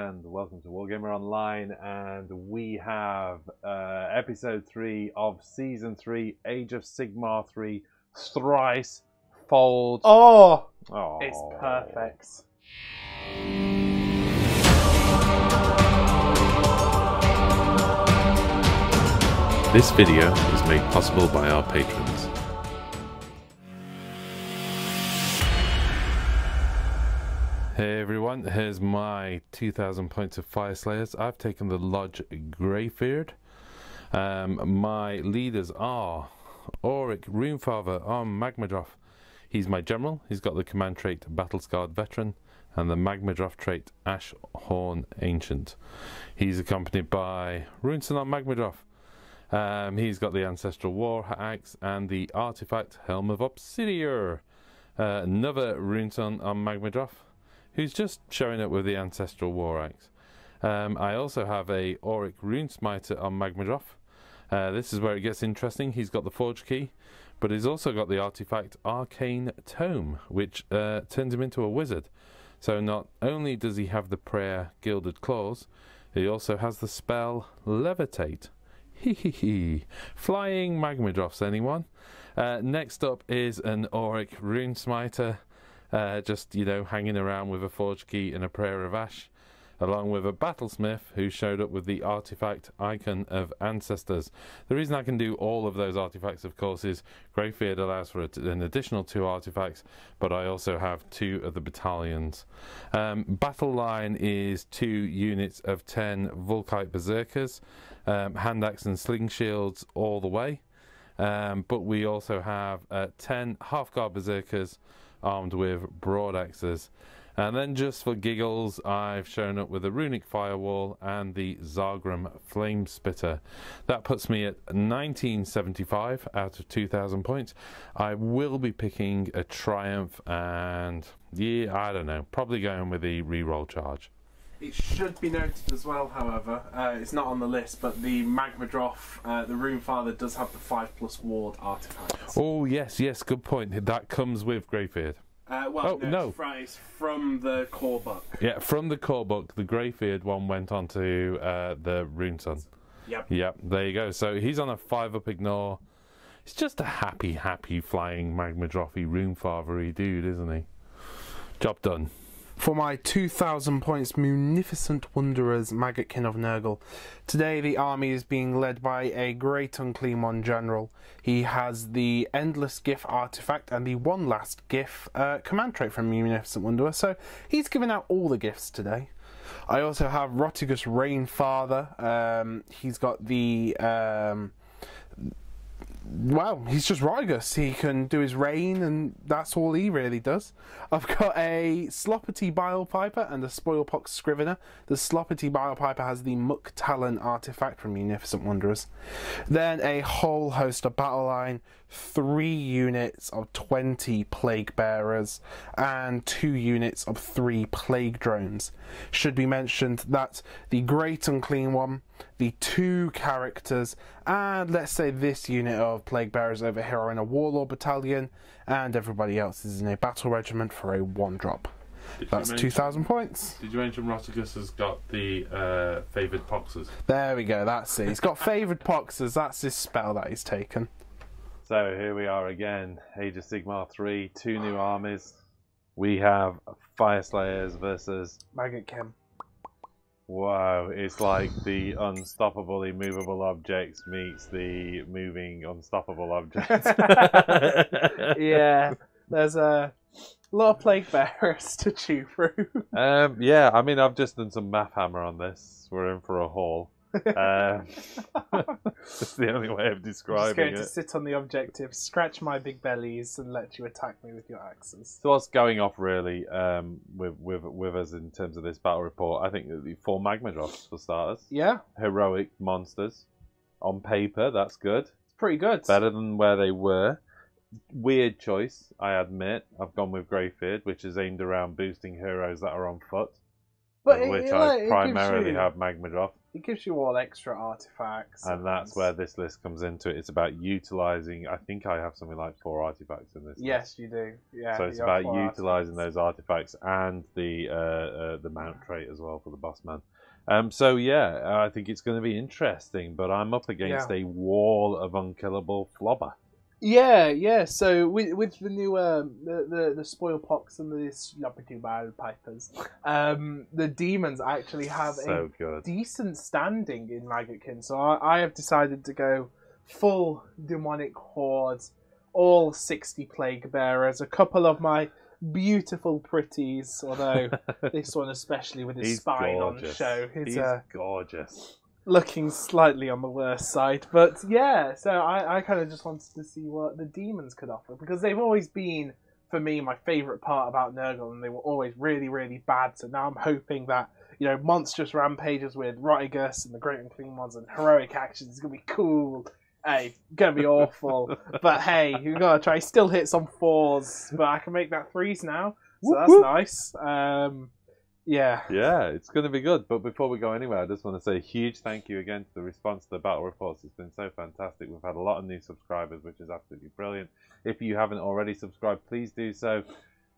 and welcome to Wargamer Online, and we have episode 3 of season 3, Age of Sigmar 3, Thrice Fold. Oh, Oh, it's perfect. This video is made possible by our patrons. Hey everyone, here's my 2000 points of Fyreslayers. I've taken the Lodge Greybeard. My leaders are Auric Runefather on Magmadroth. He's my general. He's got the command trait Battle-Scarred Veteran and the Magmadroth trait Ashhorn Ancient. He's accompanied by Runeson on Magmadroth. He's got the Ancestral War Axe and the Artifact Helm of Obsidian. Another Runeson on Magmadroth, who's just showing up with the Ancestral War Axe. I also have a Auric Runesmiter on Magmadroth. This is where it gets interesting. He's got the Forge Key, but he's also got the artifact Arcane Tome, which turns him into a wizard. So not only does he have the prayer Gilded Claws, he also has the spell Levitate. Flying Magmadroths, anyone? Next up is an Auric Runesmiter, just, you know, hanging around with a Forge Key and a Prayer of Ash, along with a Battlesmith who showed up with the artifact Icon of Ancestors. The reason I can do all of those artifacts, of course, is Greybeard allows for an additional 2 artifacts, but I also have 2 of the battalions. Battle line is 2 units of 10 Volkite Berserkers, hand axe and sling shields all the way, but we also have 10 half-guard Berserkers armed with broad axes. And then just for giggles, I've shown up with a Runic Firewall and the Zargrim Flame Spitter. That puts me at 1975 out of 2000 points. I will be picking a Triumph and, yeah, I don't know, probably going with the reroll charge. It should be noted as well, however, it's not on the list, but the Magmadroth, the Runefather, does have the 5+ ward artifact. Oh, yes, good point. That comes with Greybeard. No. It's from the core book. Yeah, from the core book, the Greybeard one went on to the Runeson. Yep, there you go. So he's on a 5-up ignore. He's just a happy flying Magmadrothy Runefather-y dude, isn't he? Job done. For my 2000 points Munificent Wanderers Maggotkin of Nurgle. Today the army is being led by a Great Unclean One general. He has the Endless Gift artifact and the One Last Gift command trait from Munificent Wanderer, so he's giving out all the gifts today. I also have Rotigus Rainfather. He's got the well, he's just Rotigus. He can do his rain, and that's all he really does. I've got a Sloppity Bilepiper and a Spoilpox Scrivener. The Sloppity Bilepiper has the Muck Talon artifact from Munificent Wanderers. Then a whole host of battle line, 3 units of 20 Plague Bearers, and 2 units of 3 Plague Drones. Should be mentioned that the Great Unclean One, the 2 characters, and let's say this unit of Plague Bearers over here are in a Warlord battalion, and everybody else is in a battle regiment for a 1-drop. That's 2000 points. Did you mention Rotigus has got the favoured poxers? There we go, that's it. He's got favoured poxers, that's his spell that he's taken. So here we are again, Age of Sigmar 3, 2 new armies. We have Fyreslayers versus Maggotkin. Wow, it's like the unstoppable immovable objects meets the moving unstoppable objects. Yeah, there's a lot of Plague Bearers to chew through. Yeah, I mean, I've just done some math hammer on this. We're in for a haul. It's the only way of describing it. I'm just going to sit on the objective, scratch my big bellies, and let you attack me with your axes. So what's going off really with us in terms of this battle report? I think the 4 Magmadroths for starters. Yeah. Heroic monsters. On paper, that's good. It's pretty good. Better than where they were. Weird choice, I admit. I've gone with Greybeard, which is aimed around boosting heroes that are on foot. But of which like, I primarily have Magmadroth. It gives you all extra artifacts. And that's where this list comes into it. It's about utilising... I think I have something like 4 artifacts in this Yes, list. you do. Yeah. So it's about utilising those artifacts and the mount trait as well for the boss man. So yeah, I think it's going to be interesting, but I'm up against a wall of unkillable flobber. Yeah. So with the new the Spoilpox and the Sloppity Bile Pipers, the demons actually have a decent standing in Maggotkin. So I have decided to go full demonic horde, all 60 plague bearers, a couple of my beautiful pretties, although this one especially with his spine gorgeous. On show. He's gorgeous. Looking slightly on the worst side, but yeah, so I kind of just wanted to see what the demons could offer, because they've always been, for me, my favourite part about Nurgle, and they were always really, really bad, so now I'm hoping that, you know, monstrous rampages with Rotigus and the Great Unclean Ones and heroic actions is going to be cool. Hey, gonna be awful, but hey, you gotta try. Still hit some 4s, but I can make that 3s now, so that's nice. Yeah, it's going to be good. But before we go anywhere, I just want to say a huge thank you again to the response to the battle reports. It's been so fantastic. We've had a lot of new subscribers, which is absolutely brilliant. If you haven't already subscribed, please do so.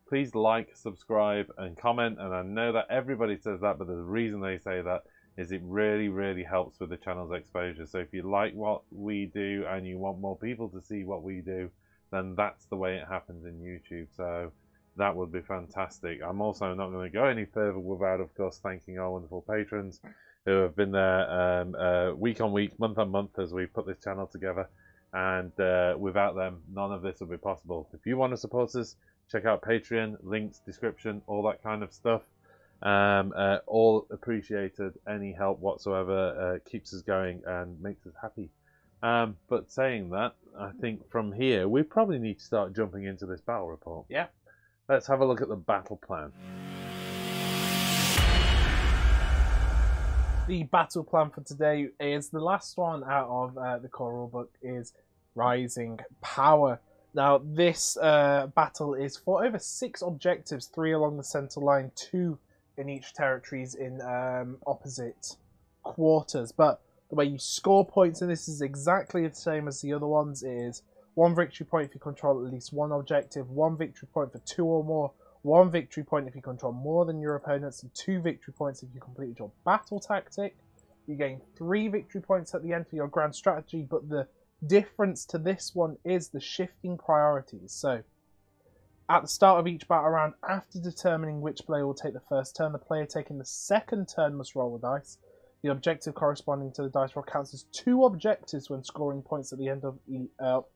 Please like, subscribe, and comment. And I know that everybody says that, but the reason they say that is it really, really helps with the channel's exposure. So if you like what we do and you want more people to see what we do, then that's the way it happens in YouTube. So that would be fantastic. I'm also not going to go any further without, of course, thanking our wonderful patrons who have been there week on week, month on month as we put this channel together. And without them, none of this would be possible. If you want to support us, check out Patreon, links, description, all that kind of stuff. All appreciated. Any help whatsoever keeps us going and makes us happy. But saying that, I think from here, we probably need to start jumping into this battle report. Yeah. Let's have a look at the battle plan. The battle plan for today is the last one out of the core rulebook is Rising Power. Now, this battle is for over 6 objectives, 3 along the center line, 2 in each territories in opposite quarters. But the way you score points in this is exactly the same as the other ones. It is 1 victory point if you control at least 1 objective, 1 victory point for 2 or more, 1 victory point if you control more than your opponents, and 2 victory points if you completed your battle tactic. You gain 3 victory points at the end for your grand strategy, but the difference to this one is the shifting priorities. So, at the start of each battle round, after determining which player will take the first turn, the player taking the second turn must roll a dice. The objective corresponding to the dice roll counts as 2 objectives when scoring points at the end of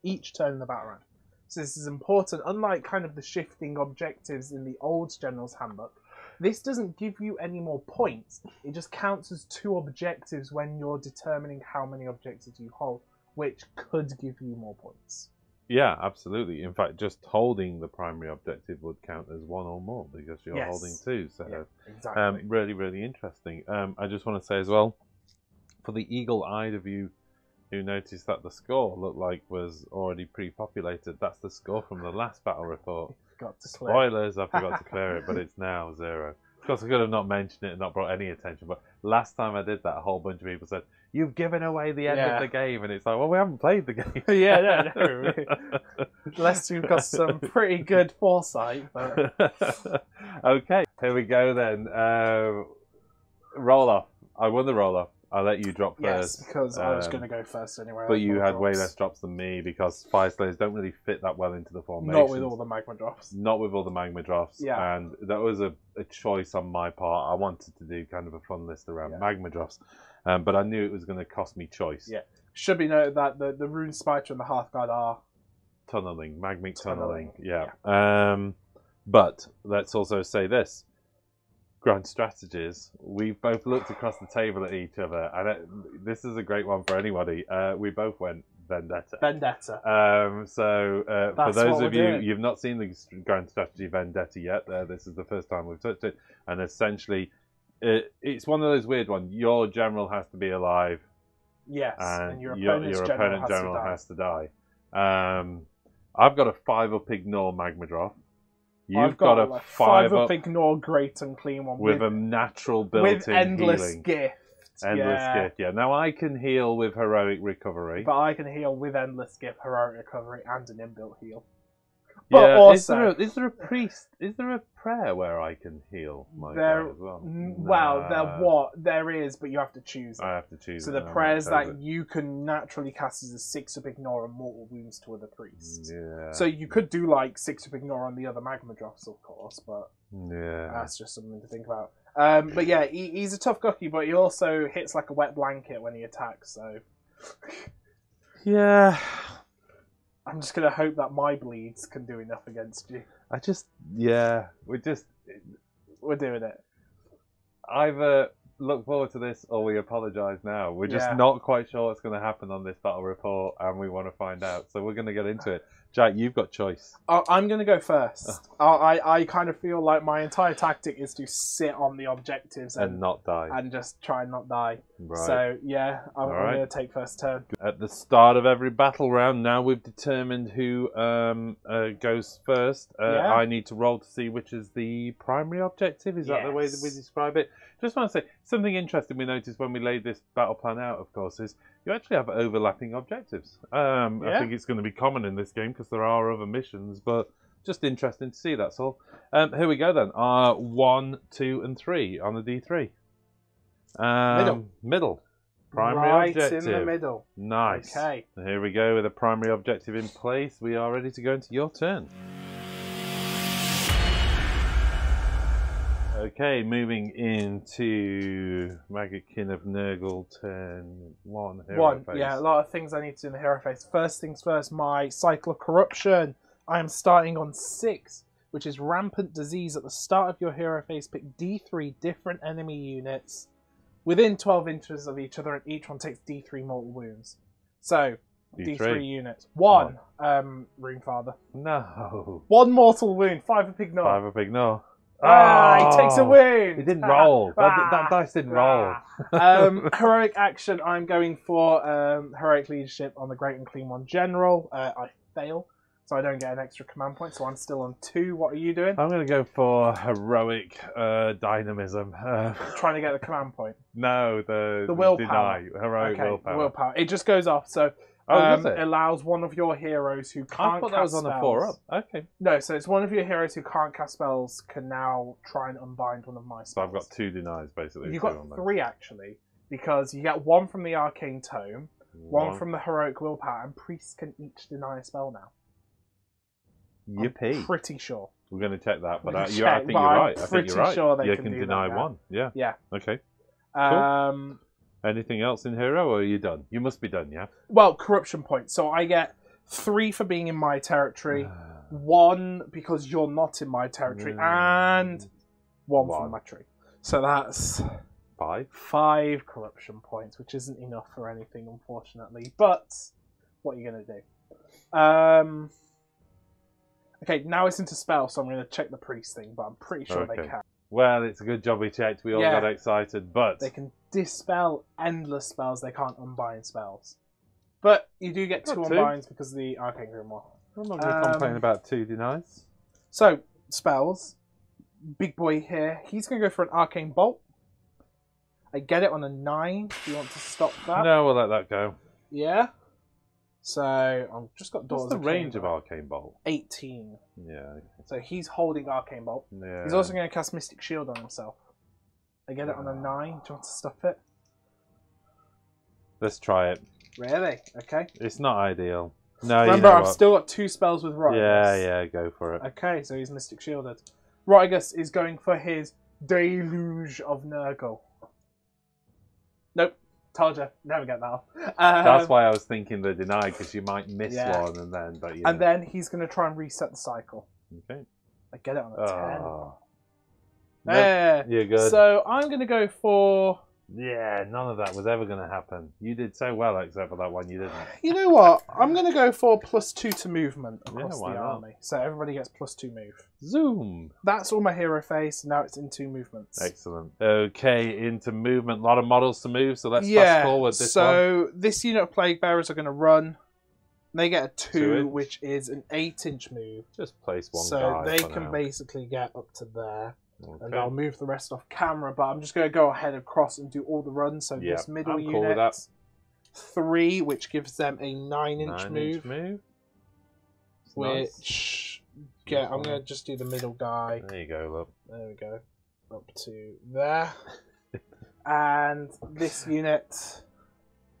each turn in the battle round. So this is important. Unlike kind of the shifting objectives in the old General's Handbook, this doesn't give you any more points. It just counts as 2 objectives when you're determining how many objectives you hold, which could give you more points. Yeah, absolutely. In fact, just holding the primary objective would count as 1 or more because you're holding 2. So, yeah, exactly. Really, really interesting. I just want to say as well, for the eagle-eyed of you who noticed that the score looked like was already pre-populated, that's the score from the last battle report. Spoilers, I forgot to clear it, but it's now 0. Of course, I could have not mentioned it and not brought any attention, but last time I did that, a whole bunch of people said, "You've given away the end of the game," and it's like, well, we haven't played the game. No. Unless you've got some pretty good foresight. But... Okay, here we go then. Roll off. I won the roll off. I'll let you drop first. Yes, because I was going to go first anyway. But you had way less drops than me because Fyreslayers don't really fit that well into the formation. Not with all the magma drops. Not with all the magma drops. Yeah. And that was a choice on my part. I wanted to do kind of a fun list around magma drops. But I knew it was going to cost me choice. Yeah. Should be noted that the Rune Spider and the Hearthguard are... tunneling. Magmic tunneling. Yeah. But let's also say this. Grand strategies. We both looked across the table at each other, and this is a great one for anybody. We both went Vendetta. For those of you, you've not seen the Grand Strategy Vendetta yet. This is the first time we've touched it, and essentially, it's one of those weird ones. Your general has to be alive. Yes, and your opponent general has to die. I've got a 5-up ignore Magmadroth. You've got a like 5 up up ignore, great and clean one with a natural built-in with endless healing. gift. Endless gift, yeah. Now I can heal with heroic recovery. But I can heal with endless gift, heroic recovery, and an inbuilt heal. But Yeah, also, is there a priest? Is there a prayer where I can heal my there, guy as well? there is, but you have to choose it. I have to choose. So the prayers that you can naturally cast is a 6 up ignore and mortal wounds to other priests. Yeah. So you could do like 6 up ignore on the other magma drops, of course, but yeah, that's just something to think about. But yeah, he's a tough cookie, but he also hits like a wet blanket when he attacks. So yeah. I'm just gonna hope that my bleeds can do enough against you. We're doing it. Either look forward to this or we apologise now. We're just not quite sure what's going to happen on this battle report and we want to find out. So we're going to get into it. Jack, you've got choice. I'm going to go first. I kind of feel like my entire tactic is to sit on the objectives and not die. And just try and not die. Right. So, yeah, I'm going to take first turn. At the start of every battle round, now we've determined who goes first. I need to roll to see which is the primary objective. Is that the way that we describe it? Just want to say, something interesting we noticed when we laid this battle plan out, of course, is you actually have overlapping objectives. I think it's going to be common in this game because there are other missions, but just interesting to see, that's all. Here we go then. 1, 2, and 3 on the D3. Middle. Primary objective. Right in the middle. Nice. Okay. Here we go with a primary objective in place. We are ready to go into your turn. Okay, moving into Maggotkin of Nurgle, turn 1. Hero phase. Yeah, a lot of things I need to do in the hero phase. First things first, my cycle of corruption. I am starting on 6, which is rampant disease. At the start of your hero phase, pick D3 different enemy units within 12 inches of each other, and each one takes D3 mortal wounds. So, D3 units. 1, Runefather. No. 1 mortal wound, 5 up ignore. 5 up ignore. He takes a wound. He didn't roll. That dice didn't roll. Heroic action. I'm going for heroic leadership on the Great and Clean One General. I fail, so I don't get an extra command point. So I'm still on 2. What are you doing? I'm going to go for heroic dynamism. Trying to get the command point. No, the willpower. Deny. Heroic willpower. Willpower. It just goes off. So. Does it? Allows one of your heroes who can't I thought cast that was on spells. a 4 up. Okay. No, so it's one of your heroes who can't cast spells can now try and unbind one of my spells. So I've got 2 denies, basically. You've got 3, actually, because you get 1 from the Arcane Tome, 1 from the Heroic Willpower, and priests can each deny a spell now. Yippee. I'm pretty sure. We're going to check that, but I think you're right. I think you're right. Sure they you can can do deny that 1. Yeah. Yeah. Okay. Cool. Anything else in Hero, or are you done? You must be done, yeah? Well, corruption points. So I get 3 for being in my territory, 1 because you're not in my territory, and 1 from my tree. So that's 5 corruption points, which isn't enough for anything, unfortunately. But what are you going to do? Okay, now it's into spell, so I'm going to check the priest thing, but I'm pretty sure they can. Well, it's a good job we checked. We all got excited, but they can dispel endless spells. They can't unbind spells. But you do get 2 unbinds because of the Arcane Grimoire. I'm not going to complain about 2 denies. So, spells. Big boy here. He's going to go for an Arcane Bolt. I get it on a 9. Do you want to stop that? No, we'll let that go. Yeah. So, I've just got Daughters What's the range of Arcane Bolt? 18. Yeah. Okay. So he's holding Arcane Bolt. Yeah. He's also going to cast Mystic Shield on himself. I get it on a 9. Do you want to stop it? Let's try it. Really? Okay. It's not ideal. No, remember, I've still got 2 spells with Rotigus. Yeah, go for it. Okay, so he's Mystic Shielded. Rotigus is going for his Deluge of Nurgle. Nope. Told you. Never get that off. That's why I was thinking the deny, because you might miss one and then... But, and then he's going to try and reset the cycle. Okay. I get it on a 10. Nope. You're good. So I'm going to go for... Yeah, none of that was ever going to happen. You did so well, except for that one you didn't. You know what? I'm going to go for +2 to movement across the army. So everybody gets +2 move. Zoom. That's all my hero phase. Now it's into movements. Excellent. Okay, into movement. A lot of models to move, so let's fast forward this one. So this unit of Plague Bearers are going to run. They get a 2, inch. which is an 8-inch move. Just place one so guy. they for can now. basically get up to there. Okay. And I'll move the rest off camera, but I'm just going to go ahead across and do all the runs. So Yeah, this middle I'm unit, cool with that. 3, which gives them a 9-inch move. It's nice. Which, yeah, I'm going to just do the middle guy. There you go, look. There we go. Up to there. And this unit,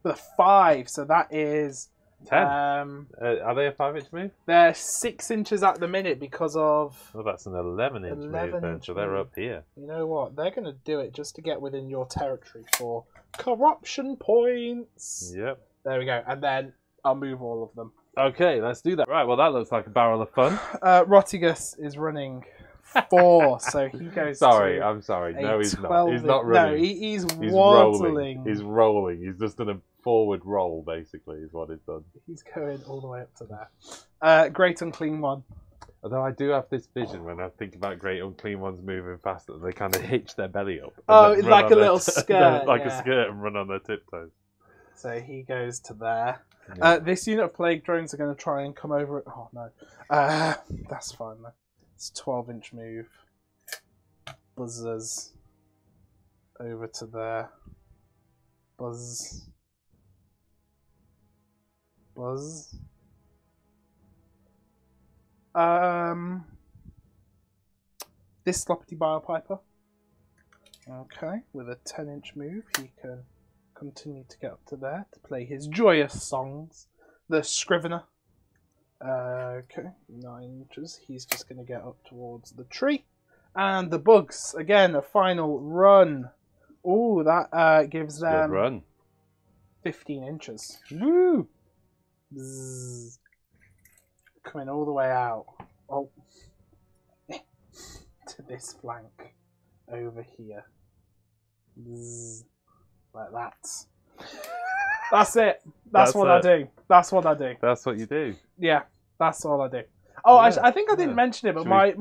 the 5, so that is 10. Are they a 5-inch move? they're 6 inches at the minute because of. Well, that's an 11-inch move then, 11-inch so they're move. up here. You know what? They're going to do it just to get within your territory for corruption points. Yep. There we go. And then I'll move all of them. Okay, let's do that. Right, well, that looks like a barrel of fun. Rotigus is running 4, so he goes. I'm sorry. No, he's not. He's not running. No, he's He's waddling. rolling. He's rolling. He's just done a forward roll, basically, is what he's done. He's going all the way up to there. Great Unclean One. Although I do have this vision when I think about great unclean ones moving faster, they kind of hitch their belly up. and Oh, then like run a on little their skirt, like yeah. a skirt, and run on their tiptoes. So he goes to there. Yeah. This unit of plague drones are going to try and come over it. Oh no, that's fine though. It's a 12-inch move. Buzzers over to there. Buzz. This Sloppity Biopiper. Okay, with a 10-inch move, he can continue to get up to there to play his joyous songs. The Scrivener. Okay, 9 inches. He's just going to get up towards the tree. And the Bugs, again, a final run. Ooh, that gives Good them run. 15 inches. Woo! Zzz. Coming all the way out. Oh. To this flank. Over here. Zzz. Like that. That's it. That's what I do. That's what I do. That's what you do. Yeah, that's all I do. Oh, Yeah, I think I didn't yeah. mention it, but Should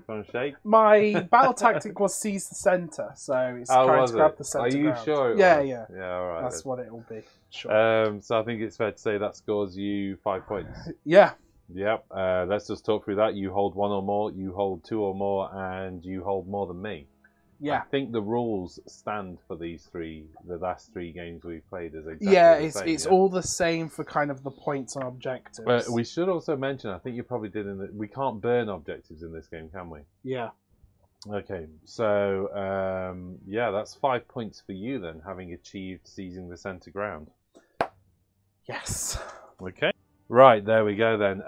Gonna shake? my battle tactic was seize the center, so it's Oh, trying was to grab it? the center. Are you ground. sure? It Yeah, was? yeah. Yeah, all right. That's what it will be. Sure. So I think it's fair to say that scores you 5 points. Yeah. Yep. Let's just talk through that. You hold 1 or more, you hold 2 or more, and you hold more than me. Yeah. I think the rules stand for the last 3 games we've played as exactly Yeah, the same, it's all the same for kind of the points and objectives. We should also mention, I think you probably did we can't burn objectives in this game, can we? Yeah. Okay, so yeah, that's 5 points for you then, having achieved seizing the centre ground. Yes. Okay. Right, there we go then.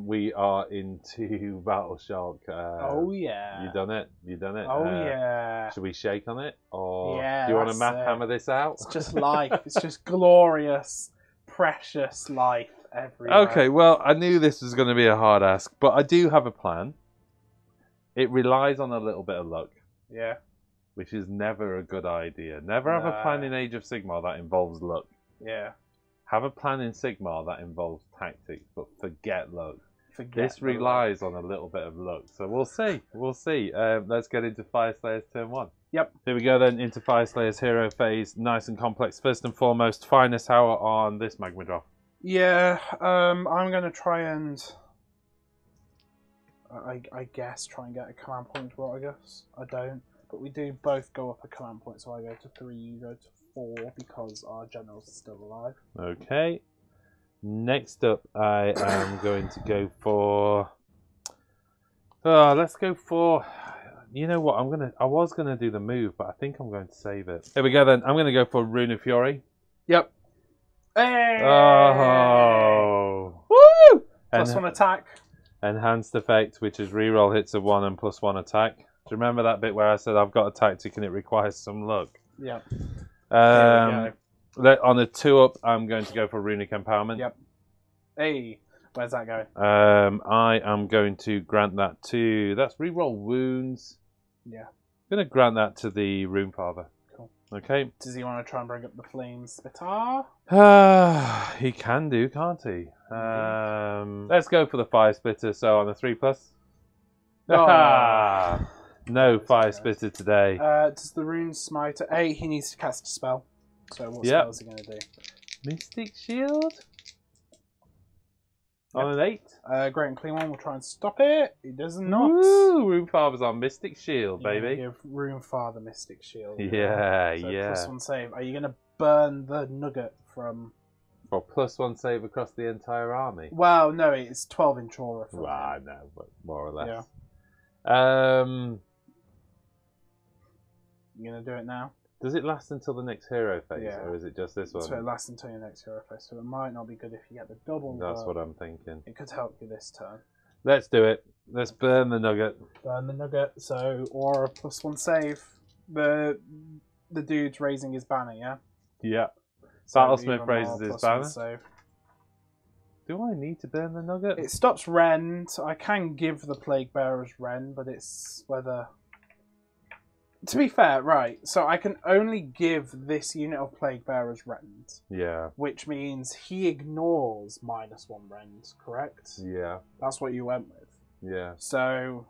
We are into Battle Shock. Oh yeah. You done it? You done it? Oh yeah. Should we shake on it? Or Yeah, do you want to that's it. hammer this out? It's just life. It's just glorious, precious life everywhere. Okay, well, I knew this was going to be a hard ask, but I do have a plan. It relies on a little bit of luck, Yeah. which is never a good idea. Never have a plan in Age of Sigmar that involves luck. Yeah. Have a plan in Sigmar that involves tactics, but forget luck. Forget This the luck. relies on a little bit of luck, so we'll see. We'll see. Let's get into Fyreslayers turn 1. Yep. Here we go then, into Fyreslayers hero phase. Nice and complex. First and foremost, finest hour on this magma drop. Yeah. I'm gonna try and. I guess try and get a command point for Wargamer's. I don't, but we do both go up a command point. So I go to 3, you go to 4 because our generals are still alive. Okay. Next up, I am going to go for. Let's go for. You know what? I was gonna do the move, but I think I'm going to save it. Here we go then. I'm gonna go for Rune of Fury. Yep. Hey! Oh. Woo! +1 attack. Enhanced effect, which is reroll hits of 1 and +1 attack. Do you remember that bit where I said I've got a tactic and it requires some luck? Yep. On a 2-up, I'm going to go for Runic Empowerment. Yep. Hey, where's that going? I am going to grant that to. That's reroll wounds. Yeah. I'm going to grant that to the Rune Father. Cool. Okay. Does he want to try and bring up the Flame Spitar? He can do, can't he? Let's go for the Fire Splitter. So on a 3+. Oh. No Fire Splitter today. Does the Rune Smiter... Hey, he needs to cast a spell. So what spell is he going to do? Mystic Shield? On an 8. Great and Clean One will try and stop it. It does not. Ooh, Runefather's on Mystic Shield, You're baby. gonna give Runefather Mystic Shield. Yeah, So yeah. +1 save. Are you going to burn the nugget from... For +1 save across the entire army. Well, no, it's 12-inch aura. Right, no, but more or less. Yeah. You going to do it now? Does it last until the next hero phase, Yeah. or is it just this one? So it lasts until your next hero phase. So it might not be good if you get the double. That's what I'm thinking. It could help you this turn. Let's do it. Let's burn the nugget. Burn the nugget. So aura +1 save. The dude's raising his banner, yeah. Yeah. So Battlesmith even raises more his +1 banner. Save. Do I need to burn the nugget? It stops rend. I can give the Plague Bearers rend, but it's whether. To be fair, right, so I can only give this unit of Plague Bearers rend, Yeah. which means he ignores -1 rend, correct? Yeah. That's what you went with. Yeah. So,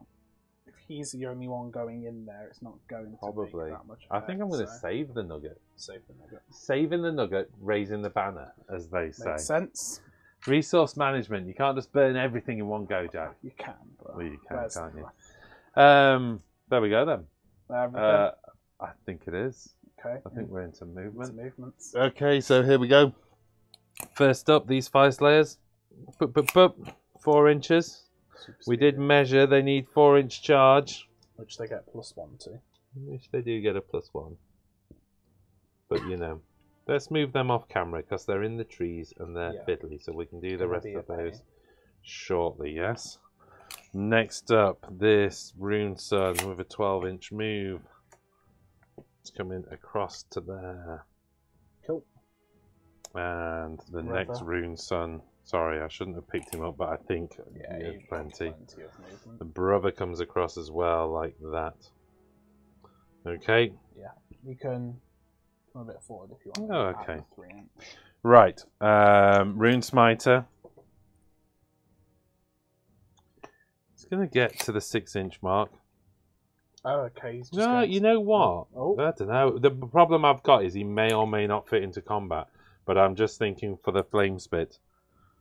if he's the only one going in there, it's not going to Probably. make that much I think I'm going to so save the nugget. save the nugget. Saving the nugget, raising the banner, as they say. Makes sense. Resource management. You can't just burn everything in one go, Jack. You can, but Well, you can, where's can't the- you? There we go then. Everything. I think it is. Okay. I think we're into Into movement. movements. Okay, so here we go. First up, these Fyreslayers. 4 inches. Super We speed, did measure. They need 4-inch charge, which they get +1 to. which they do get a +1. But you know, let's move them off camera because they're in the trees and they're Yeah. fiddly, so we can do the Gonna rest be a of those pain. shortly. Yes. Next up, this Rune Sun with a 12-inch move. It's coming across to there. Cool. And the Right next there. Rune Sun. Sorry, I shouldn't have picked him up, but I think Yeah, he had you've got plenty. of movement. The brother comes across as well, like that. Okay. Yeah, you can come a bit forward if you want. Oh, Add okay. the 3-inch. Right. Rune Smiter. It's going to get to the 6-inch mark. Oh, okay. He's just No, going you know what? Oh. I don't know. The problem I've got is he may or may not fit into combat, but I'm just thinking for the flame spit.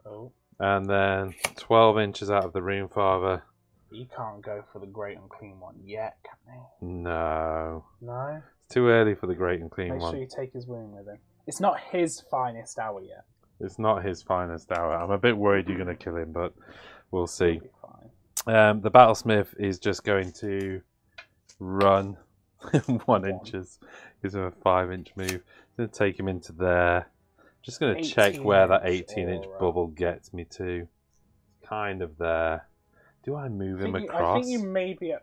Oh, And then 12 inches out of the Runefather. he can't go for the Great and Clean One yet, can he? No. No. It's too early for the Great and Clean Make one. sure you take his wound with him. It's not his finest hour yet. It's not his finest hour. I'm a bit worried you're going to kill him, but we'll see. He'll be fine. The Battlesmith is just going to run 1 inches. Gives him a 5-inch move. Going to take him into there. Just going to check where that 18-inch aura. bubble gets me to. Kind of there. Do I move him I across? think you may be. Yeah.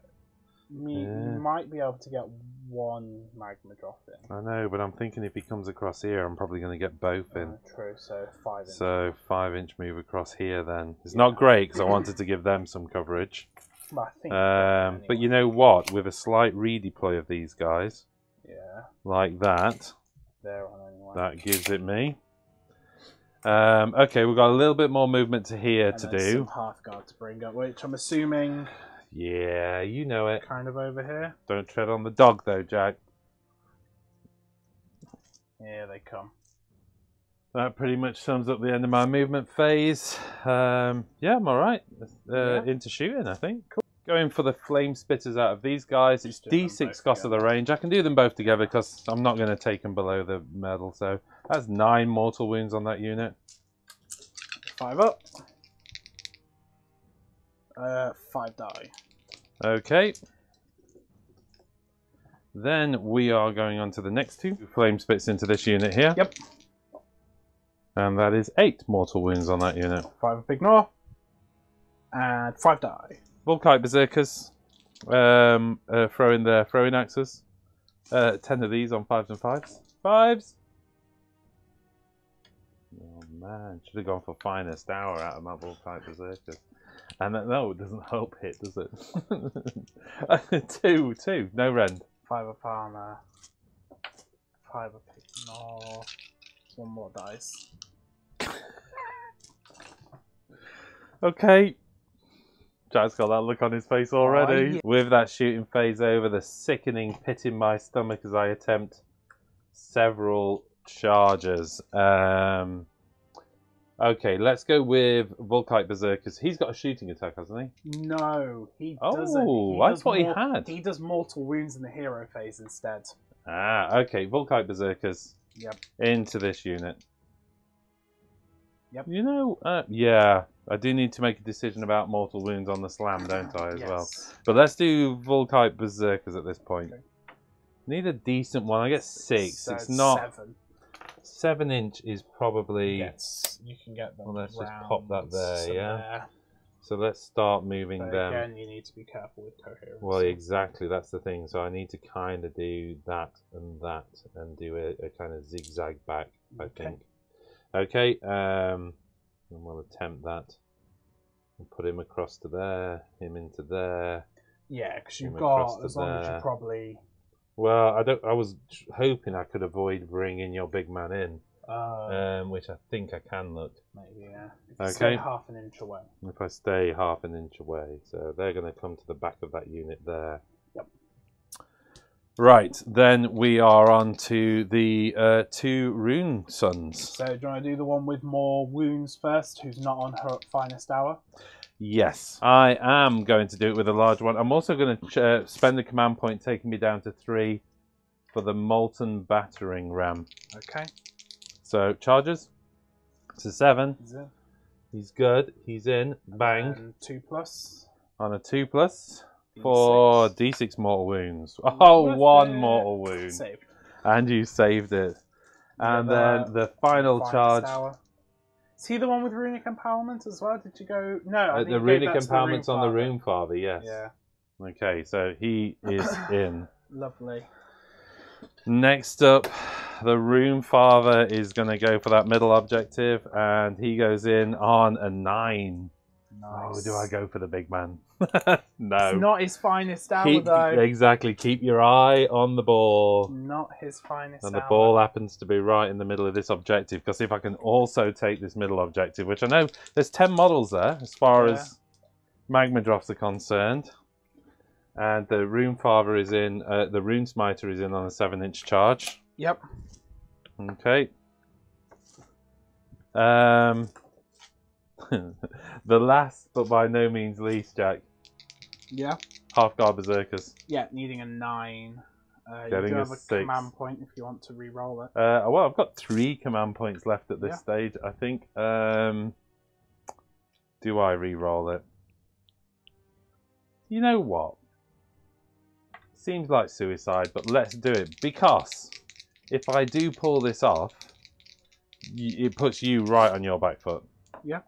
You might be able to get 1 magma drop in. I know, but I'm thinking if he comes across here, I'm probably going to get both in. True, so 5 inch. So 5-inch move across here then. It's not great because I wanted to give them some coverage. Well, I think But you know what? With a slight redeploy of these guys, yeah, like that, they're on anyway. that gives it me. Okay, we've got a little bit more movement to here And to then do. some Hearthguard to bring up, which I'm assuming Yeah, you know it. kind of over here. Don't tread on the dog though, Jack. Here they come. That pretty much sums up the end of my movement phase. Yeah, I'm alright. Yeah. Into shooting, I think. Cool. Going for the flame spitters out of these guys. It's Just do them D6 both cost of the range. I can do them both together because I'm not going to take them below the medal. So that's 9 mortal wounds on that unit. 5 up. 5 die. Okay. Then we are going on to the next 2 flame spits into this unit here. Yep. And that is 8 mortal wounds on that unit. 5 up ignore. And 5 die. Volkite Berserkers. Throwing their throwing axes. 10 of these on 5s and 5s. 5s! Oh man, should have gone for finest hour out of my Volkite Berserkers. And no, it doesn't help hit, does it? 2, no rend. 5 up armor. 5 up ignore. 1 more dice. Okay. Jack's got that look on his face already. yeah. With that shooting phase over, the sickening pit in my stomach as I attempt several charges. I Okay, let's go with Volkite Berserkers. He's got a shooting attack, hasn't he? No, he Oh, doesn't. I thought he had. He does mortal wounds in the hero phase instead. Ah, okay. Volkite Berserkers. Yep. Into this unit. Yep. You know, yeah, I do need to make a decision about mortal wounds on the slam, don't I, as well? But let's do Volkite Berserkers at this point. Okay. Need a decent one. I get 6. So it's not 7. 7-inch is probably. Yes, you can get them. Well, let's just pop that there, yeah. There. So let's start moving but them. Again, you need to be careful with coherence. Well, exactly. That's the thing. So I need to kind of do that and do a kind of zigzag back. I think. Okay. And we'll attempt that. And put him across to there. Him into there. Yeah, because you've got as long as you probably. Well, I was hoping I could avoid bringing your big man in, which I think I can. Look, maybe yeah. If you stay half an inch away. If I stay half an inch away, so they're going to come to the back of that unit there. Yep. Right, then we are on to the 2 rune sons. So do you want to do the one with more wounds first? Who's not on her finest hour? Yes, I am going to do it with a large one. I'm also going to spend the command point, taking me down to 3 for the Molten Battering Ram. Okay. So, charges to 7. He's good. He's in. Bang. And 2+. On a 2+. For D6 mortal wounds. Oh, 1 mortal wound. Saved. And you saved it. And then the final charge. Hour. Is he the one with runic empowerment as well? Did you go? No, I think the runic empowerment's on the Rune Father, yes. Yeah. Okay, so he is in. Lovely. Next up, the Rune Father is going to go for that middle objective, and he goes in on a 9. Nice. Oh, do I go for the big man? No. It's not his finest hour, though. Exactly. Keep your eye on the ball. Not his finest hour. And the ball happens to be right in the middle of this objective, because if I can also take this middle objective, which I know there's 10 models there as far as magma drops are concerned. And the Rune Father is in, the Rune Smiter is in on a 7-inch charge. Yep. Okay. The last, but by no means least, Jack. Yeah. Half-guard Berserkers. Yeah, needing a 9. Getting you do have a 6. command point if you want to re-roll it. Well, I've got 3 command points left at this stage, I think. Do I re-roll it? You know what? Seems like suicide, but let's do it. Because if I do pull this off, it puts you right on your back foot. Yeah.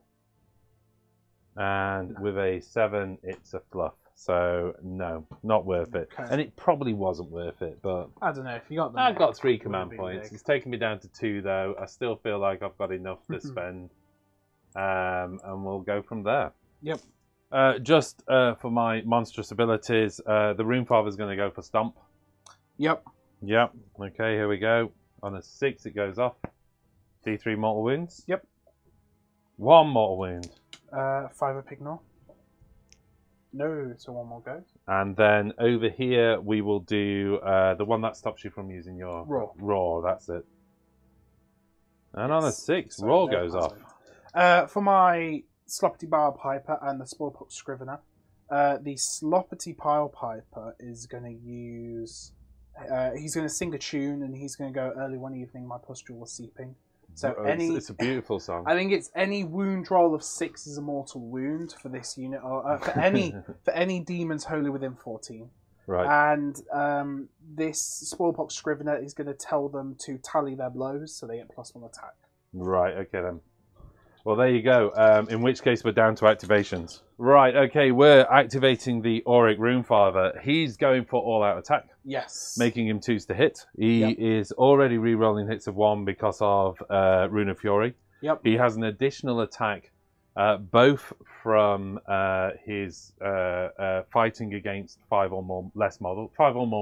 And with a 7, it's a fluff. So, no, not worth it. Okay. And it probably wasn't worth it, but... I don't know, if you got them... I've got 3 command points. It's taken me down to 2, though. I still feel like I've got enough to spend. And we'll go from there. Yep. Just for my monstrous abilities, the Rune Father's going to go for Stomp. Yep. Yep. Okay, here we go. On a 6, it goes off. D3 mortal wounds. Yep. 1 mortal wound. 5 of Pignor. No, so 1 more goes. And then over here, we will do the one that stops you from using your... Raw, that's it. And on a 6, so Raw goes off. For my Sloppity Bile Piper and the Spoilpox Scrivener, the Sloppity Pile Piper is going to use... he's going to sing a tune, and he's going to go early one evening, my pustule was seeping. So it's a beautiful song. I think it's any wound roll of 6 is a mortal wound for this unit, or for any demons wholly within 14. Right. And this Spoilpox Scrivener is going to tell them to tally their blows, so they get +1 attack. Right. Okay then. Well, there you go. In which case, we're down to activations. Right, okay, we're activating the Auric Rune Father. He's going for all-out attack. Yes. Making him 2s to hit. He is already re-rolling hits of 1 because of Rune of Fury. Yep. He has an additional attack, both from his fighting against 5 or more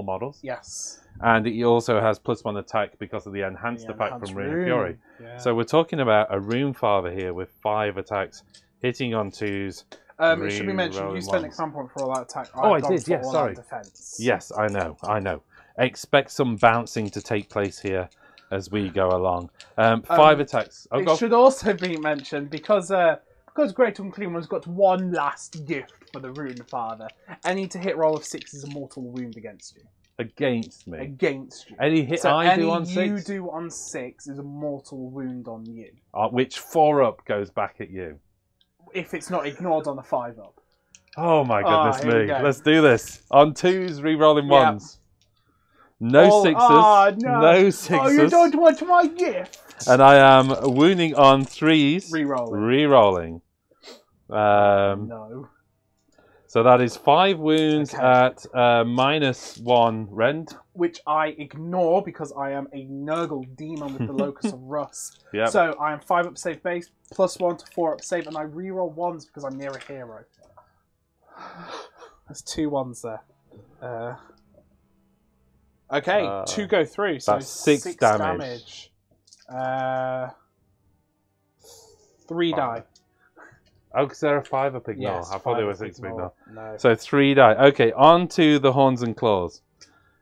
models. Yes. And he also has +1 attack because of the enhanced effect from Rune of Fury. Yeah. So we're talking about a Rune Father here with 5 attacks, hitting on 2s. It should be mentioned, you spent a command point for all that attack. I did, yes, sorry. Defense. Yes, I know. Expect some bouncing to take place here. as we go along. 5 attacks. Oh, it should also be mentioned because Great Unclean One's got one last gift for the Rune Father. Any to hit roll of 6 is a mortal wound against you. Against me. Against you. Any hit so I do on any 6? you do on 6 is a mortal wound on you. Which 4 up goes back at you. If it's not ignored on a 5 up. Oh my goodness here we me. go. Let's do this. On 2s, re-rolling 1s. No 6s. No. No 6s. Oh, you don't want my gift. And I am wounding on 3s. Re-rolling. Re-rolling. No. So that is 5 wounds at -1 rend. Which I ignore because I am a Nurgle demon with the Locus of Rust. Yep. So I am 5 up save base, +1 to 4 up save, and I reroll 1s because I'm near a hero. There's 2 1s there. Okay, 2 go through, so that's 6 damage. 3 die. Oh, because they're a 5 up ignore. Yes, I thought they were 5 6 up ignore. No. So 3 die. Okay, on to the horns and claws.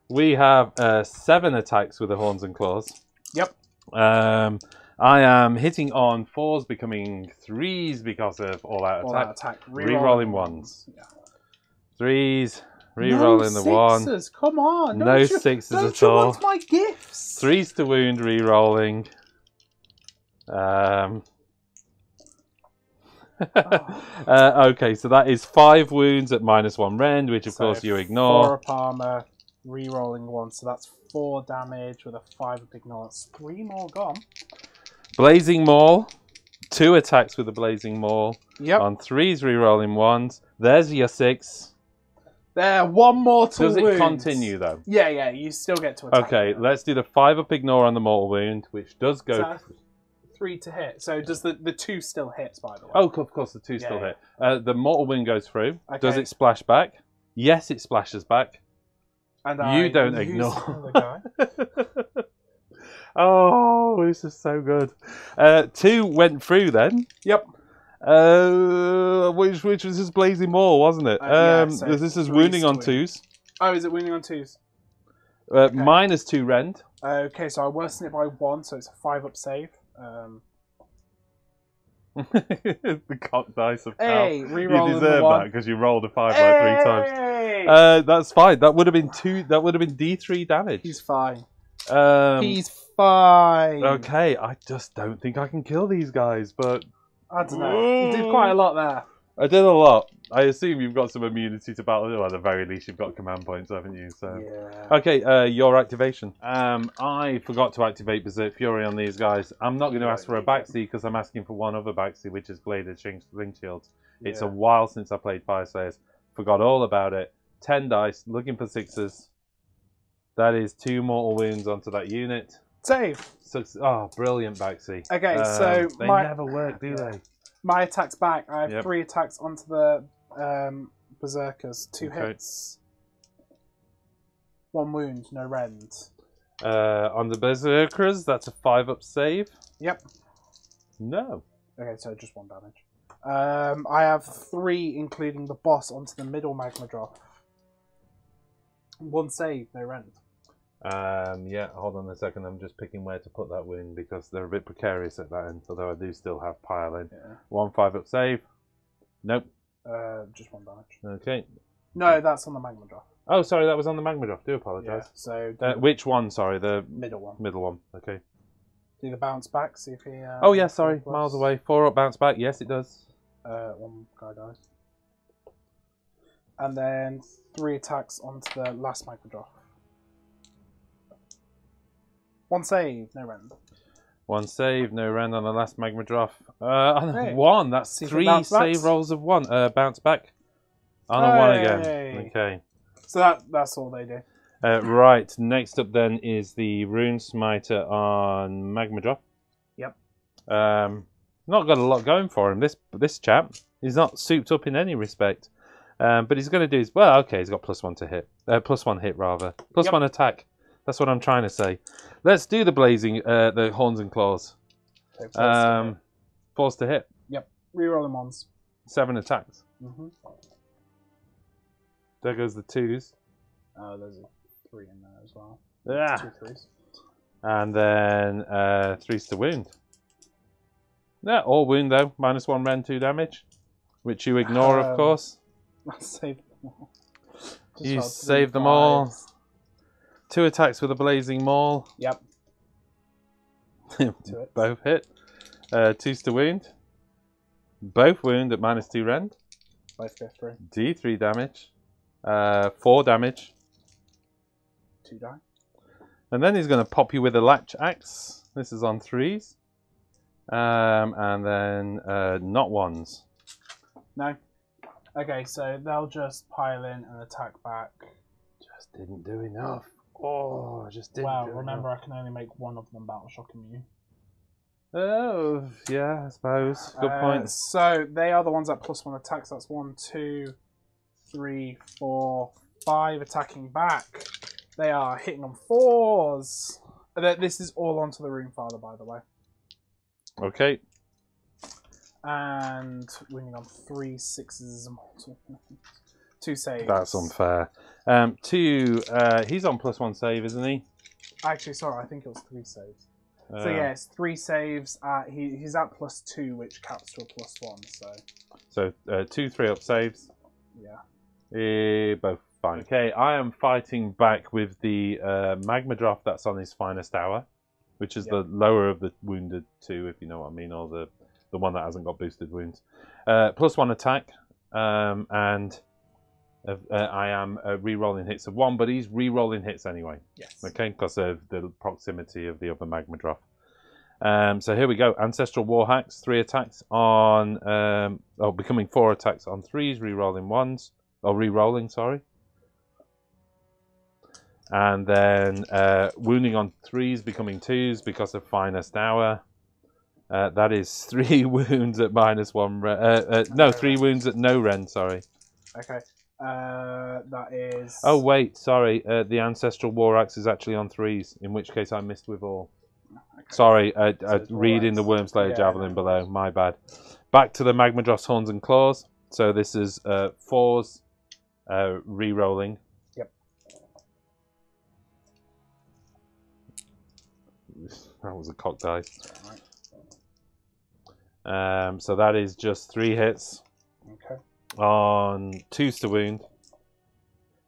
We have 7 attacks with the horns and claws. Yep. I am hitting on 4s, becoming 3s because of all-out attack. Re-rolling 1s. Yeah. 3s. Re-rolling the 1. No 6s, come on. No Don't you, 6s don't at you all. want my gifts? 3s to wound, re-rolling. Okay, so that is 5 wounds at -1 rend, which of course you ignore. 4 up armor, re-rolling 1, so that's 4 damage with a 5 up ignore. That's 3 more gone. Blazing Maul. 2 attacks with the Blazing Maul. Yep. On 3s, re-rolling 1s. There's your 6. There, 1 mortal Does it wound. continue though? Yeah, you still get to attack. Okay, let's do the 5 up ignore on the mortal wound, which does go. So 3 to hit. So does the 2 still hits, by the way? Oh, of course, the 2 still hit. The mortal wound goes through. Okay. Does it splash back? Yes, it splashes back. And You don't use ignore. the guy. Oh, this is so good. 2 went through then. Yep. Which was his Blazing Maul, wasn't it? So this is wounding on 2s. Oh, is it wounding on 2s? -2 rend. Okay, so I worsen it by 1, so it's a 5 up save. The cock dice of Hey, hell. re-roll You deserve the 1. that because you rolled a 5 like 3 times. That's fine. That would have been 2. That would have been D3 damage. He's fine. He's fine. okay. I just don't think I can kill these guys, but I don't know. You did quite a lot there. I did a lot. I assume you've got some immunity to battle. Well, at the very least, you've got command points, haven't you? So, yeah. okay, your activation. I forgot to activate Berserk Fury on these guys. I'm not going to ask for a backseat because I'm asking for one other backseat, which is Bladed Sling Shields. It's a while since I played Fyreslayers. Forgot all about it. 10 dice, looking for 6s. That is 2 mortal wounds onto that unit. Save. Brilliant backseat. Okay, so they never work, do they? My attack's back. I have 3 attacks onto the Berserkers. 2 hits. 1 wound, no rend. On the Berserkers, that's a 5 up save. Yep. No. Okay, so just 1 damage. I have 3, including the boss, onto the middle magma drop. 1 save, no rend. Yeah, hold on a second. I'm just picking where to put that wound because they're a bit precarious at that end, although I do still have pile in. Yeah. 1 5 up save. Nope. Just 1 damage. Okay. No, that's on the magma drop. Oh, sorry, that was on the magma drop. Do apologise. Yeah, so which one? Sorry, the middle one. Middle one. Okay. Do the bounce back. See if he. Oh yeah, sorry, miles away. 4 up, bounce back. Yes, it does. 1 guy dies. And then 3 attacks onto the last magma drop. 1 save, no rend. 1 save, no rend on the last magma drop. On 1, that's 3 save rolls of 1. Bounce back. On a 1 again. Okay. So that's all they do. Right, next up then is the Rune Smiter on magma drop. Yep. Not got a lot going for him. This chap, he's not souped up in any respect. But he's going to do his... Well, okay, he's got +1 to hit. +1 hit, rather. +1 attack. That's what I'm trying to say. Let's do the blazing, the horns and claws. Okay, 4s to hit. Yep. Rerolling 1s. 7 attacks. Mm-hmm. There goes the 2s. Oh, there's a 3 in there as well. Ah. 2 3s. And then 3s to wound. Yeah, all wound though. -1 rend, 2 damage. Which you ignore, of course. I saved them all. You save them all. 2 attacks with a blazing maul. Yep. Both hit. 2s to wound. Both wound at -2 rend. Both go through. D3 damage. 4 damage. 2 die. And then he's going to pop you with a latch axe. This is on 3s. And then not 1s. No. Okay, so they'll just pile in and attack back. Just didn't do enough. Oh, just didn't Well, do remember enough. I can only make one of them battle shock immune. Oh, yeah, I suppose. Good point. So they are the ones that +1 attacks. That's 1, 2, 3, 4, 5 attacking back. They are hitting on 4s. This is all onto the Rune Father, by the way. Okay. And winning on 3 6s. 2 saves. That's unfair. 2, he's on +1 save, isn't he? Actually, sorry, I think it was 3 saves. So yeah, it's 3 saves. He's at +2, which caps to a +1. So 2 3-up saves. Yeah. Both fine. Okay, I am fighting back with the magma drop that's on his finest hour, which is the lower of the wounded 2, if you know what I mean, or the one that hasn't got boosted wounds. +1 attack, and I am re-rolling hits of 1, but he's re-rolling hits anyway. Yes. Okay, because of the proximity of the other magma drop. So here we go. Ancestral Warhacks, 3 attacks on, becoming 4 attacks on 3s, re-rolling 1s, or re-rolling, sorry. And then wounding on 3s, becoming 2s because of finest hour. That is 3 wounds at -1 rend. No, 3 wounds at no rend, sorry. Okay. That is... Oh, wait, sorry. The Ancestral War Axe is actually on 3s, in which case I missed with all. Okay. Sorry, reading the Wormslayer Javelin below. My bad. Back to the Magmadross Horns and Claws. So this is 4s re-rolling. Yep. That was a cock dice. So that is just 3 hits. Okay. On 2s to wound.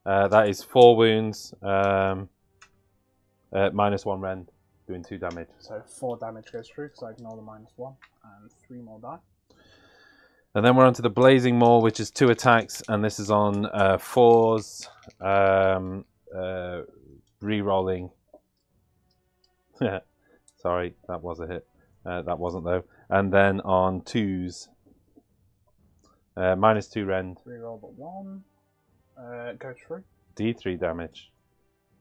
That is 4 wounds. -1 rend, doing 2 damage. So 4 damage goes through because I ignore the -1, and 3 more die. And then we're on to the Blazing Maul, which is 2 attacks, and this is on 4s, re-rolling. Sorry, that was a hit. That wasn't though. And then on 2s, -2 rend. Reroll but 1. Go through. D3 damage.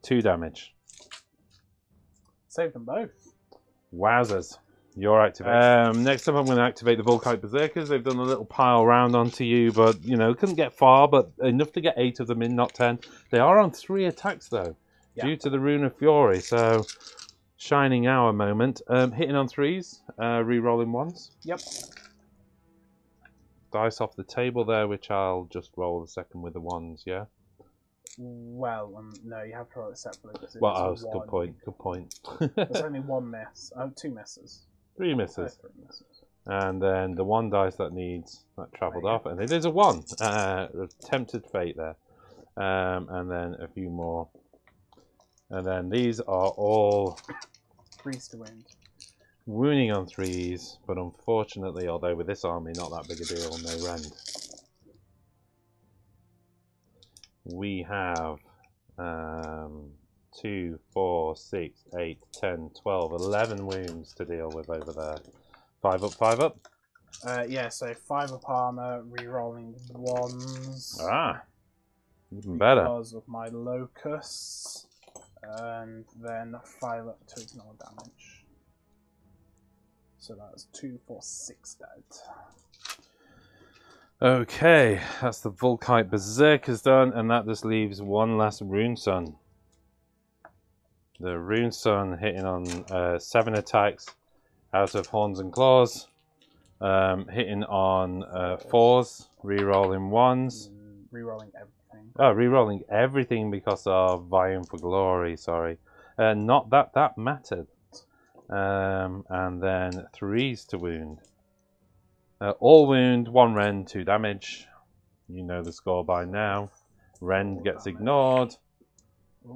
2 damage. Save them both. Wowzers. Your activation. Next up I'm going to activate the Volkite Berserkers. They've done a little pile round onto you, but, you know, couldn't get far, but enough to get 8 of them in, not 10. They are on 3 attacks, though, due to the Rune of Fury, so shining hour moment. Hitting on 3s, re-rolling 1s. Yep. Dice off the table there, which I'll just roll the second with the 1s, yeah? Well, no, you have to roll it separately. Well, good point, good point. There's only 1 miss. 2 misses. 3 misses. 3 misses. And then the 1 dice that travelled off, and it is a 1. Tempted fate there. And then a few more. And then these are all 3s to wound. Wounding on 3s, but unfortunately, although with this army, not that big a deal, no rend. We have 2, 4, 6, 8, 10, 12, 11 wounds to deal with over there. 5 up, 5 up. Yeah, so 5 up armor, re-rolling 1s. Ah, even better. Because of my locusts. And then 5 up to ignore damage. So that's 2, 4, 6 dead. Okay, that's the Volkite Berserkers done, and that just leaves 1 last Rune Sun. The Rune Sun hitting on 7 attacks out of Horns and Claws, hitting on 4s, re-rolling 1s. Re-rolling everything. Oh, re-rolling everything because of Vying for Glory, sorry. Not that that mattered. And then 3s to wound. All wound, 1 rend, 2 damage. You know the score by now. Rend gets ignored.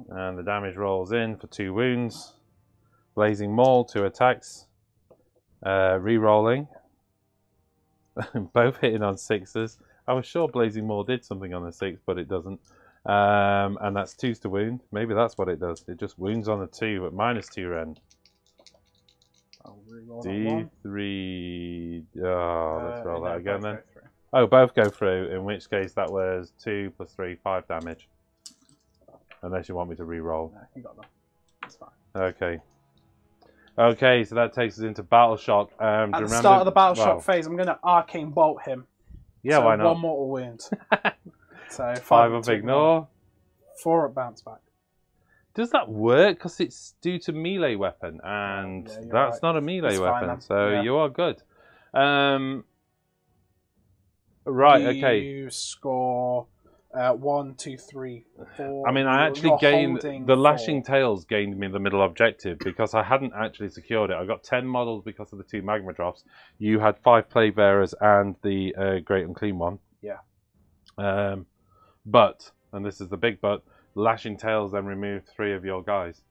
And the damage rolls in for 2 wounds. Blazing Maul, 2 attacks. Re-rolling. Both hitting on 6s. I was sure Blazing Maul did something on the 6, but it doesn't. And that's 2s to wound. Maybe that's what it does. It just wounds on the 2, but -2 rend. D3. Oh, let's roll that again then. Oh, both go through, in which case that was 2 + 3, 5 damage. Unless you want me to re-roll. No, you got that. That's fine. Okay. Okay, so that takes us into Battle Shock. At the start of the Battle Shock phase, I'm going to Arcane Bolt him. Yeah, so why not? 1 mortal wound. So 5 of Ignore. 4 at Bounce Back. Does that work? Because it's due to melee weapon, and Yeah, that's right. not a melee It's weapon, fine, so yeah. you are good. Right, okay. You score 1, 2, 3, 4. I mean, I actually You're gained holding the 4. Lashing Tails gained me the middle objective because I hadn't actually secured it. I got 10 models because of the 2 magma drops. You had 5 Plague Bearers and the Great Unclean one. Yeah. But, and this is the big but, Lashing Tails then removed 3 of your guys.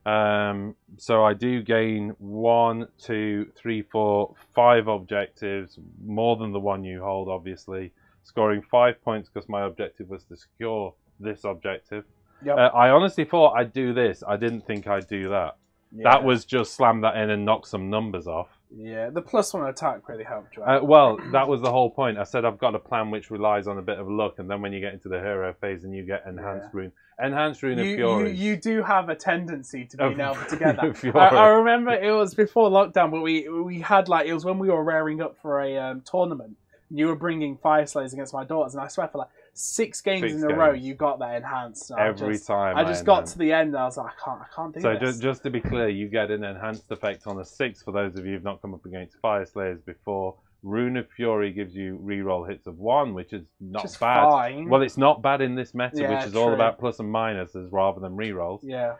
So I do gain 1, 2, 3, 4, 5 objectives, more than the one you hold, obviously. Scoring 5 points because my objective was to secure this objective. Yep. I honestly thought I'd do this. I didn't think I'd do that. Yeah. That was just slam that in and knock some numbers off. Yeah, the +1 attack really helped you. Well, that was the whole point. I said I've got a plan which relies on a bit of luck, and then when you get into the hero phase and you get Enhanced Rune. Enhanced Rune of Fury. You do have a tendency to be able to get that. Fury. I remember it was before lockdown, but we had it was when we were raring up for a tournament. You were bringing Fyreslayers against my daughters, and I swear for 6 games in a row, you got that enhanced. Every time. I just got to the end, and I was like, I can't do this. So just to be clear, you get an enhanced effect on a 6 for those of you who've not come up against Fyreslayers before. Rune of Fury gives you reroll hits of 1, which is not bad. Fine. Well, it's not bad in this meta, Yeah, which is all true. about plus and minuses rather than rerolls. Yeah.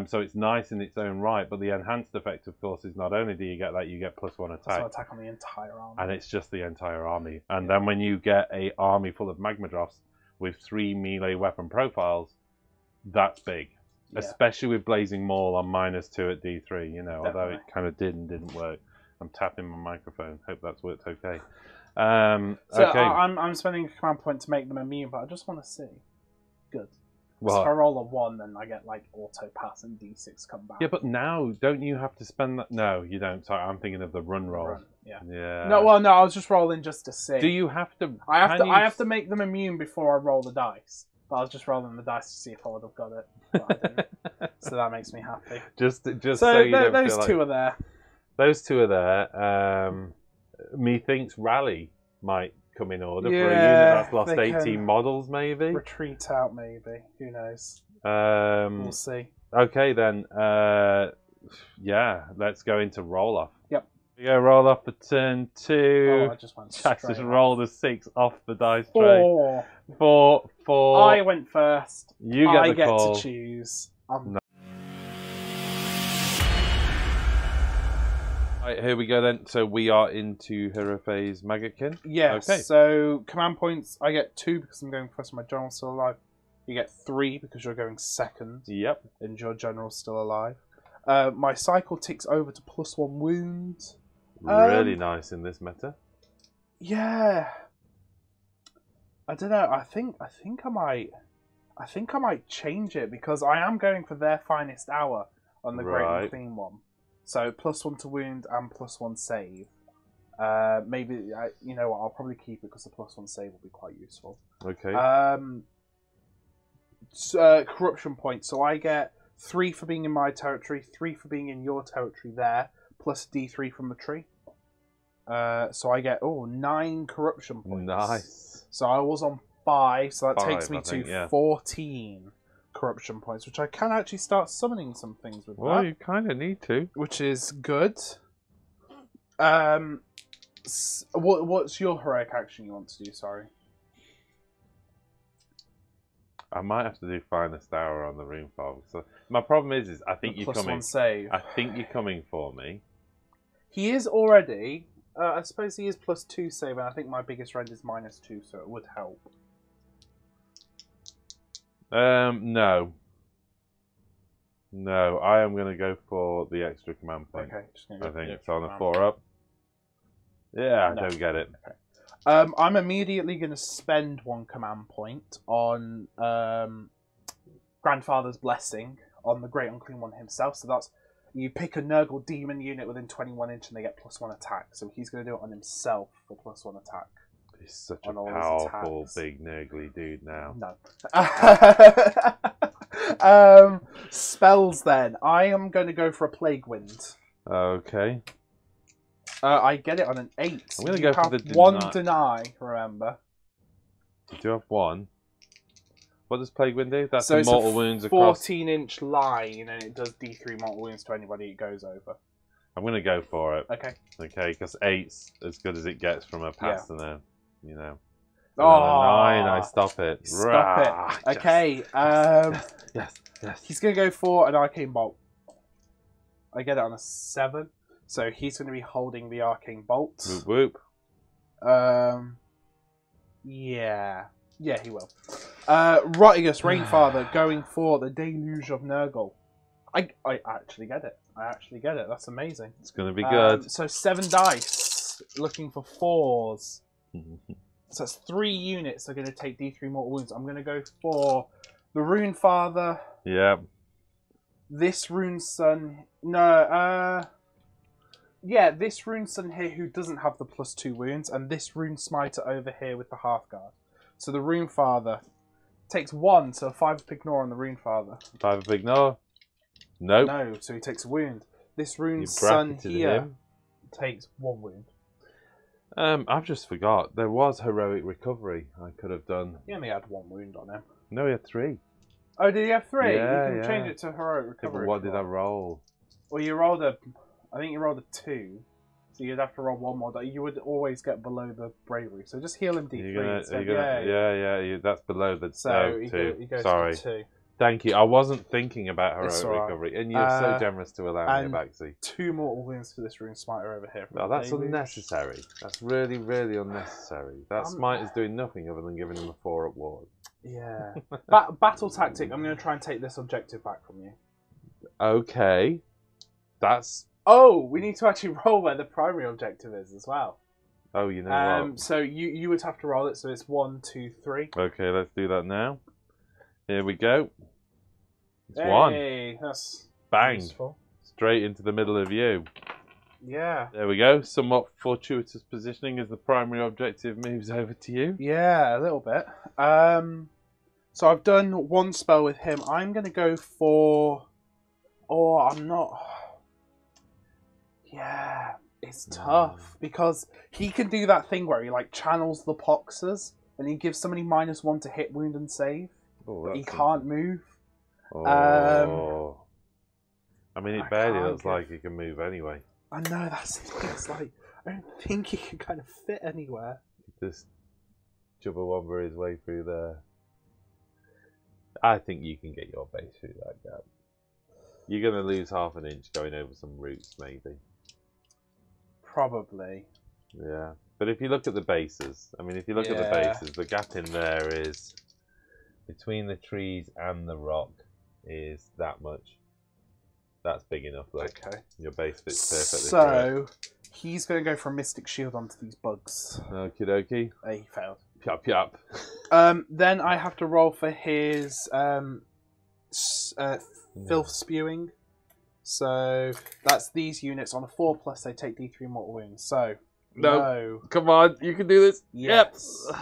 So it's nice in its own right, but the enhanced effect, of course, is not only do you get that, you get +1 attack. So attack on the entire army. And it's just the entire army. And then when you get a army full of magma drops with 3 melee weapon profiles, that's big. Yeah. Especially with Blazing Maul on -2 at D3, you know, Definitely. although it kind of didn't work. I'm tapping my microphone. Hope that's worked okay. Okay. I'm spending a command point to make them immune, but I just want to see. Good. Well, if I roll a 1, then I get auto pass and D6 come back. yeah, but now don't you have to spend that? No, you don't. Sorry, I'm thinking of the run roll. Yeah. Yeah. No, well, no, I was just rolling just to see. Do you have to? I have to make them immune before I roll the dice. But I was just rolling the dice to see if I would have got it. But I didn't. So that makes me happy. Just so you don't those feel two are there. Those 2 are there. Methinks Rally might come in order for a unit that's lost 18 models, maybe. Retreat out, maybe. Who knows? We'll see. Okay, then. Yeah, let's go into roll off. Yep. We go roll off for turn 2. Oh, I just went Jack just straight rolled a 6 off the dice tray. 4. 4. I went first. You get I the get call. to choose. Right, here we go then. So we are into hero phase Maggotkin. Yes. Okay. So command points, I get 2 because I'm going first. My general's still alive. You get 3 because you're going second. Yep. And your general's still alive. My cycle ticks over to +1 wound. Really nice in this meta. Yeah. I don't know. I think I might change it because I am going for their finest hour on the Great and Clean one. So +1 to wound and +1 save. Maybe you know what? I'll probably keep it because the +1 save will be quite useful. Okay. Corruption points. So I get 3 for being in my territory, 3 for being in your territory there, plus D3 from the tree. So I get 9 corruption points. Nice. So I was on 5, so that 5, takes me to 14 corruption points, which I can actually start summoning some things with. Well, you kind of need to, which is good. What's your heroic action you want to do? Sorry. I might have to do Finest Hour on the Rune Father. So my problem is I think you're coming. Save. I think you're coming for me. He is already. I suppose he is +2 save, and I think my biggest range is -2, so it would help. No. No, I am going to go for the extra command point. Okay, just going to I go think for it's on a 4-up. Yeah, I don't get it. Okay. I'm immediately going to spend 1 command point on Grandfather's Blessing on the Great Unclean One himself. So that's you pick a Nurgle demon unit within 21 inch and they get +1 attack. So he's going to do it on himself for +1 attack. He's such a powerful, big, nurgly dude now. No. Spells then. I am going to go for a Plague Wind. Okay. I get it on an 8. I'm going to go for the deny. 1 deny, remember. You do have 1. What does Plague Wind do? That's so the mortal wounds across. 14-inch line, and it does D3 mortal wounds to anybody it goes over. I'm going to go for it. Okay. Okay, because 8's as good as it gets from a pass to now, you know. Oh, on a 9, I stop it. Stop it. Okay. Yes. He's going to go for an Arcane Bolt. I get it on a 7. So he's going to be holding the Arcane Bolt. Whoop whoop. Yeah. Yeah, he will. Rotigus, Rainfather, going for the Deluge of Nurgle. I actually get it. That's amazing. It's going to be good. So 7 dice, looking for 4s. So that's 3 units are going to take D3 mortal wounds. I'm going to go for the Rune Father. Yeah. This Rune Son. No, yeah, this Rune Son here who doesn't have the +2 wounds, and this Rune Smiter over here with the Hearthguard. So the Rune Father takes 1, so 5 ignore on the Rune Father. 5 ignore? Nope. No, so he takes a wound. This Rune Son here takes 1 wound. I've just forgot. There was heroic recovery I could have done. He only had 1 wound on him. No, he had 3. Oh, did he have 3? Yeah, you can change it to heroic recovery. Yeah, but what did I roll? Well, I think you rolled a 2. So you'd have to roll 1 more. You would always get below the bravery. So just heal him D3. Yeah, that's below the 2. He goes Sorry. to 2. Thank you. I wasn't thinking about heroic recovery, and you're so generous to allow me it back, see. 2 mortal wounds for this Rune Smiter over here. Well, that's unnecessary. That's really, really unnecessary. That smite is doing nothing other than giving him a 4-up ward. Yeah. Battle tactic. I'm going to try and take this objective back from you. Okay. That's... Oh, we need to actually roll where the primary objective is as well. Oh, you know what? So you would have to roll it, so it's 1, 2, 3. Okay, let's do that now. Here we go. It's hey, 1. That's bang. Useful. Straight into the middle of you. Yeah. There we go. Somewhat fortuitous positioning as the primary objective moves over to you. Yeah, a little bit. So I've done 1 spell with him. I'm going to go for... Oh, I'm not... Yeah, it's tough because he can do that thing where he like channels the Poxers and he gives somebody -1 to hit, wound, and save. Oh, but he can't move. Oh. I mean, it barely looks like he can move anyway. I know, that's the thing. It's like, I don't think he can kind of fit anywhere. Just Chubbawamba his way through there. I think you can get your base through that gap. You're going to lose half an inch going over some roots, maybe. Probably. Yeah. But if you look at the bases, I mean, if you look at the bases, the gap in there is between the trees and the rock is that much. That's big enough, though. Okay. Your base fits perfectly. So, he's going to go for a Mystic Shield onto these bugs. Okie dokie. He failed. Yup, yup. Then I have to roll for his Filth Spewing. So that's these units on a 4+. They take D3 mortal wounds. So no. Come on, you can do this. Yes. Yep.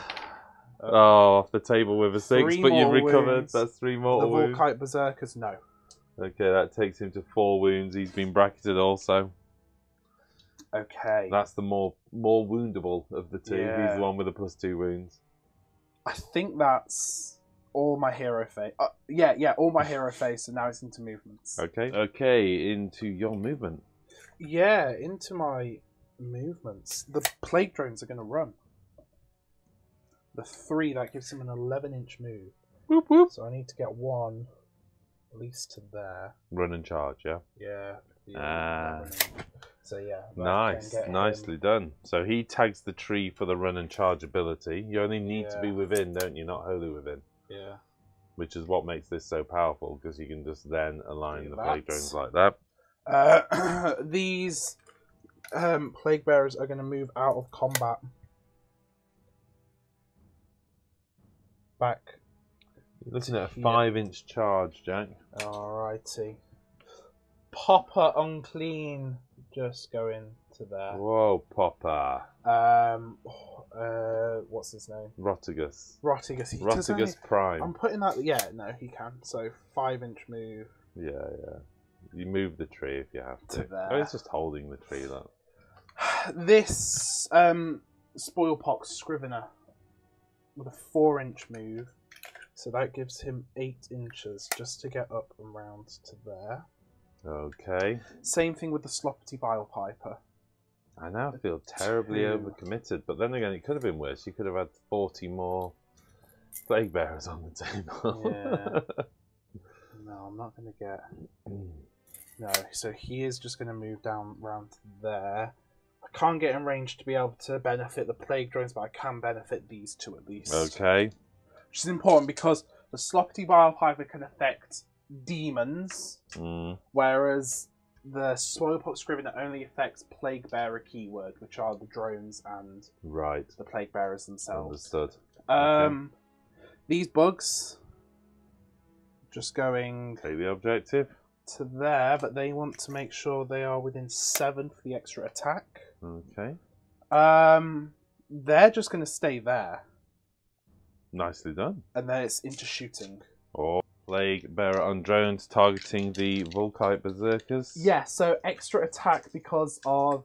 Oh, off the table with a 6, but you've recovered. Wounds. That's 3 mortal wounds. The Volkite Berserkers, no. Okay, that takes him to 4 wounds. He's been bracketed also. Okay. That's the more woundable of the 2. Yeah. He's the one with the +2 wounds. I think that's all my hero phase. Yeah, all my hero phase, so now it's into movements. Okay, into your movement. Yeah, into my movements. The Plague Drones are going to run. The 3, that gives him an 11-inch move. Whoop, whoop. So I need to get one at least to there. Run and charge, yeah? Yeah. So yeah. Nice, nicely done. So he tags the tree for the run and charge ability. You only need to be within, don't you? Not wholly within. Yeah. Which is what makes this so powerful, because you can just then align the plague drones like that. These plague bearers are going to move out of combat. Back. You're looking at a 5-inch charge, Jack. Alrighty. Popper unclean. Just go into there. Whoa, Popper. What's his name? Rotigus. Rotigus. Rotigus Prime. I'm putting that. Yeah, no, he can. So 5-inch move. Yeah. You move the tree if you have to. There. Oh, it's just holding the tree, that. This Spoilpox Scrivener with a 4-inch move. So that gives him 8 inches just to get up and round to there. Okay. Same thing with the Sloppity Bile Piper. I now feel terribly overcommitted, but then again, it could have been worse. You could have had 40 more plague bearers on the table. Yeah. No, I'm not going to get... No, so he is just going to move down round to there. I can't get in range to be able to benefit the plague drones, but I can benefit these two at least. Okay. Which is important because the Sloppity Bile Piper can affect demons, whereas the Spoilpox Scrivener only affects Plague Bearer keyword, which are the drones and the Plague Bearers themselves. Understood. These bugs, just going Take the objective to there, but they want to make sure they are within 7 for the extra attack. Okay. They're just going to stay there. Nicely done. And then it's into shooting. Or Plague Bearer on drones targeting the Volkite Berserkers. Yeah, so extra attack because of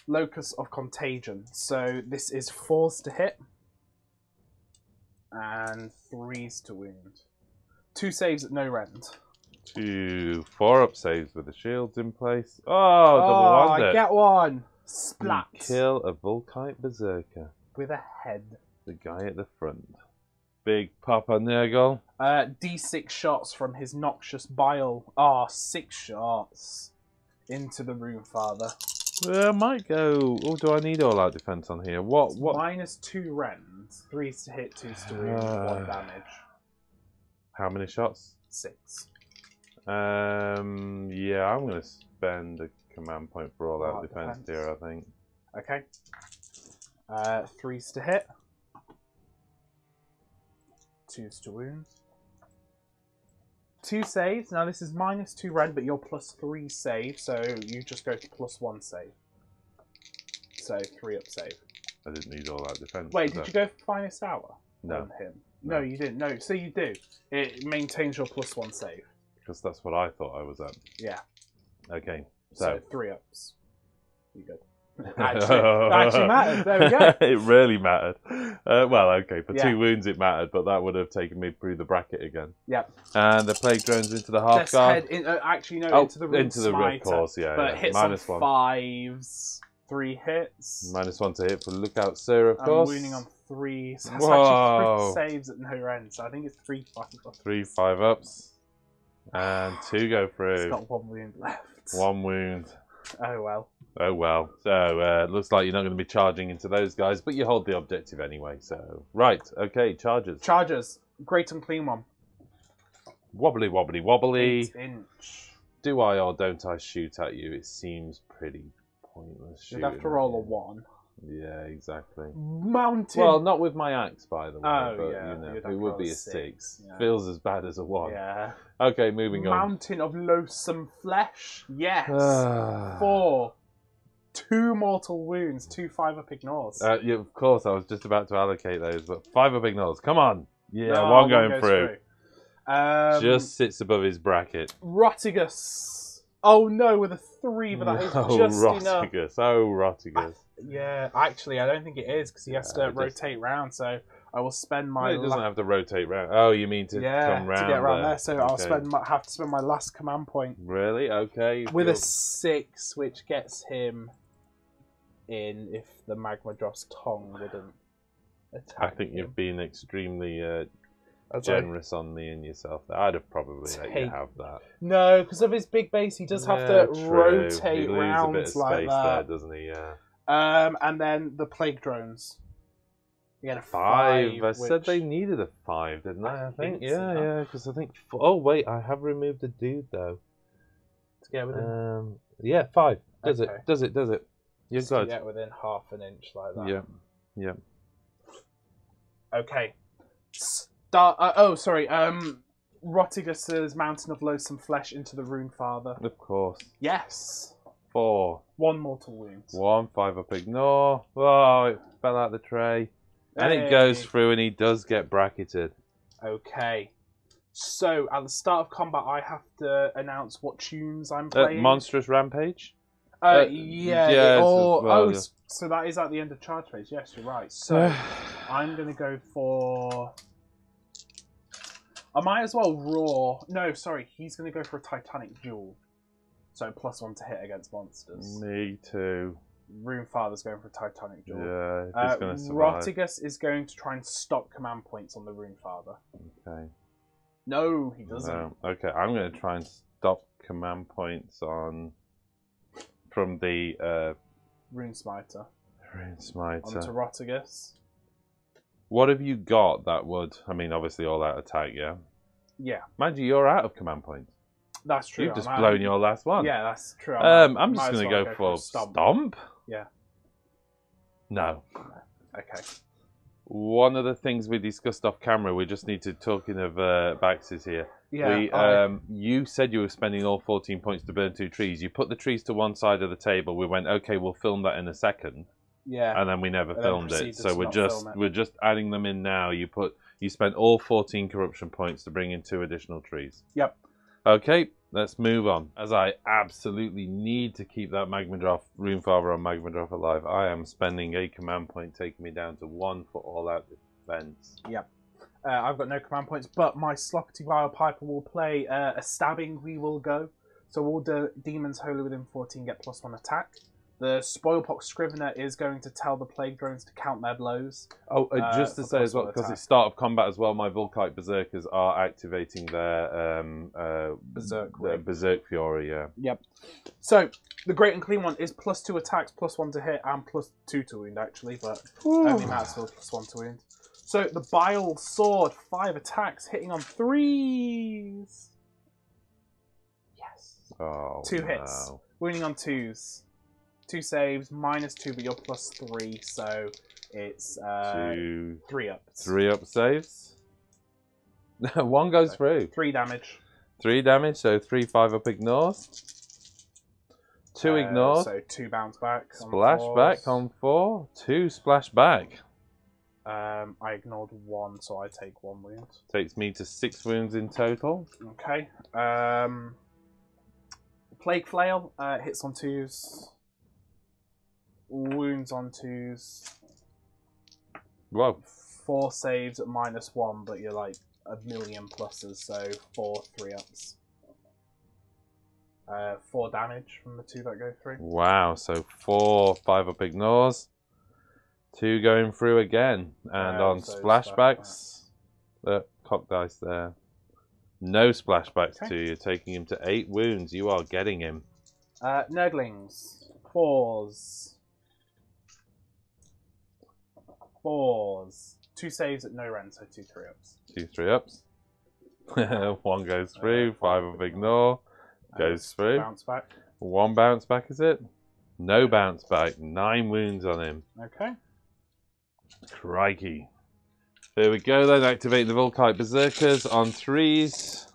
Locus of Contagion. So this is 4s to hit and 3s to wound. 2 saves at no rend. 2 4-up saves with the shields in place. Oh, double one. I get one. Splat. You kill a Volkite Berserker. With a head. The guy at the front. Big Papa Nurgle. D6 shots from his noxious bile. 6 shots into the Rune Father. I might go. Oh, do I need all out defense on here? What? -2 rends. 3s to hit, 2s to wound, 1 damage. How many shots? 6. Yeah, I'm going to spend a command point for all out defense here, I think. Okay. 3s to hit. 2s to wound. 2 saves. Now this is -2 rend, but you're +3 save, so you just go to +1 save. So 3-up save. I didn't need all out defense. Wait, did you go for Finest Hour? No. On him? No, you didn't. No, so you do. It maintains your +1 save. Because that's what I thought I was at. Yeah. Okay. So 3-ups. You good. Actually mattered. There we go. It really mattered. Well, okay, for 2 wounds it mattered, but that would have taken me through the bracket again. Yep. And the plague drones into the half guard. Actually, no, into the Rune Smiter, of course, yeah. But hits -1. on 5s, 3 hits. -1 to hit for Lookout Sir, of course. Wounding on 3. So that's actually 3 saves at no end. So I think it's 3 5-ups. 3 5-ups. And 2 go through. It's got 1 wound left. 1 wound. Oh well. Oh well. So looks like you're not going to be charging into those guys, but you hold the objective anyway. So right, okay, charges. Charges. Great and clean one. Wobbly, wobbly, wobbly. 8-inch. Do I or don't I shoot at you? It seems pretty pointless. You'd have to roll a 1. Yeah, exactly. Mountain. Well, not with my axe, by the way. Oh, but, yeah. You know, You'd it have would to be roll a a 6. Yeah. Feels as bad as a 1. Yeah. Okay, moving on. Mountain of loathsome flesh. Yes. 4. 2 mortal wounds. 2 5-up ignores. Yeah, of course, I was just about to allocate those, but 5-up ignores. Come on. Yeah, No, 1 going goes through. Just sits above his bracket. Rotigus. Oh no, with a 3, but that is just enough. Oh, Rotigus. Yeah, actually, I don't think it is because he has to rotate round. So I will spend my. No, it doesn't have to rotate round. Oh, you mean to come round? To get around there. So I'll have to spend my last command point. Really? Okay. With a 6, which gets him in if the Magma Dross tongue wouldn't attack. I think you've been extremely generous on me and yourself. I'd have probably let you have that. No, because of his big base, he does have to rotate he round a bit of like space that, there, doesn't he? Yeah. And then the plague drones. You get a 5. I which... said they needed a 5, didn't I? I think. so. Yeah, because I think. Oh wait, I have removed a dude though. To get within. Yeah, 5. Does Okay. it? Does it? Does it? You're Just good. to get within half an inch like that. Yeah. Yeah. Okay. Sorry. Rotigus's Mountain of Loathsome Flesh into the Rune Father. Of course. Yes. 4. 1 mortal wound. 1 5 up ignore. Oh, it fell out the tray. And it goes through and he does get bracketed. Okay. So, at the start of combat, I have to announce what tunes I'm playing. Monstrous Rampage? Yeah. Well, yeah. So that is at the end of charge phase. Yes, you're right. So, I'm going to go for... I might as well roar... No, sorry. He's going to go for a Titanic Duel. So, +1 to hit against monsters. Me too. Rune Father's going for a Titanic Duel. Yeah, he's going to survive. Rotigus is going to try and stop command points on the Rune Father. Okay. No, he doesn't. No. Okay, I'm going to try and stop command points from the Rune Smiter. Rune Smiter. Onto Rotigus. What have you got that would... I mean, obviously all out attack, yeah? Yeah. Mind you, you're out of command points. That's true. You've just blown your last one. Yeah, that's true. I'm just going to go for Stomp. Yeah. No. Okay. One of the things we discussed off camera, we just need to, talking of Baxes here. Yeah. You said you were spending all 14 points to burn 2 trees. You put the trees to one side of the table. We went, okay, we'll film that in a second. Yeah. And then we never filmed it. So we're just adding them in now. You spent all 14 corruption points to bring in 2 additional trees. Yep. Okay, let's move on. As I absolutely need to keep that Magmadroth Rune Father on Magmadroth alive, I am spending a command point, taking me down to 1 for all-out defense. Yep. I've got no command points, but my Sloppity Vile Piper will play a stabbing. We will go. So all the demons wholly within 14 get +1 attack. The Spoilpox Scrivener is going to tell the Plague Drones to count their blows. Oh, just to say as well, because it's start of combat as well, my Volkite Berserkers are activating their Berserk Fury, yeah. Yep. So, the Great and Clean one is +2 attacks, +1 to hit, and +2 to wound, actually, but only Matt's still +1 to wound. So, the Bile Sword, 5 attacks, hitting on 3s. Yes. Oh, 2 hits. Wounding on 2s. 2 saves, -2, but you're +3, so it's 3 ups. 3 up saves. 1 goes through. 3 damage. 3 damage, so 3 5 up ignores. 2 ignores. So 2 bounce back. Splash back on 4. 2 splash back. I ignored 1, so I take 1 wound. Takes me to 6 wounds in total. Okay. Plague Flail hits on 2s. Wounds on 2s. Whoa. 4 saves at -1, but you're like a million pluses, so 4 3 ups. 4 damage from the 2 that go through. Wow, so 4 5 up ignores. 2 going through again. And on splashbacks, the cock dice there. No splashbacks to you, taking him to 8 wounds. You are getting him. Nurglings. 4s. 4s. 2 saves at no rend, so 2 3 ups. 2 3 ups. 1 goes through, 5 up ignore. Goes through. Bounce back. 1 bounce back, is it? No bounce back. 9 wounds on him. Okay. Crikey. There we go then. Activate the Volkite Berserkers on 3s.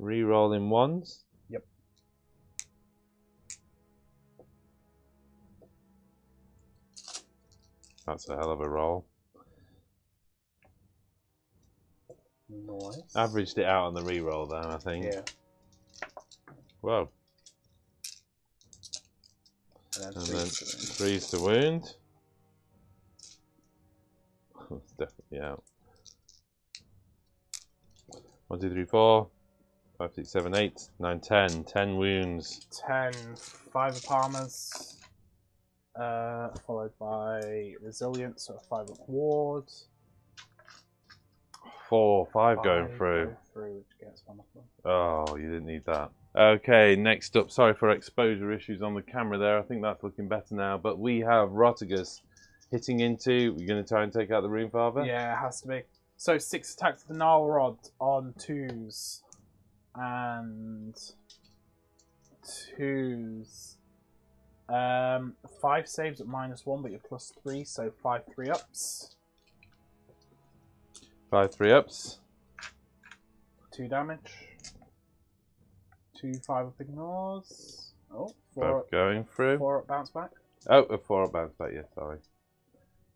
Reroll in 1s. Yep. That's a hell of a roll. Nice. Averaged it out on the reroll then, I think. Yeah. Whoa. And then 3s to wound. It's definitely out. 1 2 3 4 5 6 7 8 9 10. 10 wounds. 10. 5 of armors. Followed by resilience, so a 5 of ward. 5 going through. Go through, which gets one of them. Oh, you didn't need that. Okay, next up. Sorry for exposure issues on the camera there. I think that's looking better now. But we have Rotigus hitting into. We're going to try and take out the Rune Father. Yeah, it has to be. So 6 attacks with the Gnarl Rod on 2s. And 2s. 5 saves at -1, but you're +3, so 5 3-ups. 5 3-ups. 2 damage. 2 5-up ignores. Oh, 4 Both up, going through. 4 up bounce back. Oh, a 4 up bounce back, yes, sorry.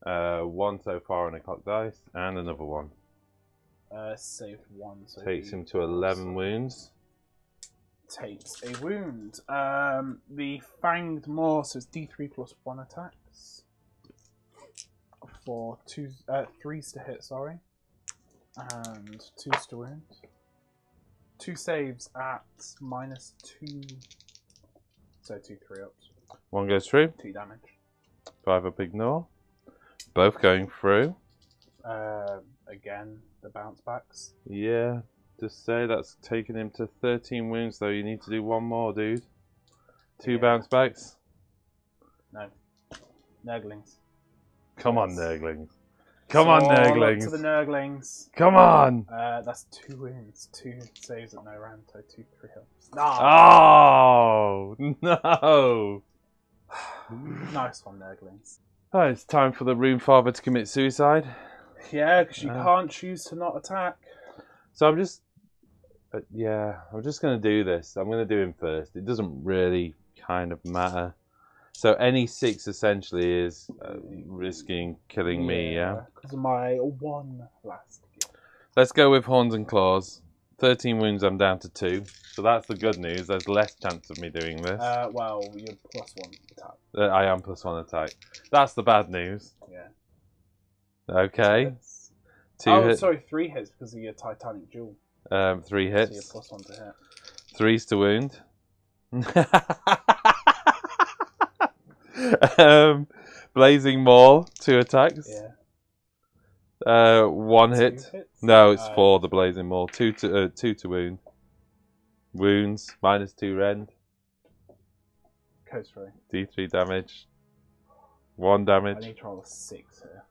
1 so far on a cock dice, and another 1. Saved 1. So Takes him to 11 wounds. Takes a wound. The Fanged Maw, so it's D3 + 1 attacks. For 3s to hit, sorry. And 2s to wound. 2 saves at -2. So 2 3-ups. 1 goes through. 2 damage. 5 up ignore. Both going through. Again, the bounce backs. Yeah, just say that's taken him to 13 wounds, though. You need to do 1 more, dude. 2 bounce backs. No. Nurglings. Come on, Nurglings. Come on, Nurglings. To the Nurglings. Come on. That's 2 wounds. 2 saves at no round, so 2 3-ups. Oh, no. Nice one, Nurglings. Oh, it's time for the Rune Father to commit suicide. Yeah, because you can't choose to not attack. So I'm just, I'm just going to do this. I'm going to do him first. It doesn't really kind of matter. So any 6 essentially is risking killing me, yeah? Because of my 1 last gift. Let's go with Horns and Claws. 13 wounds, I'm down to 2. So that's the good news. There's less chance of me doing this. Well, you're +1 attack. I am +1 attack. That's the bad news. Yeah. Okay. Hits. 2 hits. Sorry, 3 hits because of your Titanic Jewel. 3 hits. So you're +1 to hit. 3s to wound. Blazing Maul, 2 attacks. Yeah. 1 2 hit. hits? No, it's 4, the Blazing Maul. 2 to wound. Wounds, -2 rend. Goes through. D3 damage. 1 I damage. need to roll a 6 here.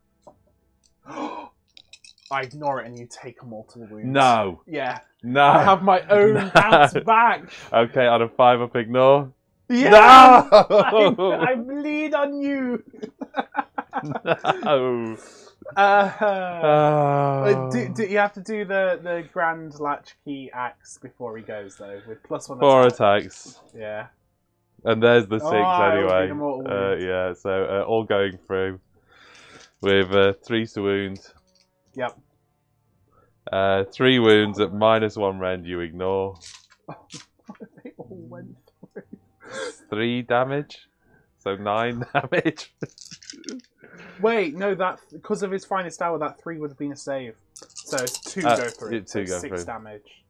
I ignore it and you take multiple wounds. No. Yeah. No. I have my own bounce back. Okay, on a 5 up ignore. Yeah. No! I bleed on you. No. Do you have to do the Grand Latchkey axe before he goes though with +1 4 attack? attacks. Yeah. And there's the 6 I will anyway. be the mortal wound. Yeah, so all going through with 3s to wound. Yep. 3 wounds at -1 rend you ignore. They all went through. 3 damage. So 9 damage. Wait, no, that because of his finest hour, that 3 would have been a save. So it's 2 go through. 2 go 6 through. damage.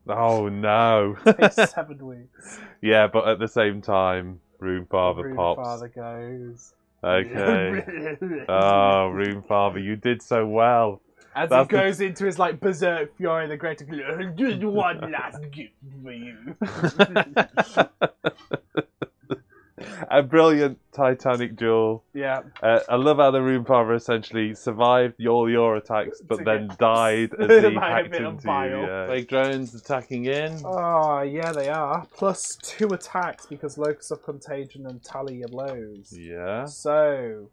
Oh no. Takes 7 wounds. Yeah, but at the same time, Rune Father Rune pops. Father goes. Okay. Oh, Rune Father, you did so well. As That's he goes into his like berserk fury, the greater just one last gift for you. A brilliant Titanic duel. Yeah. I love how the Rune Father essentially survived all your attacks, but then died as he Like a hacked bit of into bile. you. Yeah. Plague drones attacking in. Oh, yeah, they are. +2 attacks because Locus of Contagion and Tally your blows. Yeah. So,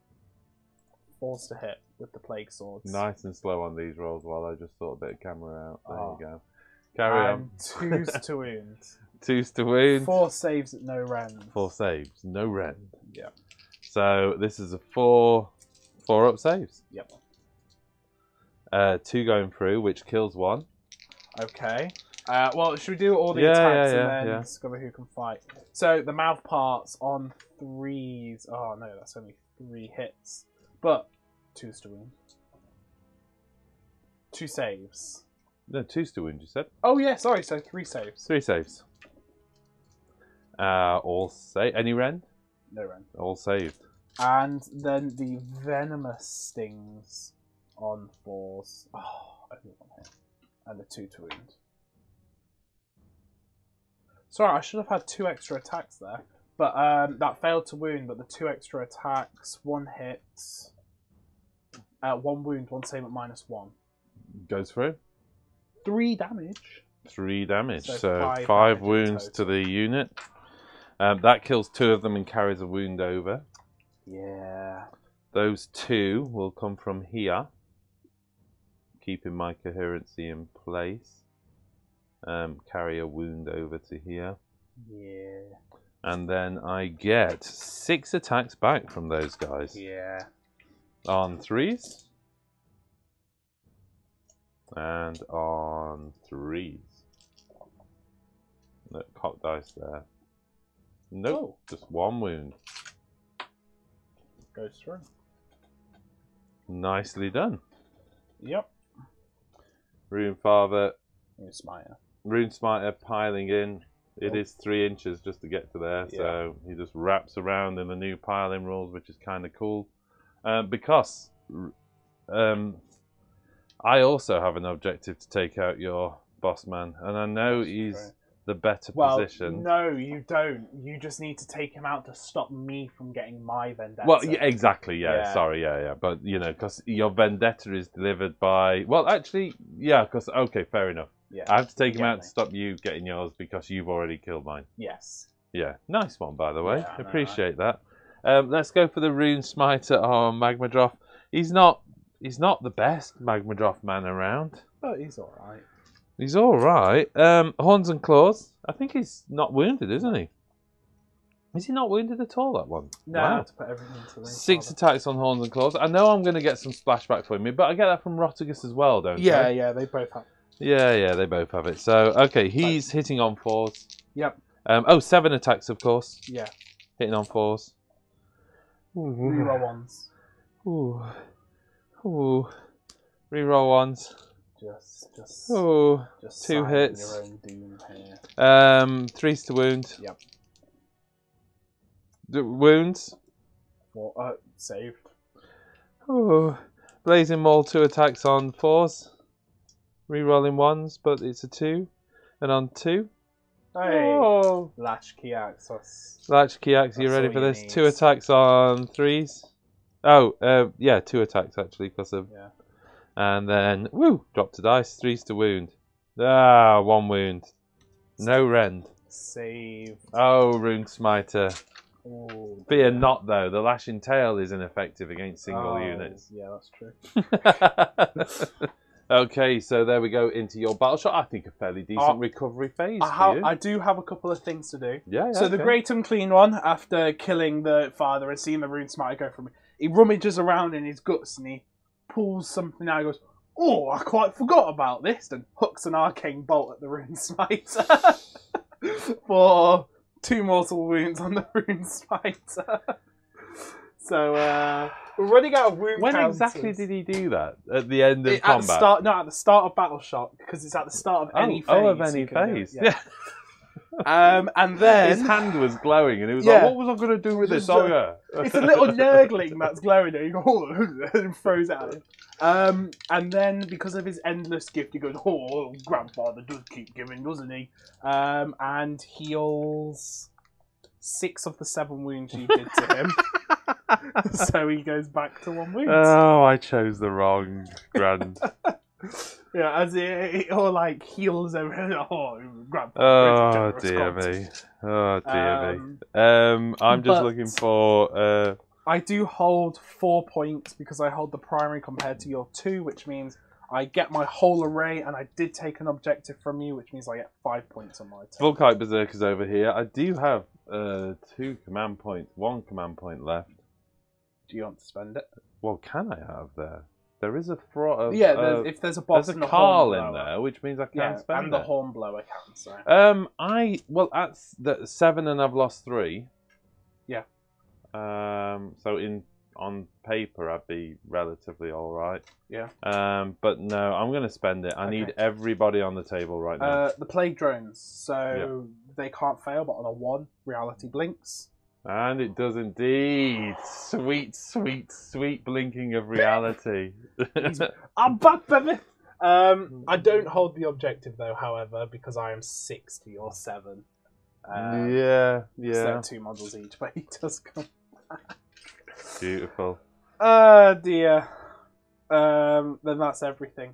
forced to hit with the Plague Swords. Nice and slow on these rolls while I just sort a bit of camera out. There Oh. you go. Carry on. 2s to wound. 2s to wound. 4 saves at no rend. 4 saves. No rend. Yeah. So this is a 4 up saves. Yep. 2 going through, which kills 1. Okay. Well, should we do all the Yeah, attacks yeah, and then yeah. discover who can fight? So the mouth parts on 3s. Oh no, that's only 3 hits. But 2s to wound. 2 saves. No, 2's to wound, you said. Oh yeah, sorry. So 3 saves. 3 saves. All save. Any rend? No rend. All saved. And then the venomous stings on 4s. Oh, only 1 hit. And a 2 to wound. Sorry, I should have had 2 extra attacks there. But that failed to wound, but the 2 extra attacks, 1 hit, 1 wound, 1 save at -1. Goes through. 3 damage. 3 damage. So So 5 5 damage in wounds to total. the unit. That kills 2 of them and carries a wound over. Yeah. Those 2 will come from here, keeping my coherency in place. Carry a wound over to here. Yeah. And then I get 6 attacks back from those guys. Yeah. On 3s. And on 3s. Look, cock dice there. Nope, just 1 wound. Goes through. Nicely done. Yep. Rune Father, Smiter. Rune Smiter piling in. It Oh. is 3 inches just to get to there, Yeah. so he just wraps around in the new piling rules, which is kind of cool. Because I also have an objective to take out your boss man, and I know he's Right. the better Well, position. no, you don't. You just need to take him out to stop me from getting my vendetta. Well, yeah, exactly, yeah, Yeah. sorry, yeah. But, you know, because your vendetta is delivered by... Well, actually, yeah, because, okay, fair enough. Yeah. I have to take him Get out me. to stop you getting yours because you've already killed mine. Yes. Yeah, nice one, by the way. Yeah, I know, Appreciate that. Let's go for the Rune Smiter on Magmadroth. He's not the best Magmadroth man around. But he's alright. He's all right. Horns and Claws. I think he's not wounded, isn't he? Is he not wounded at all, that one? No, Wow. to put everything into the 6 attacks on Horns and Claws. I know I'm going to get some splashback for me, but I get that from Rotigus as well, don't Yeah, I? yeah, they both have. Yeah, they both have it. So, okay, he's hitting on 4s. Yep. 7 attacks, of course. Yeah. Hitting on 4s. Reroll ones. Ooh. Reroll 1s. Just Ooh. just 2 sign hits. Your own doom here. 3s to wound. Yep. Wounds. Saved. Ooh. Blazing Maul, 2 attacks on 4s. Rerolling 1s, but it's a 2. And on 2. Hey. Oh. Lash key access. Latch Key Axe, you That's ready all for you this? need. 2 attacks on 3s. Oh, yeah, 2 attacks actually, because of... Yeah. And then, woo, drop to dice, 3s to wound. 1 wound. No rend. Save. Oh, Rune Smiter. Oh, Fear not, though. The Lashing Tail is ineffective against single units. Yeah, that's true. Okay, so there we go into your battle shot. I think a fairly decent recovery phase for you. I do have a couple of things to do. Yeah, So the okay. Great Unclean One, after killing the father and seeing the Rune Smiter go from him, he rummages around in his guts and he pulls something out and goes, "Oh, I quite forgot about this," and hooks an arcane bolt at the Rune Smiter for 2 mortal wounds on the Rune Smiter. So we're running out of wound When counters. exactly did he do that? At the end of At the combat? start, no, at the start of Battle Shock, because it's at the start of any phase. of any you can do it, phase. yeah. Yeah. And then His hand was glowing, and he was Yeah. like, "What was I going to do with this?" Just, Oh yeah. it's a little nurgling that's glowing and he goes, and throws it at him. And then because of his endless gift, he goes, "Oh, grandfather does keep giving, doesn't he?" And heals 6 of the 7 wounds you did to him. So he goes back to 1 wound. Oh, I chose the wrong grand. Yeah, as it or like heals over. Oh, grandfather. Oh generous dear gods. me. Oh dear me. I'm just but- looking for. I do hold 4 points because I hold the primary compared to your 2, which means I get my whole array, and I did take an objective from you, which means I get 5 points on my turn. Full Kite Berserkers over here. I do have 2 command points, 1 command point left. Do you want to spend it? Well, can I have there? There is a front. If there's a boss There's a and Carl hornblower. in there, which means I Yeah, can't spend and the it. hornblower can. So At the 7 and I've lost 3. Yeah. So on paper I'd be relatively all right. Yeah. But no, I'm going to spend it. I need Okay. everybody on the table right now. the plague drones. So they can't fail, but on a 1, reality blinks. And it does indeed. Sweet, sweet, sweet blinking of reality. I'm back, baby. I don't hold the objective though, however, because I am 6 to your 7. Yeah. So 2 models each, but he does come. Beautiful. Dear. Then that's everything.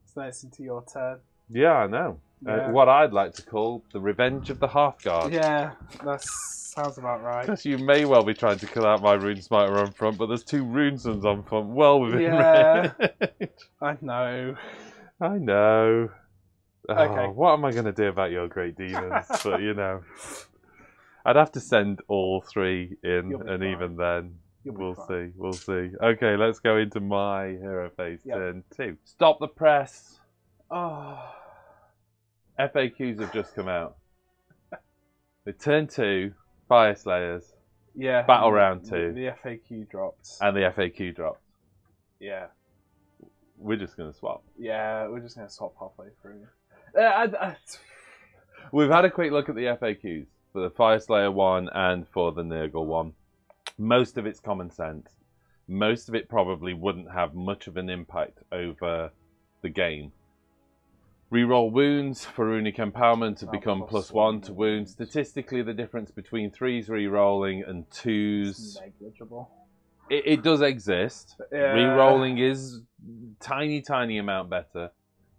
So it's into your turn. Yeah, I know. Yeah. What I'd like to call the Revenge of the Hearthguard. Yeah, that sounds about right. Because you may well be trying to kill out my Rune Smiter on front, but there's 2 Runesuns on front, well within Yeah. range. I know. I know. Okay. Oh, what am I going to do about your great demons? But you know, I'd have to send all 3 in, You'll be and fine. even then, You'll be we'll fine. see. We'll see. Okay, let's go into my hero phase Yep. turn 2. Stop the press. Oh. FAQs have just come out. With turn 2, Fyreslayers, Yeah. Battle round 2. The FAQ dropped. and the FAQ dropped. Yeah. We're just going to swap. Yeah, we're just going to swap halfway through. We've had a quick look at the FAQs for the Fyreslayer one and for the Nurgle one. Most of it's common sense. Most of it probably wouldn't have much of an impact over the game. Reroll wounds for runic empowerment to become +1 to wounds. Statistically, the difference between 3s rerolling and 2s, negligible. it does exist. Yeah. Rerolling is tiny amount better,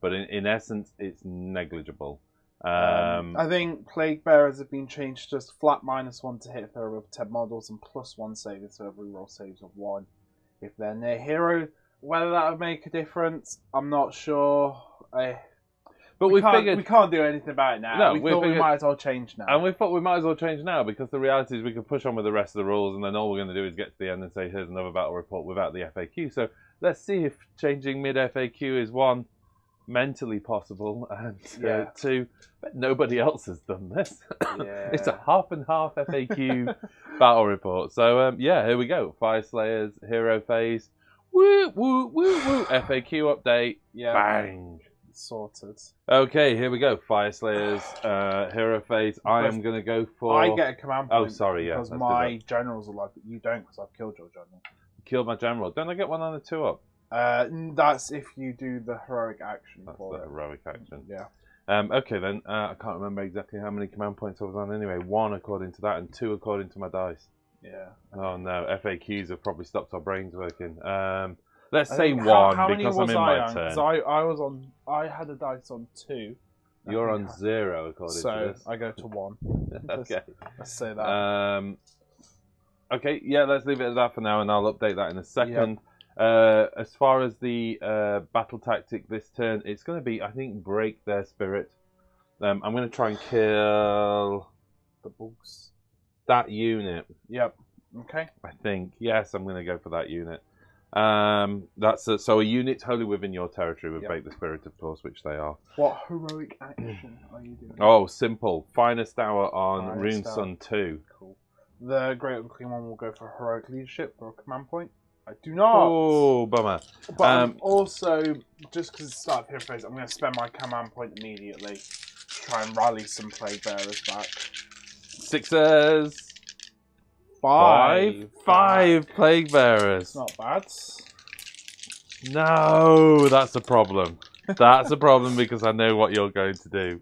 but in essence, it's negligible. I think Plague Bearers have been changed to just flat -1 to hit if they're above 10 models and +1 saving, so every roll saves of 1. If they're near hero, whether that would make a difference, I'm not sure. But we figured we can't do anything about it now. No, we thought we might as well change now. And we thought we might as well change now because the reality is we could push on with the rest of the rules and then all we're going to do is get to the end and say here's another battle report without the FAQ. So let's see if changing mid-FAQ is 1, mentally possible, and 2, but nobody else has done this. Yeah. It's a half and half FAQ battle report. So yeah, here we go. Fyreslayers, hero phase. Woo, woo, woo, woo. FAQ update. Yeah. Bang. Sorted. Okay, here we go. Fyreslayers, hero phase. I am going to go for... I get a command point. Oh, sorry, yeah. Because my generals are like, you don't because I've killed your general. Killed my general. Don't I get one on the 2-up? That's if you do the heroic action. That's for the it. heroic action. Yeah. Okay then, I can't remember exactly how many command points I was on anyway. 1 according to that and 2 according to my dice. Yeah. Oh no, FAQs have probably stopped our brains working. Let's I say think 1 how many because was I'm in I my on? turn. 'Cause I was on. I had a dice on 2. You're on 0 according to So this. I go to 1. Okay. Let's say that. Okay, yeah, let's leave it at that for now and I'll update that in a second. As far as the battle tactic this turn, it's going to be, I think, break their spirit. I'm going to try and kill The bugs. that unit. Yep. Okay. I think. Yes, I'm going to go for that unit. That's so a unit wholly within your territory would break the spirit, of course, which they are. What heroic action are you doing? Oh, simple. Finest hour on Finest Rune Hour. Sun 2. Cool. The Great Unclean One will go for heroic leadership for a command point. I do not. Oh, bummer. But I'm also, just because it's start of hero phase, I'm going to spend my command point immediately to try and rally some Plague Bearers back. 6s. 5. 5 Plague Bearers. It's not bad. No, that's a problem. That's a problem because I know what you're going to do.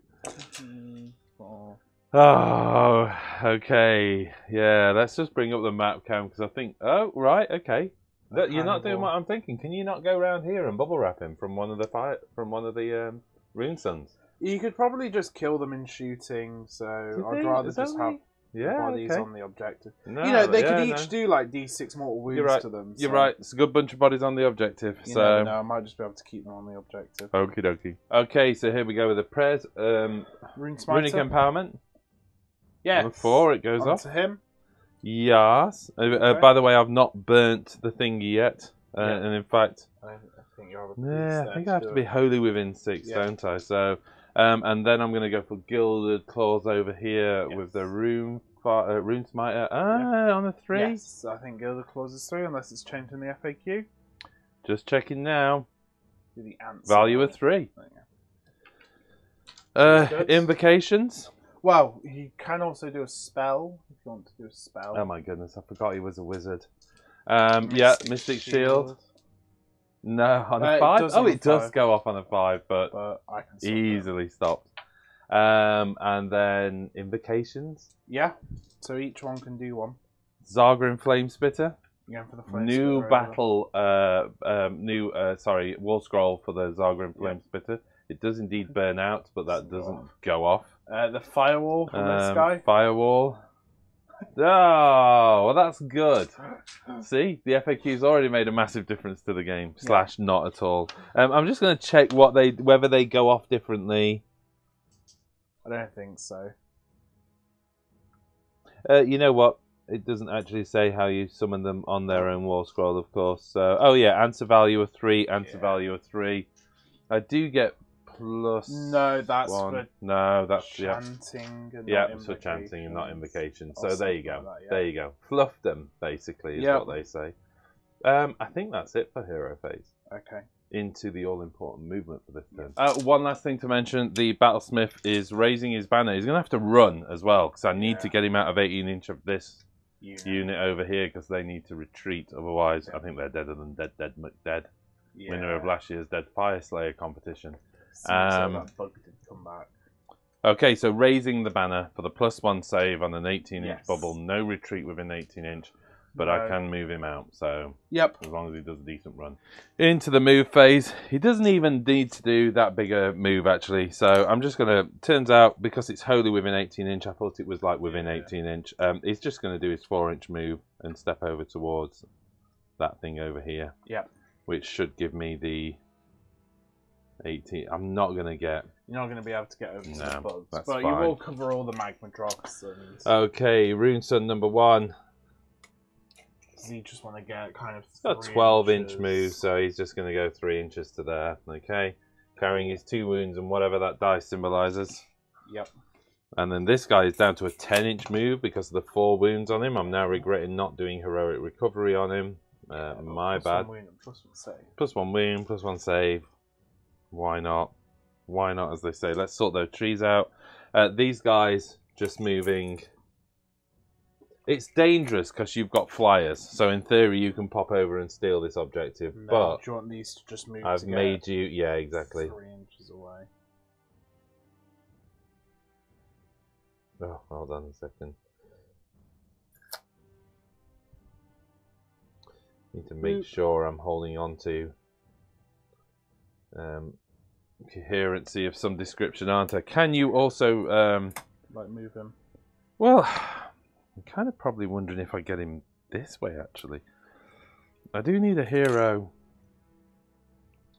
4. Oh, okay. Yeah, let's just bring up the map cam because I think... Oh, right, okay. Look, you're not doing what I'm thinking. Can you not go around here and bubble wrap him from one of the Rune Suns? You could probably just kill them in shooting, so I'd rather just have bodies on the objective. No, you know, they could each do like D6 mortal wounds to them. You're right. It's a good bunch of bodies on the objective. You so never know, I might just be able to keep them on the objective. Okie dokie. Okay, so here we go with the prez. Rune Smiter. Runic Empowerment. Yes. Number 4, it goes off. To him. Yes. By the way, I've not burnt the thingy yet. And in fact... I think you're I think I have to be wholly within 6, don't I? So, and then I'm going to go for Gilded Claws over here with the Rune Smiter. On a 3? Yes, I think Gilded Claws is 3, unless it's changed in the FAQ. Just checking now. Do the ants. Value of 3. Invocations. Well, he can also do a spell, if you want to do a spell. Oh my goodness, I forgot he was a wizard. Yeah, Mystic Shield. No, on a It 5? does Oh, on a it does 5. go off on a 5, but I can stop easily stopped. And then Invocations. Yeah, so each one can do one. Zargrim Flamespitter. You're going for the flame New spitter battle, wall scroll for the Zargrim Flamespitter. It does indeed burn out, but that doesn't go off. The firewall from this guy. Firewall. Oh, well, that's good. See, the FAQ's already made a massive difference to the game. / not at all. I'm just going to check whether they go off differently. I don't think so. You know what? It doesn't actually say how you summon them on their own wall scroll, of course. So, oh yeah, answer value of 3, answer value of 3. I do get plus. No, that's 1. for No, that's chanting. And yeah, not it's for chanting and not invocation. Or So there you go. something like that, yeah. There you go. Fluff them, basically, is what they say. I think that's it for hero phase. Okay. Into the all-important movement for this turn. One last thing to mention, the Battlesmith is raising his banner. He's going to have to run as well, because I need to get him out of 18 inch of this unit over here, because they need to retreat. Otherwise, I think they're deader than dead. Yeah. Winner of last year's Dead Fyreslayer competition. That bug did come back. Okay, so raising the banner for the +1 save on an 18-inch bubble. No retreat within 18 inch. But I can move him out, so as long as he does a decent run. Into the move phase. He doesn't even need to do that bigger move, actually. So I'm just going to, turns out, because it's wholly within 18 inch, I thought it was like within 18 inch. He's just going to do his 4-inch move and step over towards that thing over here. Yep. Which should give me the 18. I'm not going to get... You're not going to be able to get over to the bugs. That's but fine. you will cover all the magma drops. And... Okay, Rune Sun number 1. Does he just want to get kind of... He's got a 12-inch move, so he's just going to go 3 inches to there. Okay. Carrying his 2 wounds and whatever that die symbolizes. Yep. And then this guy is down to a 10-inch move because of the 4 wounds on him. I'm now regretting not doing heroic recovery on him. My bad. +1 wound and +1 save. +1 wound, +1 save. Why not? Why not, as they say. Let's sort those trees out. These guys just moving... It's dangerous because you've got flyers, so in theory you can pop over and steal this objective. No, but do you want these to just move? I've made you, yeah, exactly. 3 inches away. Oh, hold on a second. Need to make sure I'm holding on to coherency of some description, aren't I? Can you also like move him? Well. I'm kind of probably wondering if I get him this way, actually. I do need a hero.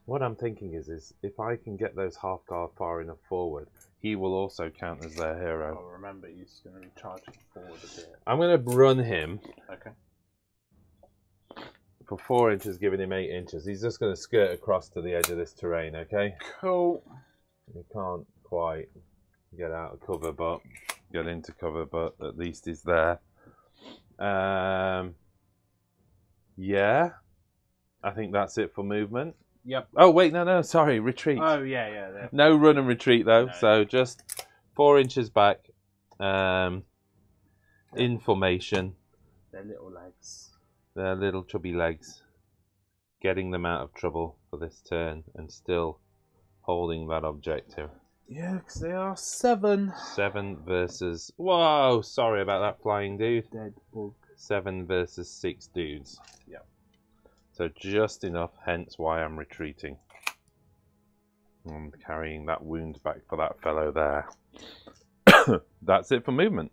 What I'm thinking is if I can get those half guard far enough forward, he will also count as their hero. Oh, remember, he's going to be charging forward a bit. I'm going to run him. Okay. For 4 inches, giving him 8 inches. He's just going to skirt across to the edge of this terrain, okay? Cool. He can't quite get out of cover, but... get into cover, but at least he's there. Yeah, I think that's it for movement. Yep. Oh wait, no, sorry, retreat. Oh yeah. No run and retreat though, No. so just 4 inches back. In formation. Their little legs. Their little chubby legs. Getting them out of trouble for this turn and still holding that objective. Yeah, because they are 7. 7 versus... Whoa, sorry about that flying dude. Dead bug. 7 versus 6 dudes. Yep. So just enough, hence why I'm retreating. I'm carrying that wound back for that fellow there. That's it for movement.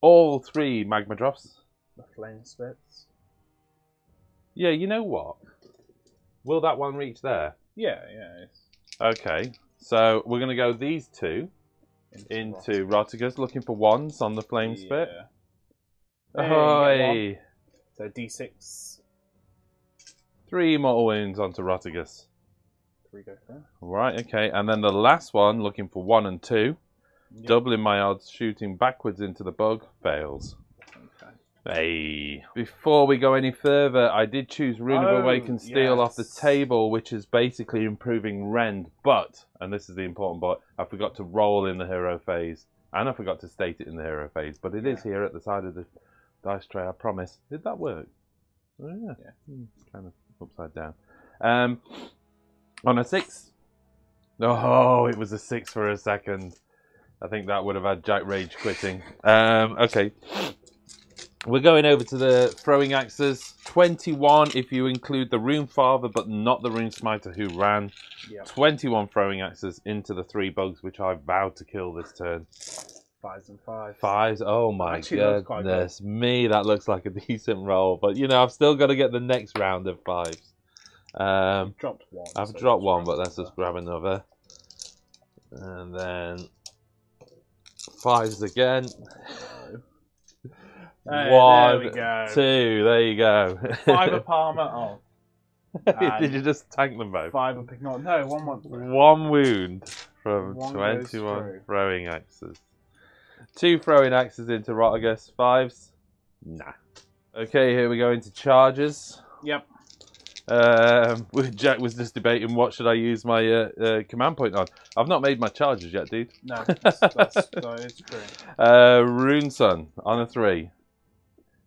All 3 magma drops. The flame spits. Yeah, you know what? Will that one reach there? Yeah. Okay, so we're going to go these 2 into Rotigus, looking for 1s on the flame spit. Ahoy! So D6. 3 mortal wounds onto Rotigus. 3 go there. Right, okay, and then the last one, looking for 1 and 2. Yep. Doubling my odds, shooting backwards into the bug, fails. Okay. Hey. Before we go any further, I did choose Rune of Awakened Steel off the table, which is basically improving rend, but, and this is the important part, I forgot to roll in the hero phase, and I forgot to state it in the hero phase, but it is here at the side of the dice tray, I promise. Did that work? Oh, yeah. Kind of upside down. On a 6. Oh, it was a 6 for a second. I think that would have had Jack Rage quitting. Okay. We're going over to the throwing axes. 21 if you include the Rune Father, but not the Rune Smiter who ran. Yep. 21 throwing axes into the 3 bugs, which I vowed to kill this turn. 5s and 5s. 5s? Oh my Actually, goodness me, that looks like a decent roll. But, you know, I've still got to get the next round of 5s. You've dropped 1. I've dropped 1, but let's just grab another. And then 5s again. 1, there we go. 2, there you go. 5 of Palmer. Oh. Did you just tank them both? 5 of Pignor. No, 1 went through. 1 wound from 1 21 throwing axes. 2 throwing axes into Rotagus. 5s? Nah. Okay, here we go into charges. Yep. Jack was just debating what should I use my command point on. I've not made my charges yet, dude. No, that is true. Rune Sun on a 3.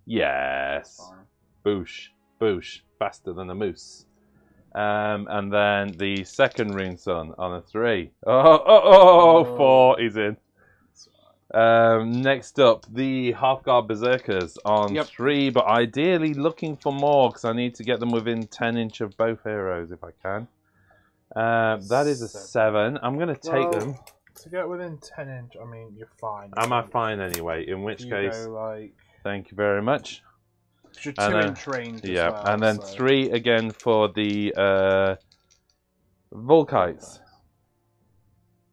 Yes. Fine. Boosh. Boosh. Faster than a moose. And then the second Rune Sun on a 3. Oh, 4 is in. Next up, the Half-Guard Berserkers on 3, but ideally looking for more because I need to get them within 10 inch of both heroes if I can. That is a 7. I'm going to take them. To get within 10 inch, I mean, you're fine. Am I fine anyway? In which case, go like... thank you very much. You're 2 inch range. Yeah, as well, and then 3 again for the Volkites,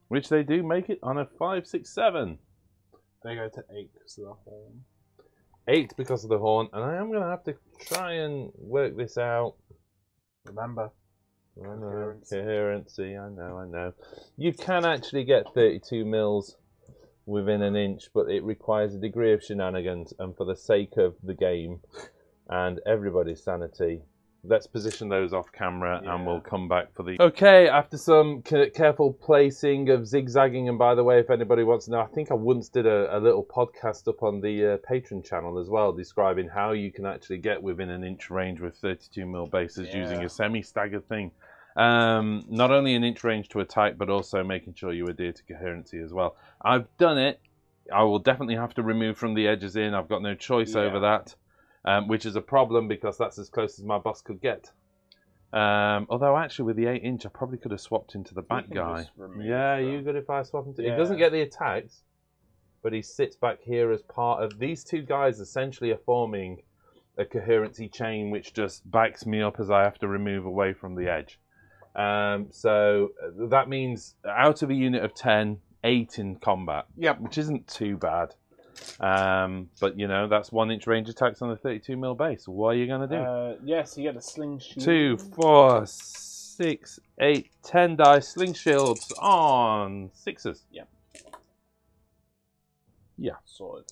which they do make it on a 5, 6, 7. They go to 8 because of the horn. 8 because of the horn, and I am going to have to try and work this out. Remember, coherency. I know. You can actually get 32 mils within an inch, but it requires a degree of shenanigans, and for the sake of the game and everybody's sanity, let's position those off camera and we'll come back for the... Okay, after some careful placing of zigzagging, and by the way, if anybody wants to know, I think I once did a little podcast up on the Patreon channel as well, describing how you can actually get within an inch range with 32 mil bases using a semi-staggered thing. Not only an inch range to attack, but also making sure you adhere to coherency as well. I've done it. I will definitely have to remove from the edges in. I've got no choice over that. Which is a problem because that's as close as my boss could get. Although actually with the 8 inch I probably could have swapped into the back guy. Yeah, you good if I swap into... He doesn't get the attacks, but he sits back here as part of... These two guys essentially are forming a coherency chain which just backs me up as I have to remove away from the edge. So that means out of a unit of 10, 8 in combat. Yep. Which isn't too bad. But you know, that's 1 inch range attacks on a 32 mil base. What are you going to do? Yes, you get a sling shield. 2, 4, 6, 8, 10 dice sling shields on 6s. Yeah. Yeah. Sorted.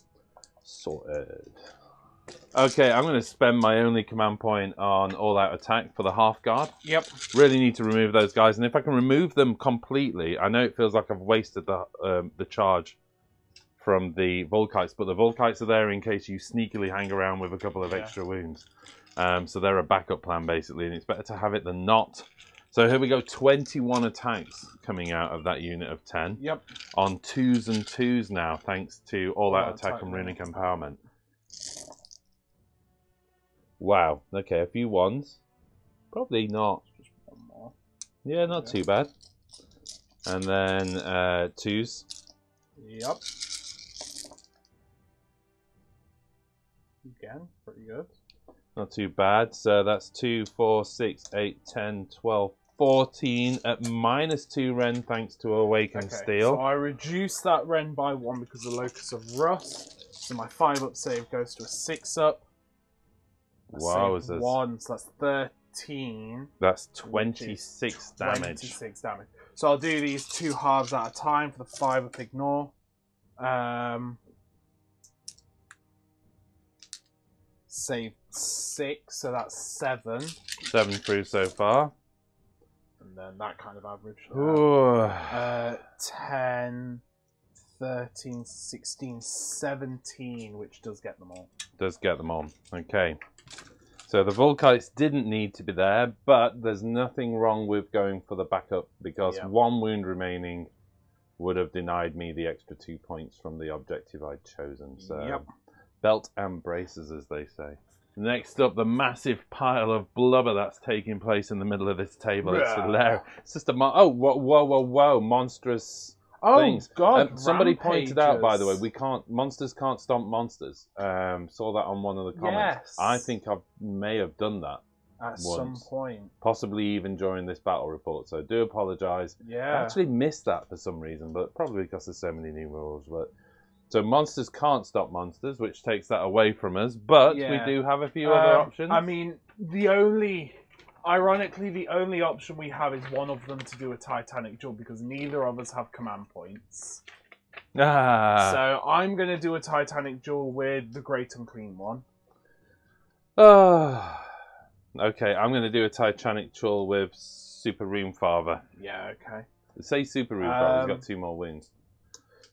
Okay, I'm going to spend my only command point on all-out attack for the half guard. Yep. Really need to remove those guys, and if I can remove them completely, I know it feels like I've wasted the charge from the Volkites, but the Volkites are there in case you sneakily hang around with a couple of extra wounds. So they're a backup plan, basically, and it's better to have it than not. So here we go, 21 attacks coming out of that unit of 10. Yep. On 2s and 2s now, thanks to all-out attack and runic empowerment. Wow, okay, a few 1s. Probably not. Just 1 more. Yeah, not too bad. And then 2s. Yep. Again, pretty good. Not too bad. So that's 2, 4, 6, 8, 10, 12, 14 at -2 Ren thanks to Awakened Steel. So I reduced that Ren by 1 because of the Locus of Rust. So my 5-up save goes to a 6-up. Wow, 1, so that's 13. That's 26 damage. 26 damage. So I'll do these 2 halves at a time for the 5-up ignore. Save 6, so that's 7. 7 through so far. And then that kind of average. 10, 13, 16, 17, which does get them all. Does get them all. Okay. So the Volkites didn't need to be there, but there's nothing wrong with going for the backup because 1 wound remaining would have denied me the extra 2 points from the objective I'd chosen. So belt and braces, as they say. Next up, the massive pile of blubber that's taking place in the middle of this table. It's hilarious. It's just a whoa, monstrous things. God! Somebody pointed out, by the way, monsters can't stomp monsters. Saw that on one of the comments. Yes. I think I may have done that at once, some point, possibly even during this battle report. So I do apologise. Yeah, I actually missed that for some reason, but probably because there's so many new rules. But so monsters can't stop monsters, which takes that away from us. But we do have a few other options. I mean, ironically, the only option we have is one of them to do a Titanic duel because neither of us have command points. So I'm going to do a Titanic duel with the Great Unclean One. Okay, I'm going to do a Titanic duel with Super Rune Father. Yeah, okay. Say Super Rune Father, he's got 2 more wounds.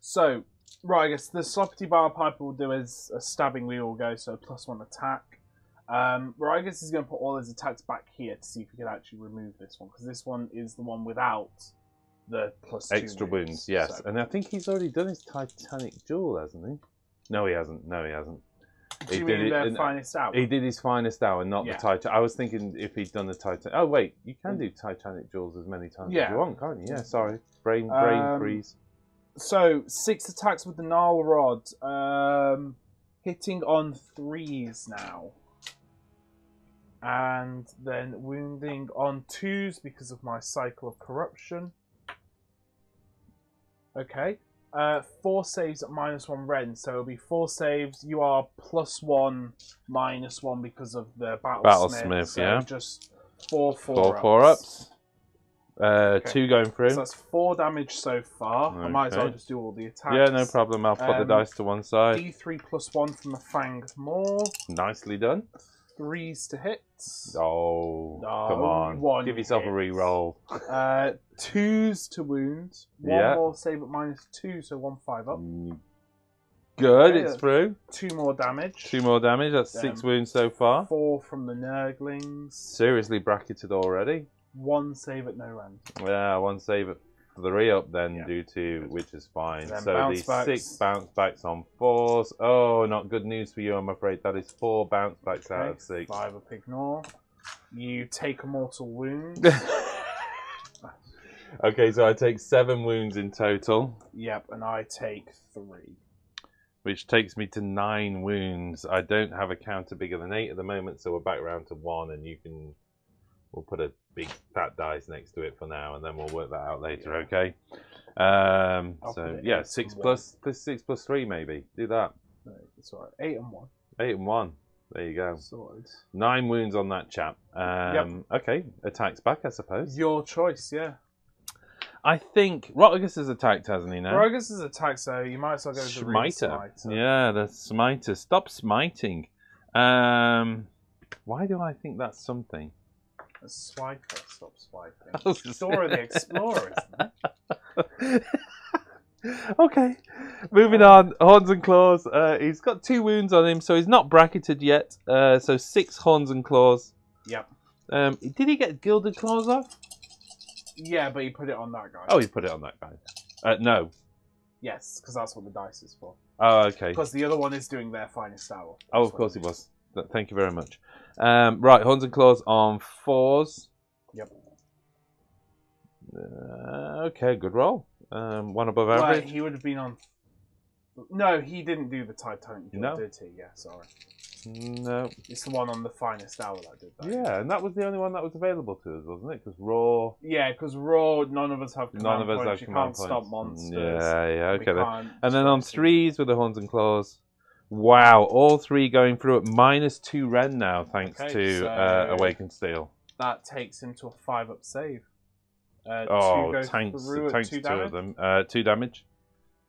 So, right, I guess the Sloppity Bar Piper will do as a stabbing we all go, so +1 attack. Rodriguez is going to put all his attacks back here to see if he can actually remove this one, because this one is the one without the +2 extra wounds. Yes, so. And I think he's already done his Titanic duel, hasn't he? No, he hasn't. Do you mean the finest hour? He did his finest hour, not the Titanic. I was thinking if he'd done the Titanic. Oh wait, you can do Titanic duels as many times as you want, can't you? Yeah, sorry, brain freeze. So 6 attacks with the Gnarl Rod, hitting on 3s now. And then wounding on 2s because of my Cycle of Corruption. Okay. 4 saves at -1 Ren, so it'll be 4 saves. You are +1, -1 because of the Battlesmith. So just 4 4-ups. 2 going through. So that's 4 damage so far. Okay. I might as well just do all the attacks. Yeah, no problem. I'll put the dice to one side. D3 +1 from the Fanged Maw. Nicely done. 3s to hit. Oh, come on. 1 Give yourself a re-roll. 2s to wound. 1 more save at -2, so 1 5-up. Good, Okay, it's through. 2 more damage. 2 more damage, that's 6 wounds so far. 4 from the Nurglings. Seriously bracketed already. 1 save at no rand. Yeah, 1 save at 3-up then due to, which is fine. So the 6 bounce backs on 4s. Oh, not good news for you, I'm afraid. That is 4 bounce backs out of 6. 5-up ignore. You take a mortal wound. Okay, so I take 7 wounds in total. Yep, and I take 3. Which takes me to 9 wounds. I don't have a counter bigger than 8 at the moment, so we're back round to 1, and you can... We'll put a big fat dice next to it for now, and then we'll work that out later, okay? So, yeah, 6 plus 3 maybe. Do that. No, it's alright. 8 and 1. 8 and 1. There you go. Sorted. 9 wounds on that chap. Okay, attacks back, I suppose. Your choice, yeah. I think Rodriguez has attacked, hasn't he? Now Rodriguez has attacked, so you might as well go to the Smiter. Yeah, the Smiter. Stop smiting. Why do I think that's something? A swiper. Stop swiping. Dora the Explorer, isn't it? Okay, moving on. Horns and Claws. He's got 2 wounds on him, so he's not bracketed yet. So 6 Horns and Claws. Yep. Did he get Gilded Claws off? Yeah, but he put it on that guy. Oh, he put it on that guy. No. Yes, because that's what the dice is for. Oh, okay. Because the other one is doing their finest hour. Oh, of course it was. Thank you very much. Right, Horns and Claws on 4s. Yep. Okay, good roll. 1 above average. He would have been on... No, he didn't do the Titanic duel, did he? Yeah, sorry. No. It's the one on the finest hour that did that. Yeah, and that was the only one that was available to us, wasn't it? Because Raw... Yeah, because Raw, none of us have command points. You can't stop monsters. Yeah, okay then. And then on 3s with the Horns and Claws. Wow, all 3 going through at -2 Ren now, thanks to Awakened Steel. That takes him to a 5-up save. Tanks 2 of them. 2 damage.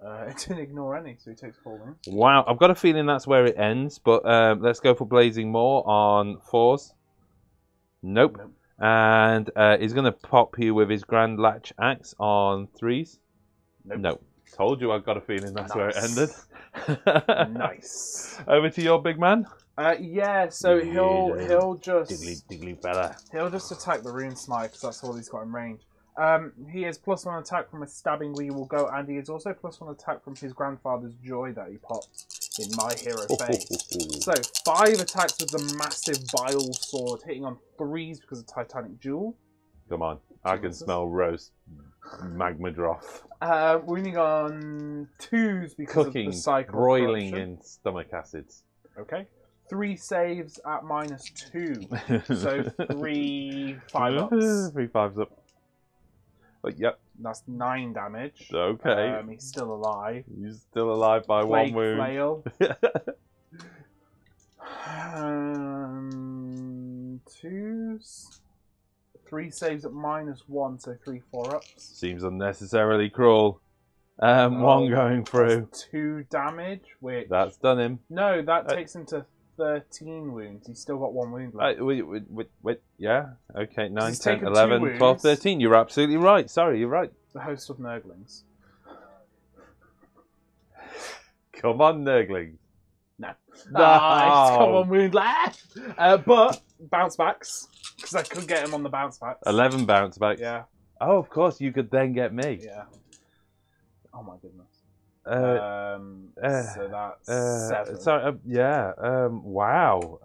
It didn't ignore any, so he takes 4 wounds. Wow, I've got a feeling that's where it ends, but let's go for Blazing Maw on 4s. Nope. And he's going to pop you with his Grand Latch Axe on 3s. Nope. Told you I've got a feeling that's where it ended. Nice. Over to your big man. Yeah, so he'll just Diggly fella. he'll just attack the Rune Smite because that's all he's got in range. He is +1 attack from a stabbing we will go, and he is also +1 attack from his grandfather's joy that he popped in My Hero Face. So 5 attacks with the massive bile sword, hitting on 3s because of Titanic Jewel. Come on, I can smell roast magma droth. Wounding on 2s because Cooking, of the cycle broiling corruption. in stomach acids. Okay. 3 saves at -2. So 3 5-ups. 3 5s up. But yep. That's 9 damage. Okay. He's still alive. He's still alive by Plague 1 wound. Flail. 2s. 3 saves at -1, so 3 4-ups. Seems unnecessarily cruel. 1 going through. That's 2 damage, which... That's done him. No, that takes him to 13 wounds. He's still got 1 wound left. Wait, yeah. Okay, 9, He's 10, taken 11, 2 12, wounds. 13. You're absolutely right. Sorry, you're right. The host of Nurglings. Come on, Nurglings. No. He's No. got 1 wound left. But bounce backs, because I could get him on the bounce backs. 11 bounce backs. Yeah. Oh, of course, you could then get me. Yeah. Oh my goodness. So that's 7. Sorry, yeah. Wow.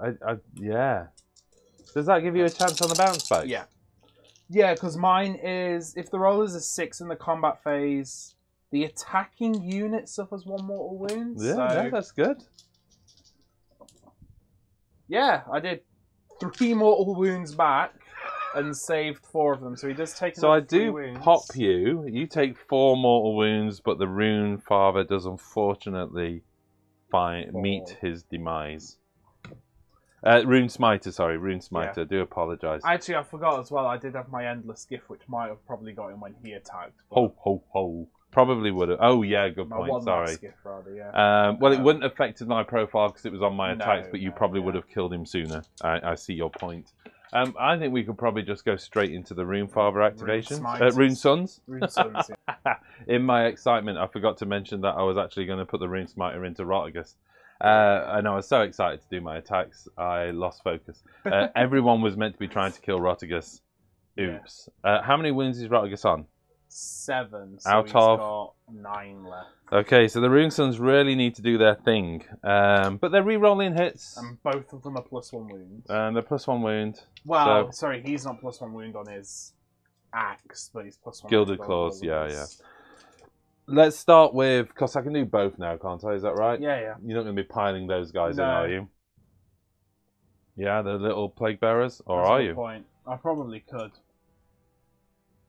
Yeah. Does that give you a chance on the bounce back? Yeah. Yeah, because mine is, if the roll is a 6 in the combat phase, the attacking unit suffers 1 mortal wound. Yeah, so... yeah, that's good. Yeah, I did 3 mortal wounds back and saved 4 of them. So he does take. So I 3 do wounds. pop you. You take 4 mortal wounds, but the Rune Father does unfortunately meet his demise. Rune Smiter, sorry, Rune Smiter. Yeah. Do apologise. Actually, I forgot as well. I did have my endless gift, which might have probably got him when he attacked. Ho ho ho. Probably would have. Oh yeah, good My point. one Sorry. last gift, rather, yeah. Well, it wouldn't have affected my profile because it was on my No, attacks, but you probably would have killed him sooner. I see your point. I think we could probably just go straight into the Rune Father activation. Rune Sons. Rune Sons. Yeah. In my excitement, I forgot to mention that I was actually going to put the Rune Smiter into Rotigus. And I was so excited to do my attacks, I lost focus. Everyone was meant to be trying to kill Rotigus. Oops. How many wounds is Rotigus on? 7. So Out he's of? got 9 left. Okay, so the Rune Sons really need to do their thing. But they're re-rolling hits. And both of them are +1 wound. And they're +1 wound. Well, So- sorry, he's not +1 wound on his axe, but he's +1 Gilded wound on Claws, all yeah, of his- Let's start with, because I can do both now, can't I? Is that right? Yeah, yeah. You're not going to be piling those guys in, No. are you? Yeah, the little plague bearers? Or That's a are good you? Point. I probably could.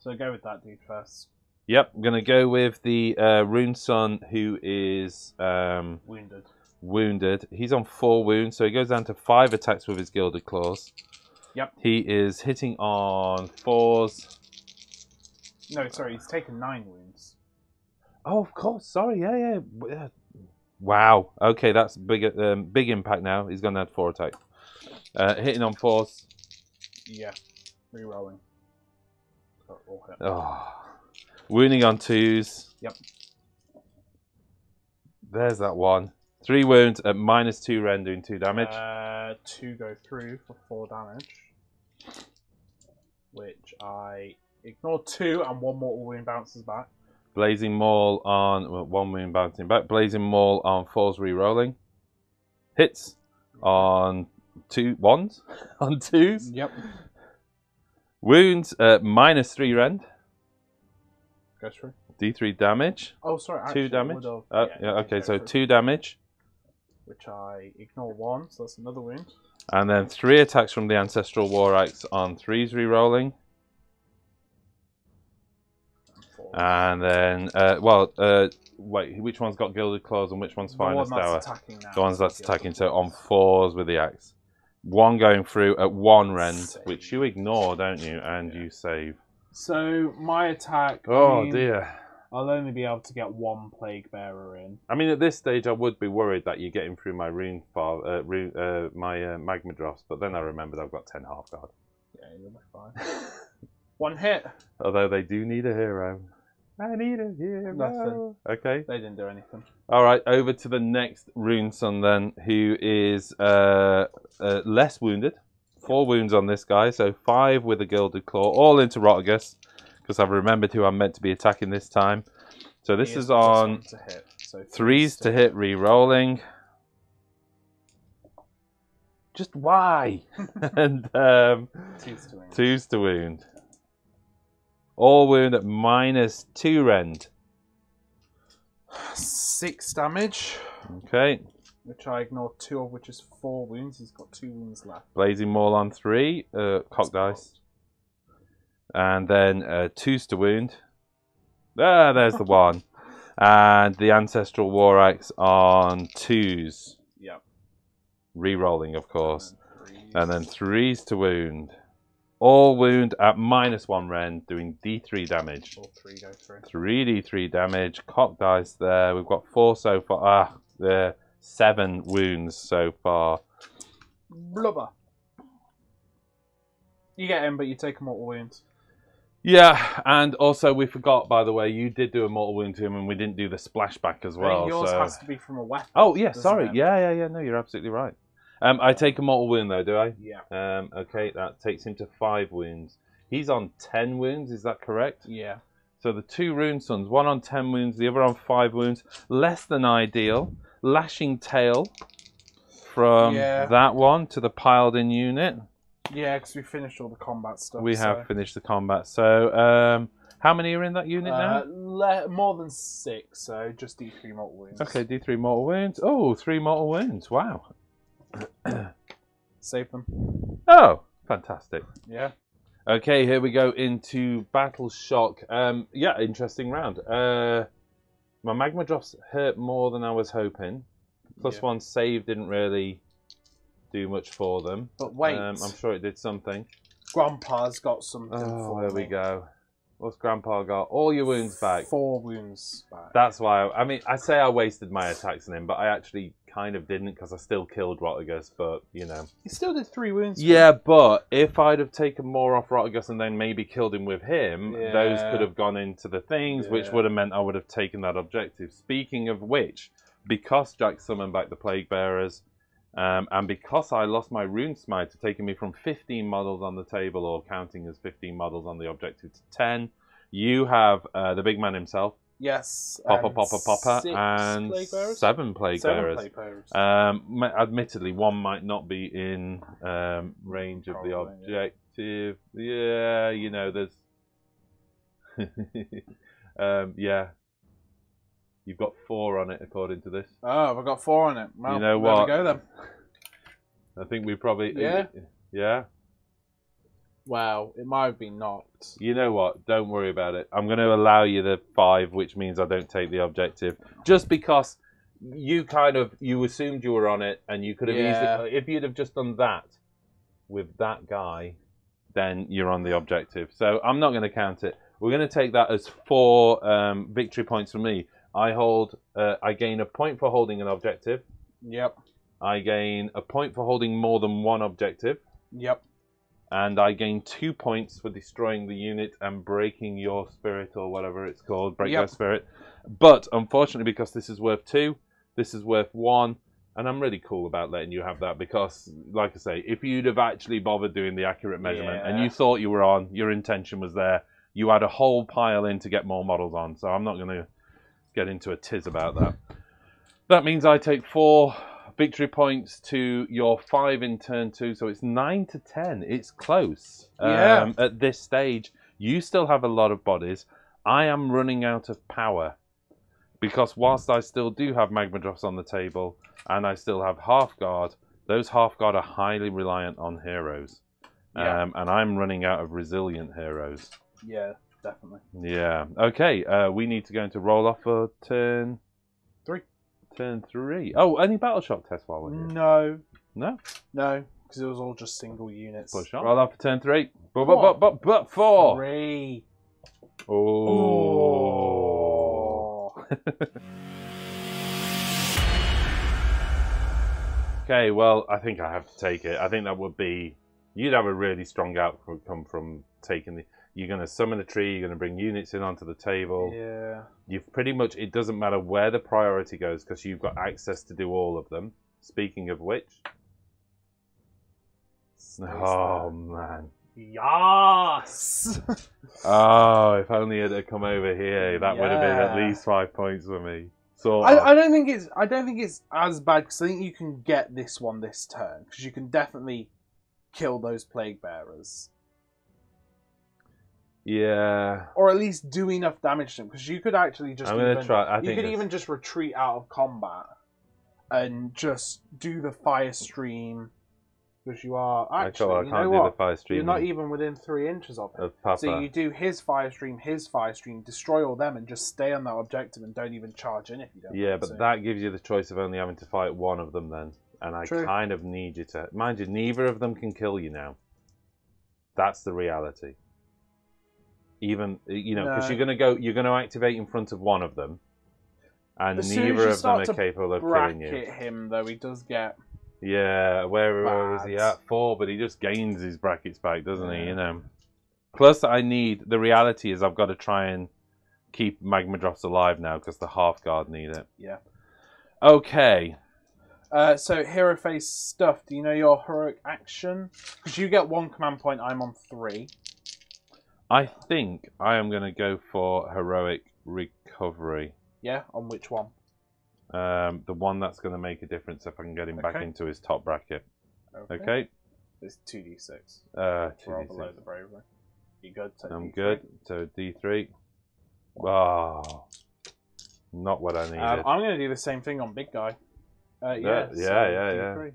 So go with that dude first. Yep, I'm going to go with the Rune Son who is Wounded. wounded. He's on 4 wounds, so he goes down to 5 attacks with his Gilded Claws. Yep. He is hitting on 4s. No, sorry, he's taken 9 wounds. Oh, of course. Sorry. Yeah. Wow. Okay, that's big impact now. He's going to add 4 attacks. Hitting on 4s. Yeah. Rerolling. All hit. Oh. Wounding on 2s. Yep. There's that one. 3 wounds at -2 rend, doing 2 damage. 2 go through for 4 damage. Which I ignore 2 and 1 mortal wound bounces back. Blazing Maul on 1 wound bouncing back. Blazing Maul on 4s re-rolling. Hits on 1s on 2s. Yep. Wounds at -3 rend. Goes through. D3 damage. Oh, sorry. 2 actually, damage. would've- Yeah, okay, go so through. 2 damage. Which I ignore 1, so that's another wound. And then 3 attacks from the Ancestral War Axe on 3s re-rolling. And then, wait, which one's got Gilded Claws and which one's Finest Hour? Attacking now. The one's that's attacking, so on 4s with the axe. 1 going through at 1 rend, Save. which you ignore, don't you? And you save. So my attack. Oh I mean, dear. I'll only be able to get 1 plague bearer in. I mean, at this stage, I would be worried that you're getting through my my magma drops, but then I remembered I've got 10 half guard. Yeah, you'll be fine. 1 hit. Although they do need a hero. I need a hero. Nothing. Okay. They didn't do anything. All right, over to the next Rune Son then, who is less wounded. 4 wounds on this guy, so 5 with a Gilded Claw, all into Rotigus, because I've remembered who I'm meant to be attacking this time. So this is on to hit, so 3s to hit, re-rolling. Just why? And 2s to wound. All wound at -2 rend. 6 damage. Okay. Which I ignore 2 of, which is 4 wounds. He's got 2 wounds left. Blazing Maul on 3, cock dice. And then 2s to wound. Ah, there's the 1. And the Ancestral War Axe on 2s. Yep. Re-rolling, of course. And then 3s to wound. All wound at -1 rend, doing D3 damage. All 3 go through. 3d3 damage. Cock dice there. We've got 4 so far. Ah, there. 7 wounds so far. Blubber. You get him, but you take a mortal wound. Yeah, and also we forgot, by the way, you did do a mortal wound to him, and we didn't do the splashback as well. Yours so... has to be from a weapon. Oh, yeah, sorry. Yeah. No, you're absolutely right. I take a mortal wound, though, do I? Yeah. Okay, that takes him to 5 wounds. He's on 10 wounds, is that correct? Yeah. So the 2 Rune Sons, one on 10 wounds, the other on 5 wounds. Less than ideal. Lashing Tail from that one to the piled in unit. Yeah, because we finished all the combat stuff. We have finished the combat. So, how many are in that unit now? More than 6, so just D3 mortal wounds. Okay, D3 mortal wounds. Oh, 3 mortal wounds. Wow. Save them. Oh, fantastic. Yeah. Okay, here we go into Battle Shock. Yeah, interesting round. My Magma Drops hurt more than I was hoping. +1 save didn't really do much for them. But wait. I'm sure it did something. Grandpa's got something for there we go. What's Grandpa got? All your wounds back. 4 wounds back. That's why, I mean, I say I wasted my attacks on him, but I actually kind of didn't, because I still killed Rotigus, but, you know. He still did 3 wounds. Yeah, but if I'd have taken more off Rotigus and then maybe killed him with him, those could have gone into the things, which would have meant I would have taken that objective. Speaking of which, because Jack summoned back the Plague Bearers, and because I lost my Rune Smite, taking me from 15 models on the table, or counting as 15 models on the objective, to 10, you have the big man himself. Yes. Popper, and 7 Plague Bearers. Admittedly, one might not be in range of the objective. Yeah, you know, there's... yeah. You've got 4 on it, according to this. Oh, I've got 4 on it. Well, you know what? There we go, then. I think we probably... Yeah? Yeah? Wow, it might have been knocked. You know what? Don't worry about it. I'm going to allow you the 5, which means I don't take the objective. Just because you assumed you were on it, and you could have easily... If you'd have just done that with that guy, then you're on the objective. So I'm not going to count it. We're going to take that as 4 victory points for me. I gain a point for holding an objective. Yep. I gain a point for holding more than 1 objective. Yep. And I gain 2 points for destroying the unit and breaking your spirit, or whatever it's called. Break your spirit. But unfortunately, because this is worth 2, this is worth 1. And I'm really cool about letting you have that, because, like I say, if you'd have actually bothered doing the accurate measurement and you thought you were on, your intention was there, you had a whole pile in to get more models on. So I'm not going to get into a tiz about that. That means I take 4 victory points to your 5 in turn 2, so it's 9 to 10. It's close. At this stage, you still have a lot of bodies. I am running out of power, because whilst I still do have Magma Drops on the table, and I still have Half Guard, those Half Guard are highly reliant on heroes. And I'm running out of resilient heroes. Yeah, definitely. Yeah. Okay, we need to go into roll off for turn 3. Turn 3. Oh, any battle shock test while we're here? No. No? No, because it was all just single units. Push on. Roll off for turn 3. But 4. 3. Oh. Okay, well, I think I have to take it. I think that would be... You'd have a really strong outcome from taking the... You're going to summon a tree. You're going to bring units in onto the table. Yeah. You've pretty much. It doesn't matter where the priority goes because you've got access to do all of them. Speaking of which, oh man. Yes. Oh, if only it had come over here, that would have been at least 5 points for me. So I don't think it's as bad because I think you can get this one this turn because you can definitely kill those plague bearers. Yeah. Or at least do enough damage to them because you could actually just. I'm gonna try. You could even just retreat out of combat and just do the fire stream. Because you are actually, I can't do the fire stream. You're not even within 3 inches of him. So you do his fire stream, destroy all them, and just stay on that objective and don't even charge in if you don't. Yeah, but that gives you the choice of only having to fight one of them then, and I kind of need you to. Mind you, neither of them can kill you now. That's the reality. Even because you're going to activate in front of one of them, and neither of them are capable of killing you. Bracket him though, he does get. Yeah, where is he at? 4, but he just gains his brackets back, doesn't he? You know. Plus, the reality is I've got to try and keep Magma Drops alive now because the half guard need it. Yeah. Okay. So hero phase stuff. Do you know your heroic action? Because you get 1 command point. I'm on 3. I think I am going to go for heroic recovery. Yeah. On which one? The one that's going to make a difference if I can get him back into his top bracket. Okay. It's 2d6. 2d6. Below the bravery. You good? I'm good. So D3. Oh, not what I needed. I'm going to do the same thing on big guy. Yeah. D3.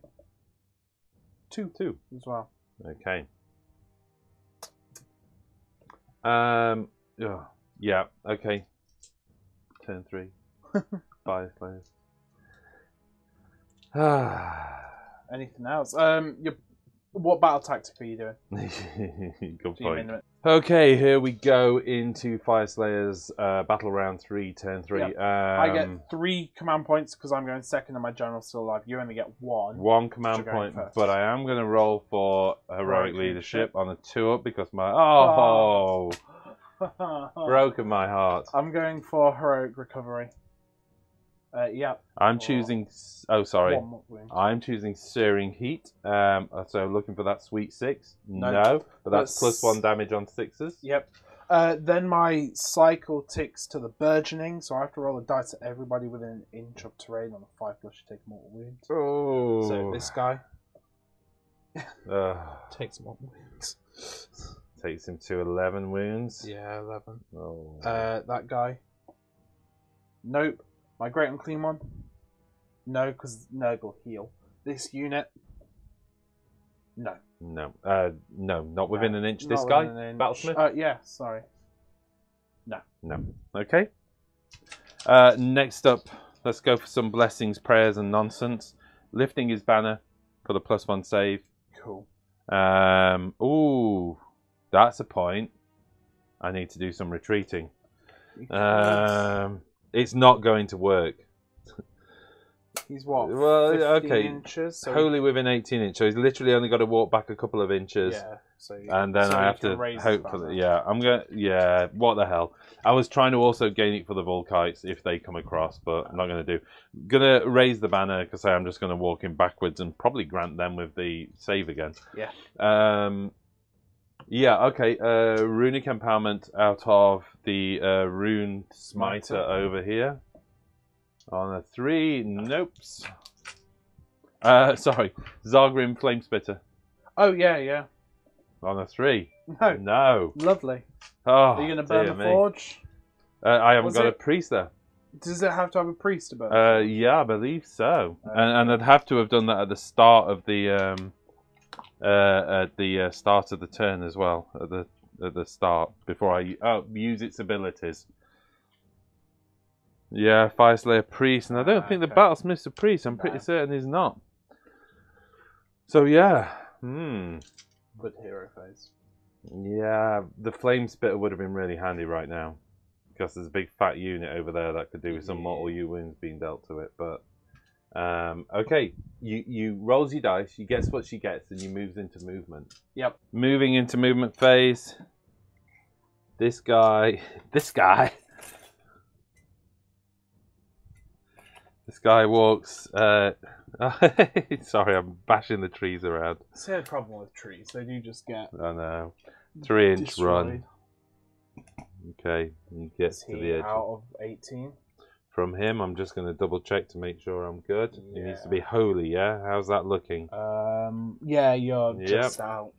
2 as well. Okay. Yeah. Okay. Turn 3. Fyreslayers. Anything else? What battle tactic are you doing? Good point. Okay, here we go into Fyreslayers battle round 3, turn 3. Yep. I get 3 command points because I'm going second and my general's still alive. You only get 1. 1 command point, but I am going to roll for heroic leadership on a 2-up because my broken my heart. I'm going for heroic recovery. Yeah. I'm choosing. Oh, sorry. I'm choosing Searing Heat. So looking for that sweet 6. No, but that's +1 damage on 6s. Yep. Then my cycle ticks to the burgeoning, so I have to roll a dice at everybody within an inch of terrain. On a 5+, you take mortal wounds. Oh. So this guy takes mortal wounds. Takes him to 11 wounds. Yeah, 11. Oh. That guy. Nope. My Great Unclean One? No, because Nurgle heal. This unit? No. No. No, not within an inch. This guy? Battlesmith? Yeah, sorry. No. No. Okay. Next up, let's go for some blessings, prayers, and nonsense. Lifting his banner for the +1 save. Cool. Ooh, that's a point. I need to do some retreating. It's not going to work. He's what? Well, 15 okay. inches? So wholly within 18 inches. So he's literally only got to walk back a couple of inches. Yeah. And then I have to hope for the. Yeah, I'm going to. Yeah, what the hell. I was trying to also gain it for the Volkites if they come across, but I'm not going to do. Going to raise the banner because I'm just going to walk in backwards and probably grant them with the save again. Yeah. Yeah, okay. Runic Empowerment out of the Rune Smiter over here. On a 3, nopes. Sorry, Zargrim Flamespitter. Oh, yeah. On a 3. No. No. Lovely. Oh, are you going to burn the forge? I haven't got a priest there. Does it have to have a priest to burn? Yeah, I believe so. And I'd have to have done that at the start of the start of the turn as well. At the start before I use its abilities. Yeah, Fyreslayer priest, and I don't think the Battlesmith's a priest. I'm pretty certain he's not. So yeah, Good hero phase. Yeah, the flame spitter would have been really handy right now because there's a big fat unit over there that could do with some mortal wounds being dealt to it. But okay, you rolls your dice, you guess what she gets, and you moves into movement. Yep. Moving into movement phase. This guy. This guy walks. Sorry, I'm bashing the trees around. It's a problem with trees. They do just get. I know. 3-inch destroyed. run. Okay, he gets to the edge. Out of 18. From him, I'm just going to double check to make sure I'm good. Yeah. He needs to be holy, yeah? How's that looking? Yeah, you're just out.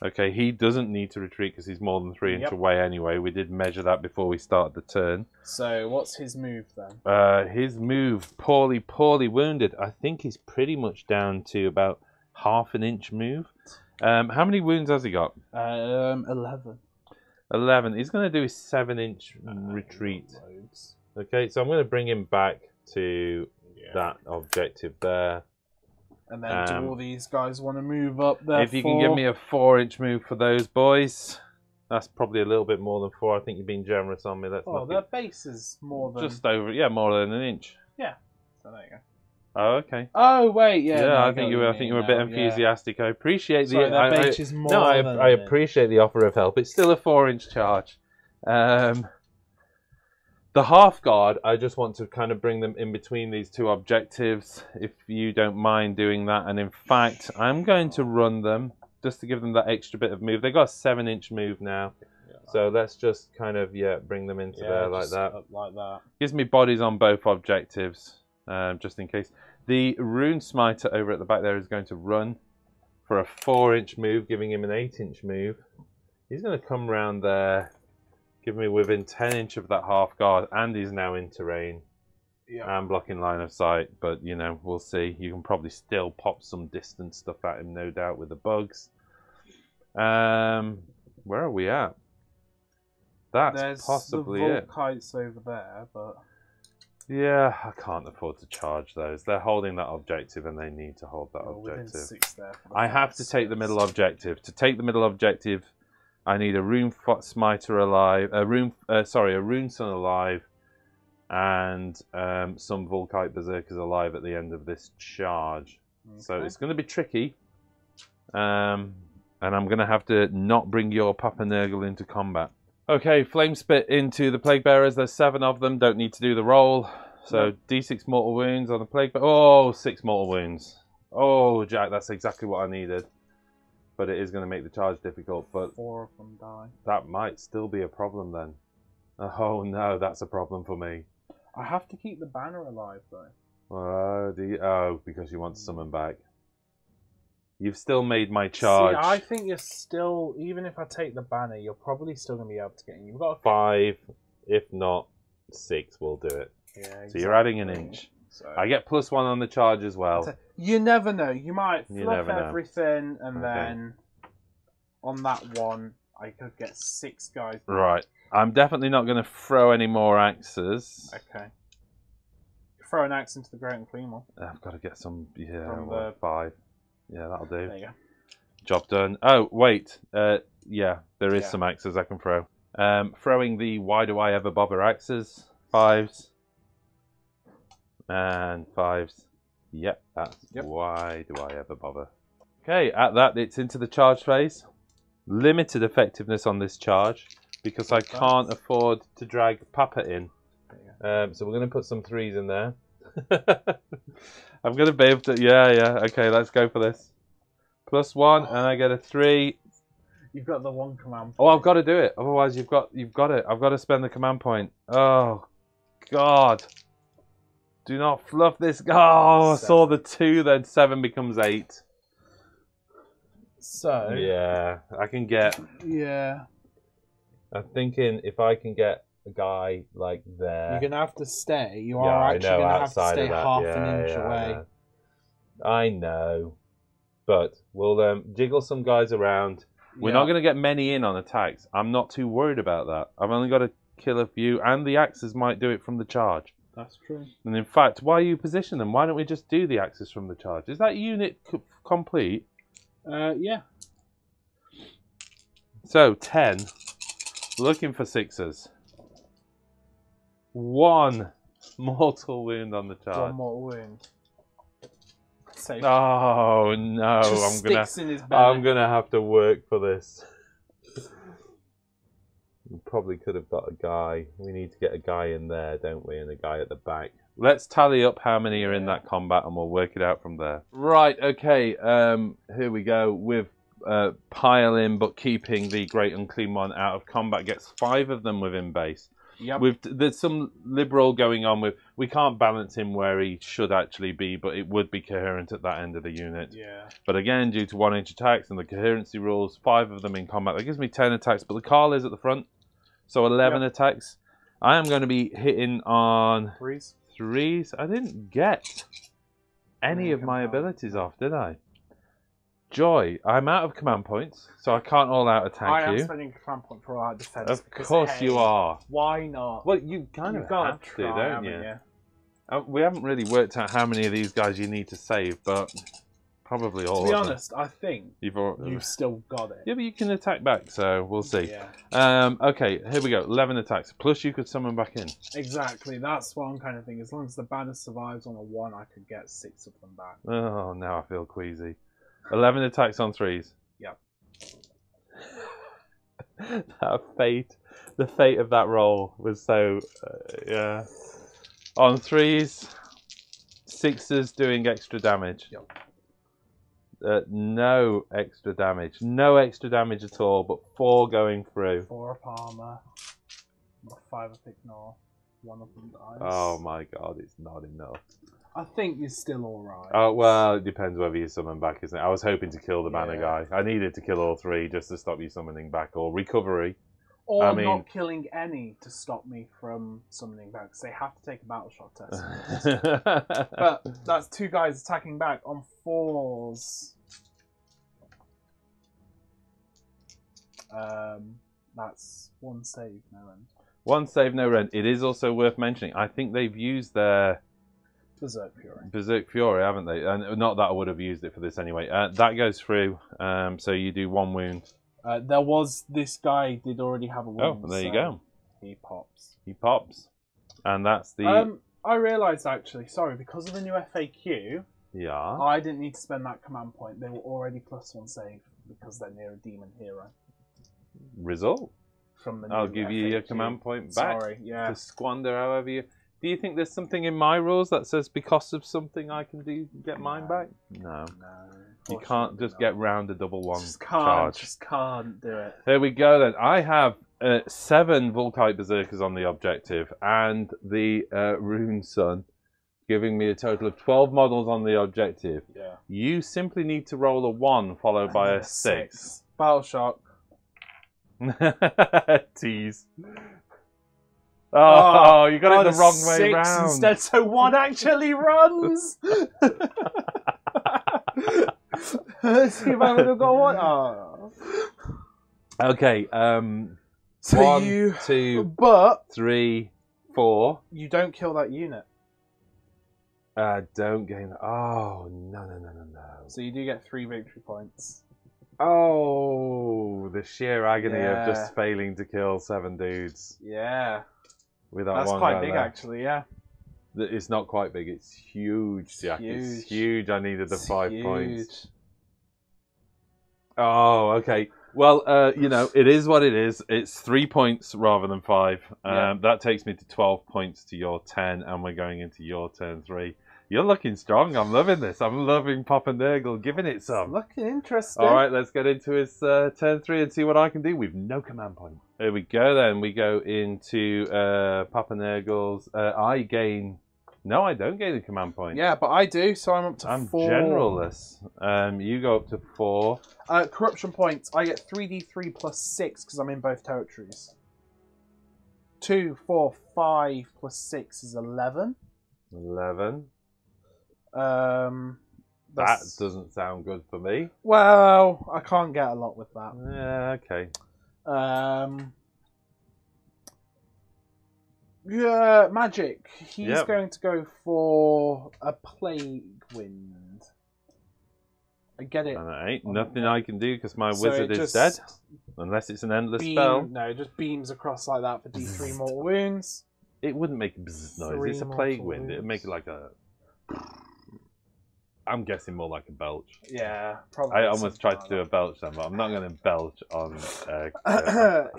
Okay, he doesn't need to retreat because he's more than 3 inch away anyway. We did measure that before we started the turn. So, what's his move then? His move, poorly wounded. I think he's pretty much down to about half an inch move. How many wounds has he got? 11. 11. He's going to do his 7-inch retreat. Loads. Okay, so I'm going to bring him back to that objective there. And then do all these guys want to move up there? If you can give me a 4-inch move for those boys, that's probably a little bit more than 4. I think you've been generous on me. Let's their base is more than... Just over, more than an inch. Yeah, so there you go. Oh, okay. Oh, wait, yeah. Yeah, I think you were a bit enthusiastic. I appreciate Sorry, the... their base is more than I appreciate the offer of help. It's still a 4-inch charge. The half guard, I just want to kind of bring them in between these two objectives, if you don't mind doing that. And in fact, I'm going to run them just to give them that extra bit of move. They've got a 7-inch move now, so let's just kind of bring them into there like that. Up like that. Gives me bodies on both objectives, just in case. The Rune Smiter over at the back there is going to run for a 4-inch move, giving him an 8-inch move. He's going to come round there. Give me within 10 inch of that half guard, and he's now in terrain and blocking line of sight. But you know, we'll see. You can probably still pop some distance stuff at him, no doubt, with the bugs. Where are we at? That's possibly There's it. the Volkites over there, but yeah, I can't afford to charge those. They're holding that objective, and they need to hold that within objective. 6 there. I have to take the middle objective. To take the middle objective, I need a Rune Smiter alive, a Rune Son alive, and some Volkite Berserkers alive at the end of this charge. Okay. So it's going to be tricky, and I'm going to have to not bring your Papa Nurgle into combat. Okay, Flame Spit into the Plague Bearers. There's 7 of them. Don't need to do the roll. So D6 mortal wounds on the Plague Bearer. Oh, 6 mortal wounds. Oh, Jack, that's exactly what I needed. But it is going to make the charge difficult. But 4 of them die. That might still be a problem then. Oh no, that's a problem for me. I have to keep the banner alive though. Because you want to summon back. You've still made my charge. See, I think you're still, even if I take the banner, you're probably still going to be able to get in. You've got 5, if not 6 will do it. Yeah, exactly. So you're adding an inch. So I get +1 on the charge as well. You never know. You might fluff everything, and then on that one, I could get 6 guys. Right. I'm definitely not going to throw any more axes. Okay. Throw an axe into the Great and Clean one. I've got to get some. Yeah, From the... 5. Yeah, that'll do. There you go. Job done. Oh, wait. Yeah, there is some axes I can throw. Throwing the Why Do I Ever Bother axes. 5s. And 5s. Yep, that's Why Do I Ever Bother. Okay, at that, it's into the charge phase. Limited effectiveness on this charge because I can't afford to drag Papa in. So we're going to put some 3s in there. I'm going to be able to... Yeah. Okay, let's go for this. +1, and I get a 3. You've got the 1 command point. Oh, I've got to do it. Otherwise, you've got it. I've got to spend the command point. Oh, God. Do not fluff this. Oh, I saw the 2, then 7 becomes 8. So... Yeah, I can get... Yeah. I'm thinking if I can get a guy like there... You're going to have to stay. You are actually going to have to stay half an inch away. I know. But we'll jiggle some guys around. We're not going to get many in on attacks. I'm not too worried about that. I've only got to kill a few, and the axes might do it from the charge. That's true. And in fact, why you position them? Why don't we just do the axes from the charge? Is that unit complete? Yeah. So, 10. Looking for 6s. 1 mortal wound on the charge. 1 mortal wound. Safe. Oh no! Just I'm gonna have to work for this. We probably could have got a guy. We need to get a guy in there, don't we? And a guy at the back. Let's tally up how many are in that combat and we'll work it out from there. Right, okay. Here we go. With piling but keeping the Great Unclean One out of combat. Gets 5 of them within base. Yep. There's some liberal going on with... We can't balance him where he should actually be, but it would be coherent at that end of the unit. Yeah. But again, due to 1-inch attacks and the coherency rules, 5 of them in combat. That gives me 10 attacks, but the Carl is at the front. So 11 attacks. I am going to be hitting on... Threes. I didn't get any of my abilities off, did I? Joy, I'm out of command points, so I can't all-out attack you. I am spending a command point for all-out defense. Of course you are. Why not? Well, you kind of have to, don't you? We haven't really worked out how many of these guys you need to save, but probably all of them. To be honest, I think you've still got it. Yeah, but you can attack back, so we'll see. Yeah. Okay, here we go. 11 attacks. Plus you could summon back in. Exactly. That's what I'm kind of thinking. As long as the banner survives on a 1, I could get 6 of them back. Oh, now I feel queasy. 11 attacks on 3s. Yep. The fate of that roll was so, yeah. On 3s, 6s doing extra damage. Yep. No extra damage. No extra damage at all, but 4 going through. 4 up armor. 5 up ignore. 1 of them dies. Oh my god, it's not enough. I think you're still alright. Oh, well, it depends whether you summon back, isn't it? I was hoping to kill the banner guy. I needed to kill all 3 just to stop you summoning back, or recovery. Or not killing any to stop me from summoning back, because they have to take a battle shock test. But that's 2 guys attacking back on 4s. That's 1 save, no rend. 1 save, no rend. It is also worth mentioning, I think they've used their... Berserk Fury, haven't they? And not that I would have used it for this anyway. That goes through, so you do 1 wound. There was this guy did already have a wound. Oh, there you go. He pops. He pops, and that's the. I realised actually, sorry, because of the new FAQ. Yeah. I didn't need to spend that command point. They were already +1 save because they're near a demon hero. Result. From the new I'll give you your command point back. Sorry, yeah. To squander however you. Do you think there's something in my rules that says because of something I can get mine back? No. You can't just get round a double 1 charge. Just can't do it. There we go then. I have 7 Volkite Berserkers on the objective and the Rune Sun giving me a total of 12 models on the objective. Yeah. You simply need to roll a 1 followed by a 6. Battle shock. Tease. Oh, you got it the wrong way round. Instead, so 1 actually runs. Let's see if I would have got 1. Oh. Okay. So 1, 2, 3, 4. You don't kill that unit. Don't gain. Oh no. So you do get 3 victory points. Oh, the sheer agony of just failing to kill 7 dudes. Yeah. With that That's one quite guy big, there. actually. Yeah. It's not quite big. It's huge, Jack. It's huge. I needed the 5 points. Oh, okay. Well, you know, it is what it is. It's 3 points rather than 5. That takes me to 12 points to your 10, and we're going into your turn 3. You're looking strong. I'm loving this. I'm loving Papa Nurgle giving it some. Looking interesting. All right, let's get into his turn 3 and see what I can do with no command point. Here we go then. We go into Papa Nurgle's. I gain... No, I don't gain a command point. Yeah, but I do, so I'm up to 4. I'm generalless. You go up to 4. Corruption points. I get 3d3 plus 6 because I'm in both territories. 2, 4, 5 plus 6 is 11. 11. That doesn't sound good for me. Well, I can't get a lot with that. Yeah, okay. Yeah, magic. He's going to go for a plague wind. I get it. And there ain't nothing I can do because my wizard is dead. Unless it's an endless spell. No, it just beams across like that for d3 mortal wounds. It wouldn't make a bzz noise. It's a plague wind. It would make it like a... I'm guessing more like a belch. Yeah, probably. I almost tried to do a belch then, but I'm not going to belch on.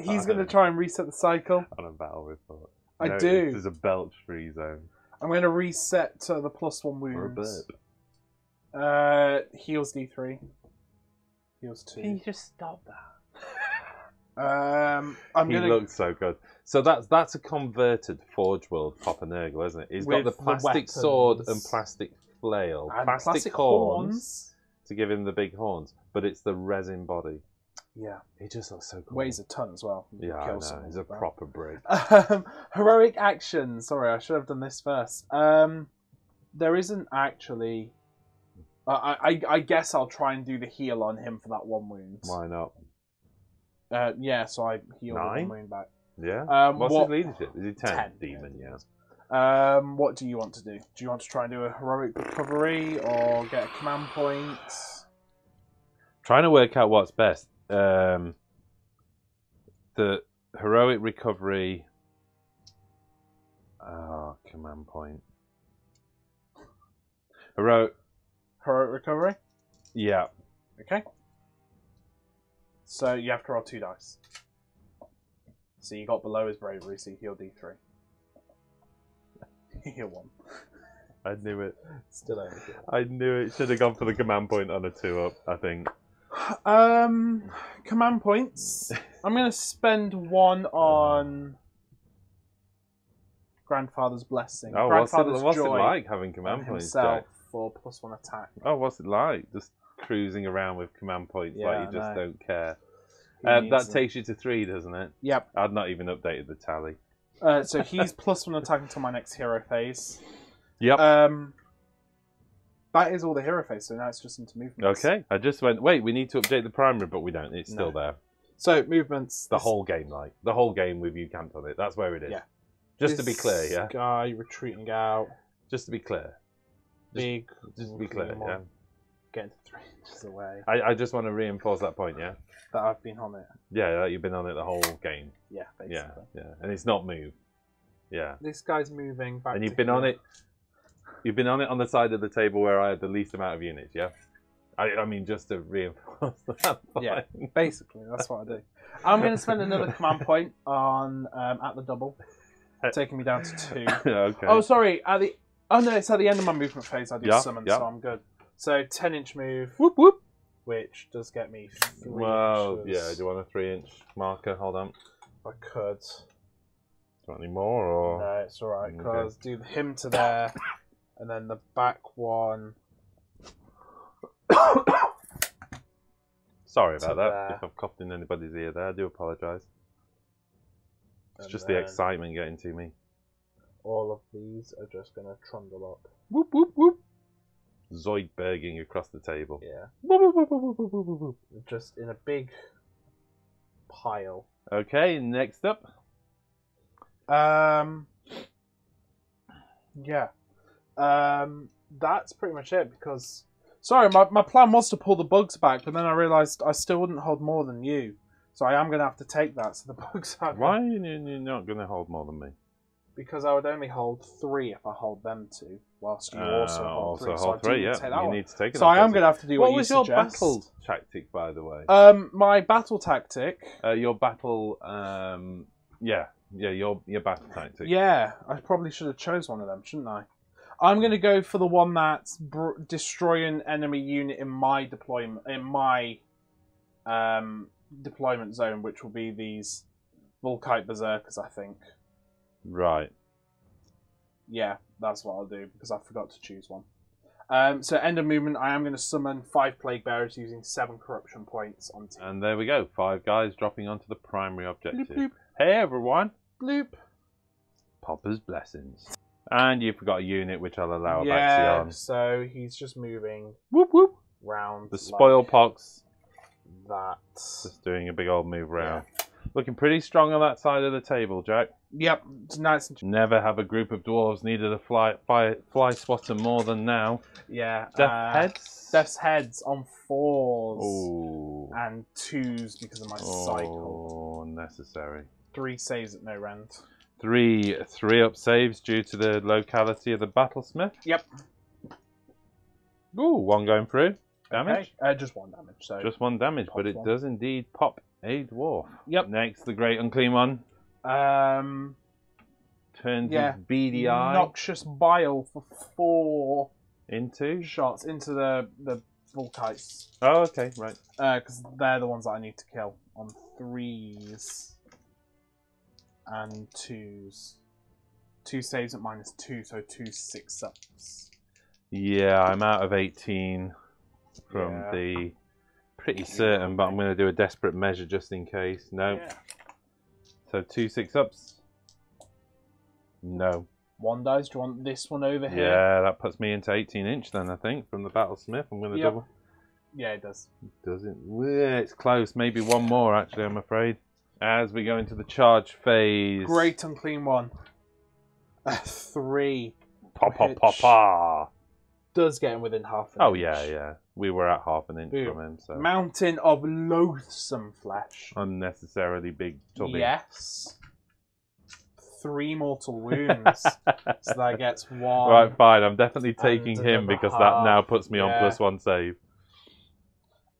He's going to try and reset the cycle. On a battle report. I do. There's a belch-free zone. I'm going to reset to the +1 Or a wounds. burp. Heals D3. Heals 2. Can you just stop that? I'm He gonna. looks so good. So that's a converted Forge World Papa Nurgle, isn't it? He's got With the the plastic sword and weapons. plastic flail, And plastic horns to give him the big horns, but it's the resin body. Yeah. He just looks so cool. Weighs a ton as well. Yeah, I Kill know. someone He's a with that. proper brig. Heroic action. Sorry, I should have done this first. There isn't actually. I guess I'll try and do the heal on him for that 1 wound. Why not? Yeah, so I heal the 9? 1 wound back. Yeah. What's what- his leadership? Is he 10? 10, Demon, yeah. What do you want to do? Do you want to try and do a heroic recovery or get a command point? Trying to work out what's best. The heroic recovery. Oh, command point. Heroic. Heroic recovery? Yeah. Okay. So you have to roll 2 dice. So you got below his bravery, so you heal D3. Heal 1. I knew it. Still only I knew it. Should have gone for the command point on a 2-up, I think. Command points. I'm going to spend 1 on Grandfather's Blessing. Oh, Grandfather's what's it Joy like having on command points, himself Jack? for +1 attack. Oh, what's it like? Just cruising around with command points Yeah, like I you just know. don't care. He That needs them. takes you to 3, doesn't it? Yep. I'd not even updated the tally. So he's +1 attack until my next hero phase. Yep. That is all the hero phase, so now it's just into movements. Okay. I just went, wait, we need to update the primary, but we don't. It's still No. there. So movements. The whole game, like. The whole game with you camped on it. That's where it is. Yeah. Just to be clear, yeah? Guy retreating out. Just to be clear. Big. Just to be clear, yeah? Getting 3 inches away. I just want to reinforce that point, yeah? That I've been on it. Yeah, that you've been on it the whole game. Yeah, basically. Yeah, yeah. And it's not moved. Yeah. This guy's moving back. And you've to been on here. it. You've been on it on the side of the table where I had the least amount of units, yeah? I mean, just to reinforce that point. Yeah, basically, that's what I do. I'm going to spend another command point on at the double, taking me down to 2. Okay. Oh, sorry. No, it's at the end of my movement phase. I do Yeah, summon, yeah. so I'm good. So 10-inch move, Whoop, whoop. which does get me 3 Well, inches. yeah, do you want a 3-inch marker? Hold on. I could. Do you want any more? Or... No, it's alright, Okay. because do him to there, and then the back one. Sorry To about that. there. If I've coughed in anybody's ear there, I do apologise. It's and just the then excitement getting to me. All of these are just going to trundle up. Whoop, whoop, whoop. Zoidberging across the table. Yeah. Whoop, whoop, whoop, whoop, whoop, whoop, whoop. Just in a big pile. Okay, next up. Yeah. That's pretty much it because. Sorry, my plan was to pull the bugs back, but then I realised I still wouldn't hold more than you. So I am going to have to take that. So the bugs are. Why are you not going to hold more than me? Because I would only hold 3 if I hold them 2, whilst you also hold 3. So I do need to take that You one. need to take it. So I am going to have to do what What you was your suggest. battle tactic, by the way? My battle tactic. Your battle, your battle tactic. Yeah, I probably should have chose one of them, shouldn't I? I'm going to go for the one that's destroy an enemy unit in my deployment deployment zone, which will be these Volkite Berserkers, I think. Right. Yeah, that's what I'll do because I forgot to choose one. So end of movement, I am going to summon 5 Plague Bearers using 7 corruption points on team. And there we go. 5 guys dropping onto the primary objective. Bloop, bloop. Hey everyone. Bloop. Papa's blessings. And you forgot a unit which I'll allow Yeah, back on. so he's just moving Whoop whoop. round. The spoil pox That. just doing a big old move round. Looking pretty strong on that side of the table, Jack. Yep, it's nice and Never have a group of dwarves needed a fly swatter more than now. yeah. Death heads? Death's heads on 4s Ooh. and 2s because of my cycle. Oh, necessary. 3 saves at no rend. 3 3-up saves due to the locality of the battlesmith. Yep. Ooh, one going through. Damage? Okay. Just one damage. So Just one damage, but it does indeed pop a dwarf. Yep. Next, the Great Unclean One. Turns his beady eye. Noxious Bile for 4 into shots into the Volkites. Oh, okay, right. Because they're the ones that I need to kill on 3s and 2s. 2 saves at -2, so 2 6-ups. Yeah, I'm out of 18 from the pretty certain, but I'm going to do a desperate measure just in case. No. Yeah. So 2 6-ups. No. 1 dice. Do you want this one over here? Yeah, that puts me into 18-inch then, I think, from the Battlesmith. I'm going to double. Yeah, it does. Doesn't. Yeah, it's close. Maybe one more, actually, I'm afraid. As we go into the charge phase. Great Unclean One. 3. Pa. Does get him within half an Oh, inch. yeah. We were at half an inch from him, so. Mountain of Loathsome Flesh. Unnecessarily big tubby. Yes. 3 mortal wounds. So that gets 1. Right, fine. I'm definitely taking him because that half. now puts me on +1 save.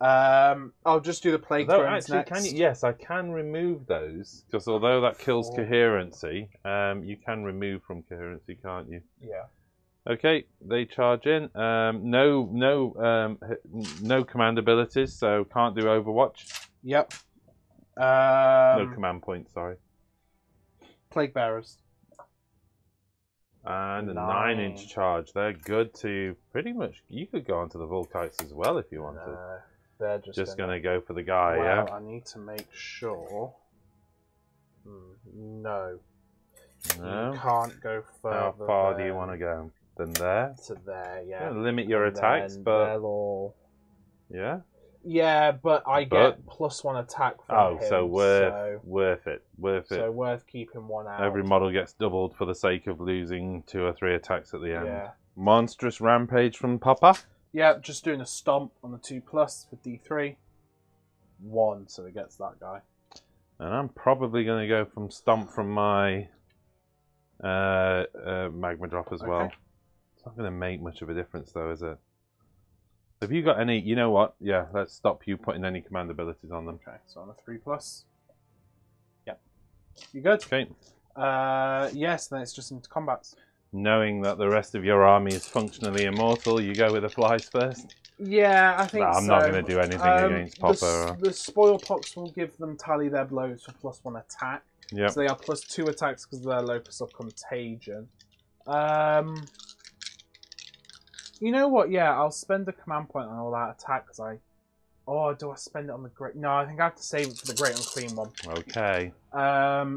I'll just do the Plague Thrones actually, next. can you? Yes, I can remove those because although that kills coherency, you can remove from coherency, can't you? Yeah. Okay, they charge in. No command abilities, so can't do Overwatch. Yep. No command points, sorry. Plague Bearers. And a 9. 9-inch charge. They're good to pretty much. You could go onto the Volkites as well if you wanted. They're just gonna go for the guy, well, yeah? I need to make sure. No. No. You can't go further. How far do you want to go? Than there? To there, yeah. Limit your attacks, but... they'll all... Yeah? Yeah, but I get +1 attack from him. So worth it. So worth keeping 1 out. Every model gets doubled for the sake of losing 2 or 3 attacks at the end. Yeah. Monstrous Rampage from Papa. Yeah, just doing a stomp on the 2+ for D3. 1, so it gets that guy. And I'm probably going to go from Stomp from my Magma Drop as well. It's not going to make much of a difference though, is it? Have you got any... You know what? Yeah, let's stop you putting any command abilities on them. Okay, so on a 3+. Yep. You good? Okay. Yes, then it's just into combats. Knowing that the rest of your army is functionally immortal, you go with the flies first? Yeah, I think I'm not going to do anything against Papa. The Spoil Pox will give them tally their blows for +1 attack. Yep. So they are +2 attacks because of their locus of contagion. You know what? Yeah, I'll spend a command point on all that attack because I... Oh, do I spend it on the Great... No, I think I have to save it for the Great Unclean One. Okay.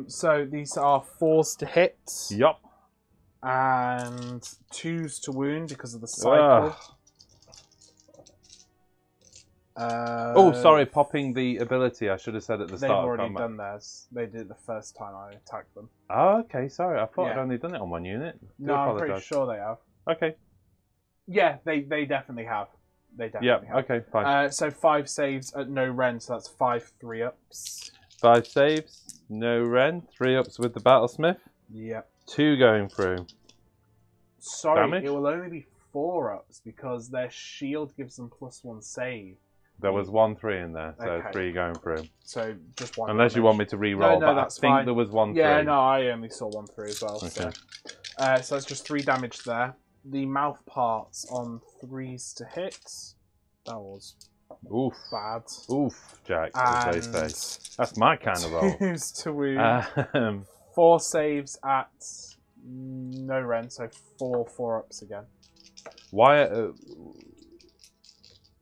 So these are 4s to hit. Yup. And 2s to wound because of the cycle. Sorry, popping the ability. I should have said at the start. They've already done theirs. They did it the first time I attacked them. Oh, okay. Sorry, I thought I'd only done it on 1 unit. I'm pretty sure they have. Okay. Yeah, they definitely have. They definitely have. Okay, fine. So 5 saves at no rend, so that's 5 3-ups. 5 saves, no rend, 3-ups with the Battlesmith. Yep. 2 going through. Sorry, Damage? it will only be 4-ups because their shield gives them +1 save. There was 1 3 in there, so Okay. 3 going through. So just 1. Unless you want me to re-roll, No, but that's I think fine. there was 1 Yeah, 3. no, I only saw 1 3 as well. Okay. So that's just 3 damage there. The mouth parts on 3s to hit. That was Oof. bad. Oof, Jack, as they say. That's my kind of roll. 2s to wound. 4 saves at no rend, so 4 4-ups again. Why?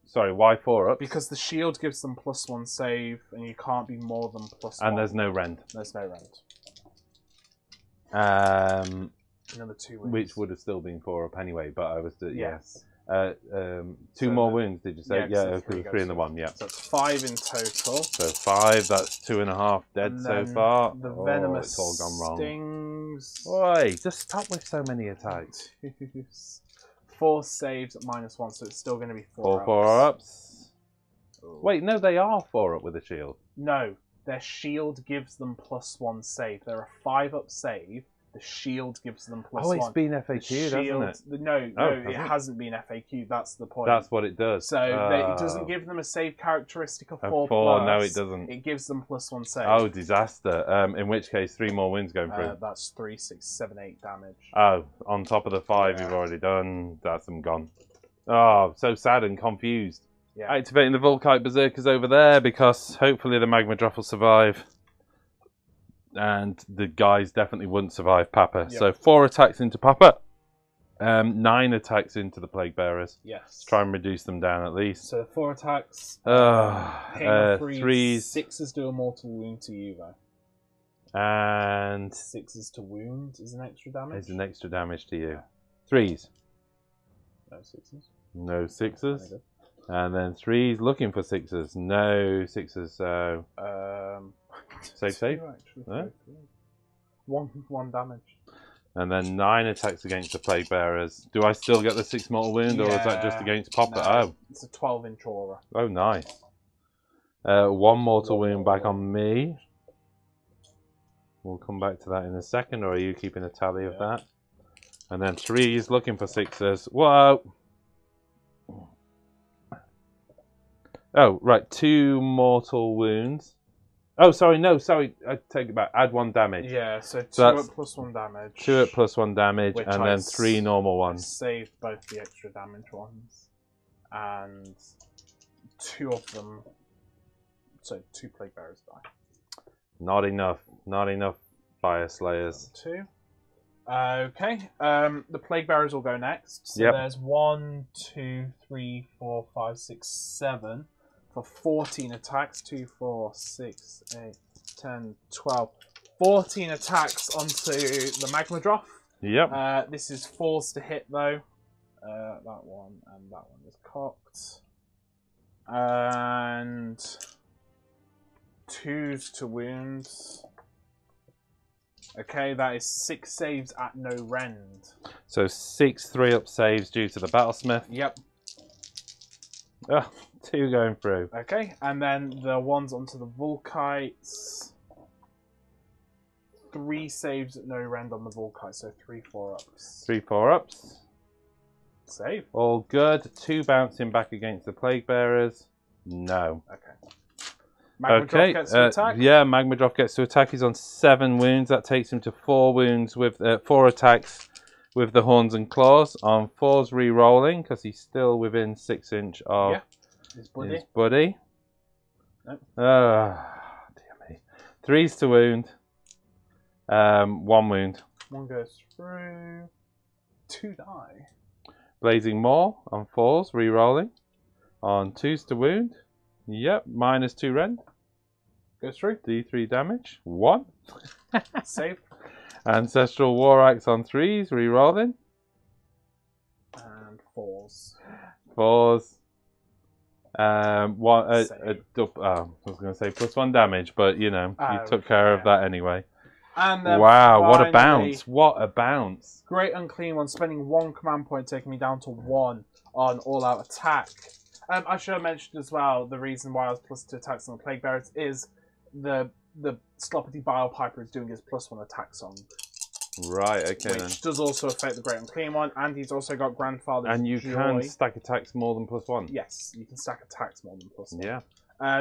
Sorry, why 4-ups? Because the shield gives them +1 save, and you can't be more than +1. And there's no rend. There's no rend. Another 2 wounds. Which would have still been 4-up anyway, but I was... Yes. 2 more wounds, did you say? Yeah, because 3 in the 1, yeah. So it's 5 in total. So 5, that's 2.5 dead so far. The venomous it's all gone wrong. stings. Oi, just stop with so many attacks. 4 saves at -1, so it's still going to be 4 4-ups. 4-ups. Wait, no, they are 4-up with a shield. No, their shield gives them +1 save. They're a 5-up save. The shield gives them +1. Oh, it's been FAQ'd, hasn't it? No, it hasn't been FAQ'd. That's the point. That's what it does. So it doesn't give them a save characteristic of 4+. No, it doesn't. It gives them +1 save. Oh, disaster. In which case, 3 more wounds going through. That's 3, 6, 7, 8 damage. Oh, on top of the 5 you've already done. That's them gone. Oh, so sad and confused. Yeah. Activating the Volkite Berserkers over there because hopefully the Magma Drop will survive. And the guys definitely wouldn't survive Papa. Yep. So 4 attacks into Papa. 9 attacks into the Plague Bearers. Yes. Try and reduce them down at least. So 4 attacks. 3s. 6s do a mortal wound to you, though. And 6s to wound is an extra damage. Is an extra damage to you. 3s. No 6s. No 6s. And then 3s looking for 6s. No 6s. So save. Actually, one damage. And then 9 attacks against the Plague Bearers. Do I still get the 6 mortal wound, or is that just against Papa? No, it's a 12-inch aura. Oh, nice. 1 mortal wound back on me. We'll come back to that in a second, or are you keeping a tally of that? And then 3s looking for 6s. Whoa! Oh, right. 2 mortal wounds. Oh, sorry, no, sorry. I take it back. Add 1 damage. Yeah, so 2 at +1 damage. 2 at +1 damage, and then 3 normal ones. Saved both the extra damage ones. And 2 of them. So 2 Plague Bearers die. Not enough. Not enough Fyreslayers. 2. Okay. The Plague Bearers will go next. So there's 1, 2, 3, 4, 5, 6, 7. For 14 attacks. 2, 4, 6, 8, 10, 12. 14 attacks onto the Magma Drop. Yep. This is 4s to hit, though. That one and that one is cocked. And 2s to wounds. Okay, that is 6 saves at no rend. So 6 3-up saves due to the Battlesmith. Yep. Oh, 2 going through. Okay, and then the ones onto the Volkites. 3 saves at no rend on the Volkite, so 3 4-ups. 3 4-ups. Save. All good. 2 bouncing back against the Plague Bearers. No. Okay. Magma Drop gets to attack. Yeah, Magma Drop gets to attack. He's on 7 wounds. That takes him to 4 wounds with 4 attacks with the horns and claws. On 4's re-rolling because he's still within 6 inch of his buddy. Nope. Dear me. 3s to wound. 1 wound. 1 goes through. 2 die. Blazing Maul on 4's re-rolling. On 2s to wound. Yep, -2 rend. Goes through. D3 damage. 1. Save. Ancestral War Axe on 3s, re-rolling. And 4s. 4s. I was going to say +1 damage, but you know, you took care of that anyway. And then wow, what a finally, bounce! What a bounce! Great Unclean One, spending 1 command point, taking me down to 1 on all-out attack. I should have mentioned as well, the reason why I was +2 attacks on the Plague Bearers is the Sloppity Bile Piper is doing his +1 attack song. Right, okay which then. does also affect the Great Unclean One, and he's also got Grandfather's And you Joy. can stack attacks more than +1. Yes, you can stack attacks more than +1. Yeah.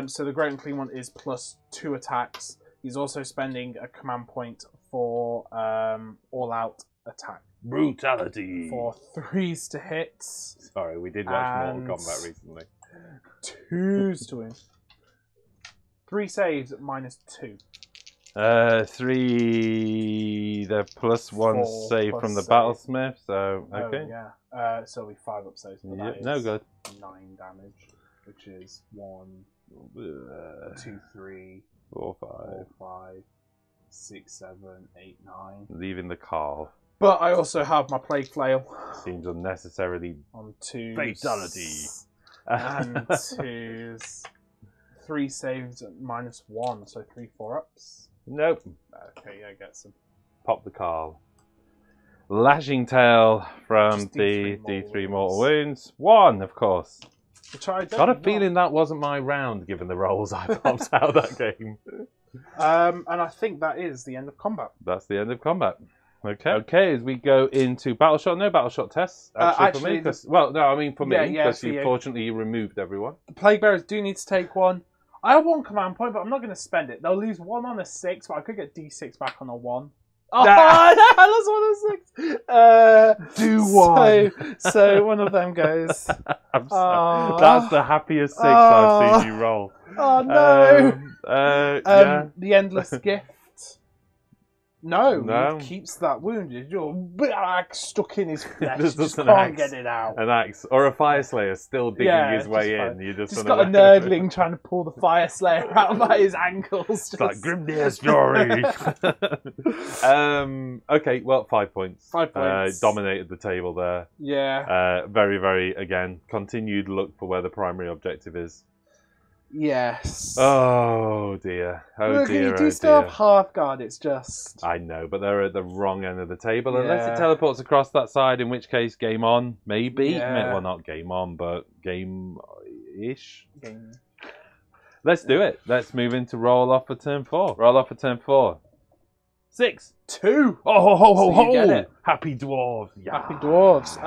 So the Great Unclean One is +2 attacks. He's also spending a command point for all-out attack. Brutality! For 3s to hit. Sorry, we did watch Mortal Kombat recently. 2s to win. 3 saves at -2. 3, the +1 save from the Battlesmith, so okay. Oh, yeah. So it'll be 5-up saves. Yeah, no good. 9 damage, which is 1, 2, 3, 4, 5, 6, 7, 8, 9. Leaving the car. But I also have my Plague Flail. Seems unnecessarily on 2s. Fatality. And 2s. 3 saves at -1, so 3 4-ups. Nope. Okay, yeah, get some. Pop the car. Lashing Tail from Just the D3 D3 mortal wounds. 1, of course. Which I Got a feeling that wasn't my round, given the rolls I popped out that game. And I think that is the end of combat. That's the end of combat. Okay, as we go into battle shot, no battle shot tests actually for me. Well, no, I mean for me, because fortunately you removed everyone. The Plague Bearers do need to take one. I have one command point, but I'm not going to spend it. They'll lose 1 on a 6, but I could get D6 back on a 1. Oh, I lost 1 on a 6. Do one. So one of them goes. That's the happiest 6 I've seen you roll. Oh no! Yeah. The Endless Gift. No, he keeps that wounded. You're stuck in his flesh. You just can't get it out. An axe or a Fyreslayer still digging his way in. You just got a nerdling trying to pull the Fyreslayer out by his ankles. It's like Grimnir's Fury. Okay, well, 5 points. 5 points. Dominated the table there. Yeah. Very, very, again, continued look for where the primary objective is. Yes. Oh dear. Oh dear. You do still have half guard, it's just. I know, but they're at the wrong end of the table. Unless it teleports across that side, in which case, game on. Maybe. Yeah. Well, not game on, but game-ish. Game. Let's do it. Let's move into roll off for turn 4. Roll off for turn 4. 6. 2. Oh, ho, ho, ho. Get it. Happy dwarves. Yeah. Happy dwarves.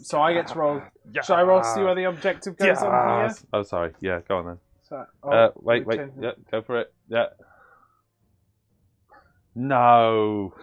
So I get to roll. Yeah. Shall I roll to see where the objective goes on here? Oh, sorry. Yeah, go on then. So, wait. Yeah, go for it. Yeah. No.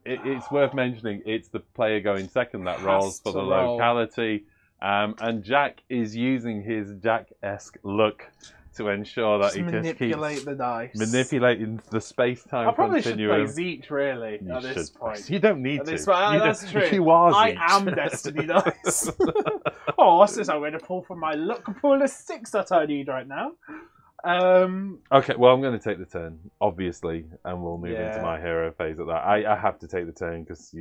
It's worth mentioning it's the player going second that rolls for the locality. And Jack is using his Jack-esque look to ensure that he just keeps the dice. Manipulating the space-time continuum. I probably should play Zeech, really, at this point. You don't need to. That's true. You are Zeech. I am Destiny Dice. Oh, what's this? I'm going to pull from my luck pool of 6 that I need right now. Okay, well, I'm going to take the turn, obviously, and we'll move into my hero phase at that. I have to take the turn because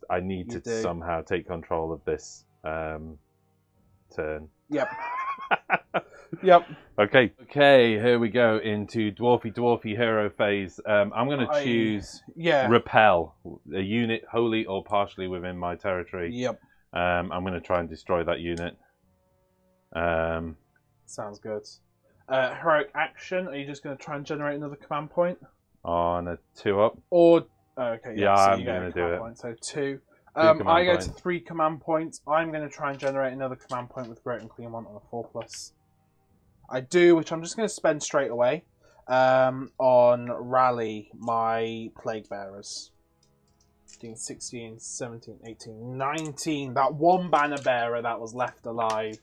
I need to somehow take control of this turn. Yep. Yep. Okay, here we go into dwarfy hero phase. I'm going to choose repel, a unit wholly or partially within my territory. Yep. I'm going to try and destroy that unit. Sounds good. Heroic action, are you just going to try and generate another command point? On a 2-up. Or, okay, so I'm going to do it. Point, so 2. I go to 3 command points. I'm going to try and generate another command point with Great and Clean One on a 4+. I do, which I'm just going to spend straight away on Rally my Plague Bearers. 15, 16, 17, 18, 19. That one banner bearer that was left alive.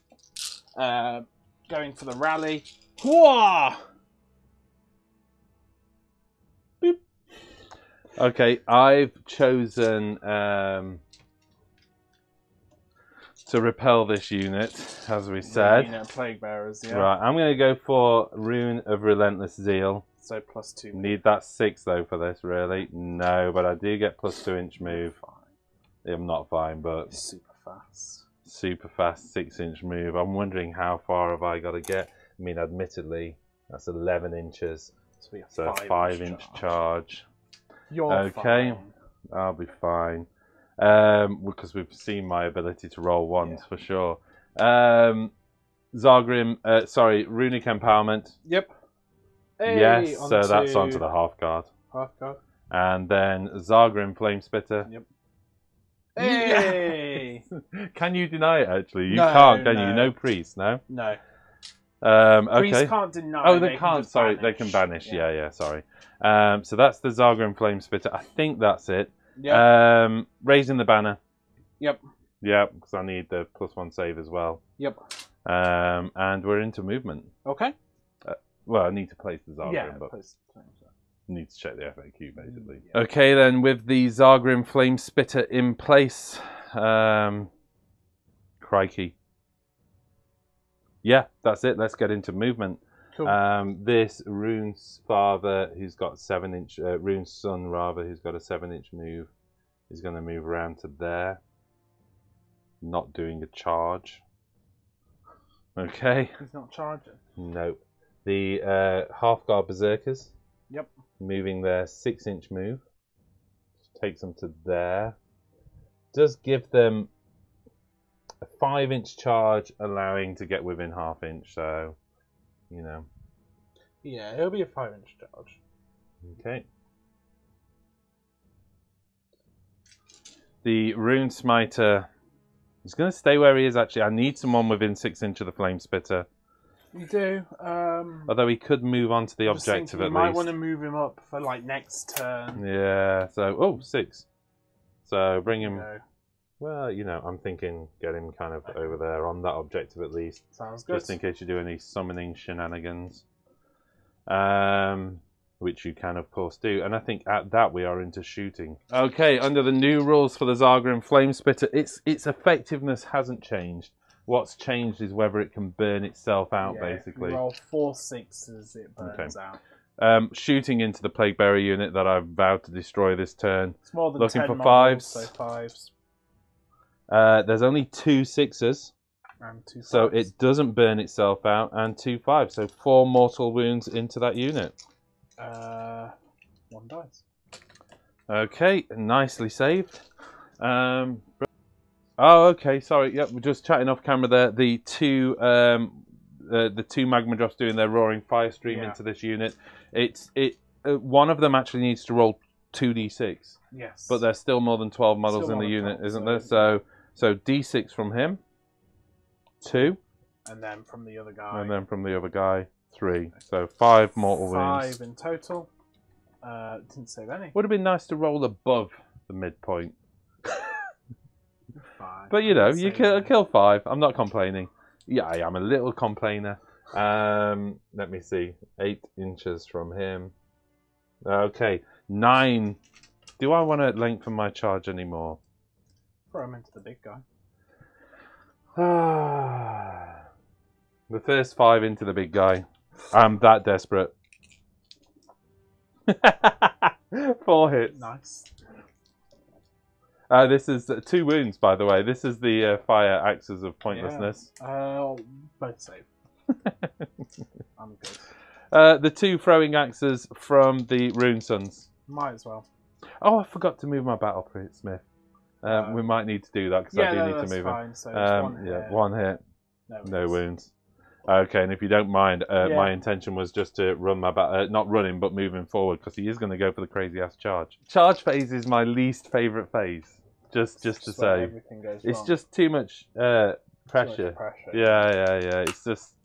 Going for the Rally. Whoa! Boop. Okay, I've chosen to repel this unit, as we said. Unit of Plague Bearers, yeah. Right, I'm going to go for Rune of Relentless Zeal. So +2. Need that 6 though for this, really? No, but I do get +2-inch move. I'm not fine, but super fast. Super fast 6-inch move. I'm wondering how far have I got to get. I mean, admittedly, that's 11 inches. So a 5-inch charge. You're okay. Fine. I'll be fine. Because we've seen my ability to roll ones for sure. Zargrim, Runic Empowerment. Yep. Hey, yes, so that's onto the half guard. Half guard. And then Zargrim Flame Spitter. Yep. Hey! Can you deny it, actually? You can't, can you? No priest, no? No. Okay. Priests can't deny. Oh, they can't. Sorry, they can banish. Yeah, sorry. So that's the Zargrim Flame Spitter. I think that's it. Yep. Raising the banner. Yep. Yep, because I need the +1 save as well. Yep. And we're into movement. Okay. Well, I need to place the Zargrim, but need to check the FAQ basically. Yeah. Okay, then with the Zargrim Flame Spitter in place, crikey. Yeah, that's it. Let's get into movement. Cool. This Rune's father, who's got 7-inch, Rune's son rather, who's got a 7-inch move, is going to move around to there. Not doing a charge. Okay. He's not charging. Nope. The half-guard berserkers. Yep. Moving their 6-inch move. Takes them to there. Does give them a 5-inch charge, allowing to get within half-inch. So, you know. Yeah, it'll be a 5-inch charge. Okay. The Rune Smiter is going to stay where he is, actually. I need someone within 6 inches of the Flame Spitter. You do. Although he could move on to the objective at least. You might want to move him up for like next turn. Yeah, so, oh, 6. So bring him, No. well, you know, I'm thinking get him kind of over there on that objective at least. Sounds good. Just in case you do any summoning shenanigans. Which you can, of course, do. And I think at that we are into shooting. Okay, under the new rules for the Zagran Flame Spitter, its effectiveness hasn't changed. What's changed is whether it can burn itself out, basically. If you roll 4 6s, it burns out. Shooting into the Plague Bearer unit that I've vowed to destroy this turn. It's more than Looking 10 for models, 5s. So 5s. There's only 2 6s. And 2 5s. So it doesn't burn itself out, and 2 5s. So 4 mortal wounds into that unit. 1 dice. Okay, nicely saved. Oh, okay. Sorry. Yep, we're just chatting off camera there. The two magma drops doing their roaring fire stream into this unit. One of them actually needs to roll 2d6. Yes. But there's still more than 12 models in the unit, isn't there? So d6 from him, 2, and then from the other guy. and then from the other guy, 3. So 5 mortal wounds. 5 in total. Didn't save any. Would have been nice to roll above the midpoint. 5. But you know, you kill 5. I'm not complaining. Yeah, I am a little complainer. Let me see. 8 inches from him. Okay, 9. Do I want to lengthen my charge anymore? Throw him into the big guy. The first 5 into the big guy. I'm that desperate. 4 hits. Nice. This is 2 wounds, by the way. This is the fire axes of pointlessness. Both save. I'm good. The 2 throwing axes from the Rune Sons. Might as well. Oh, I forgot to move my battle smith. We might need to do that because I do need to move fine. him. So just 1 hit. 1 hit. No wounds. wounds. Okay, and if you don't mind, my intention was just to run my not running, but moving forward because he is going to go for the crazy ass charge. Charge phase is my least favourite phase. Just to say, everything goes it's wrong. just too much pressure. Too much pressure. Yeah. It's just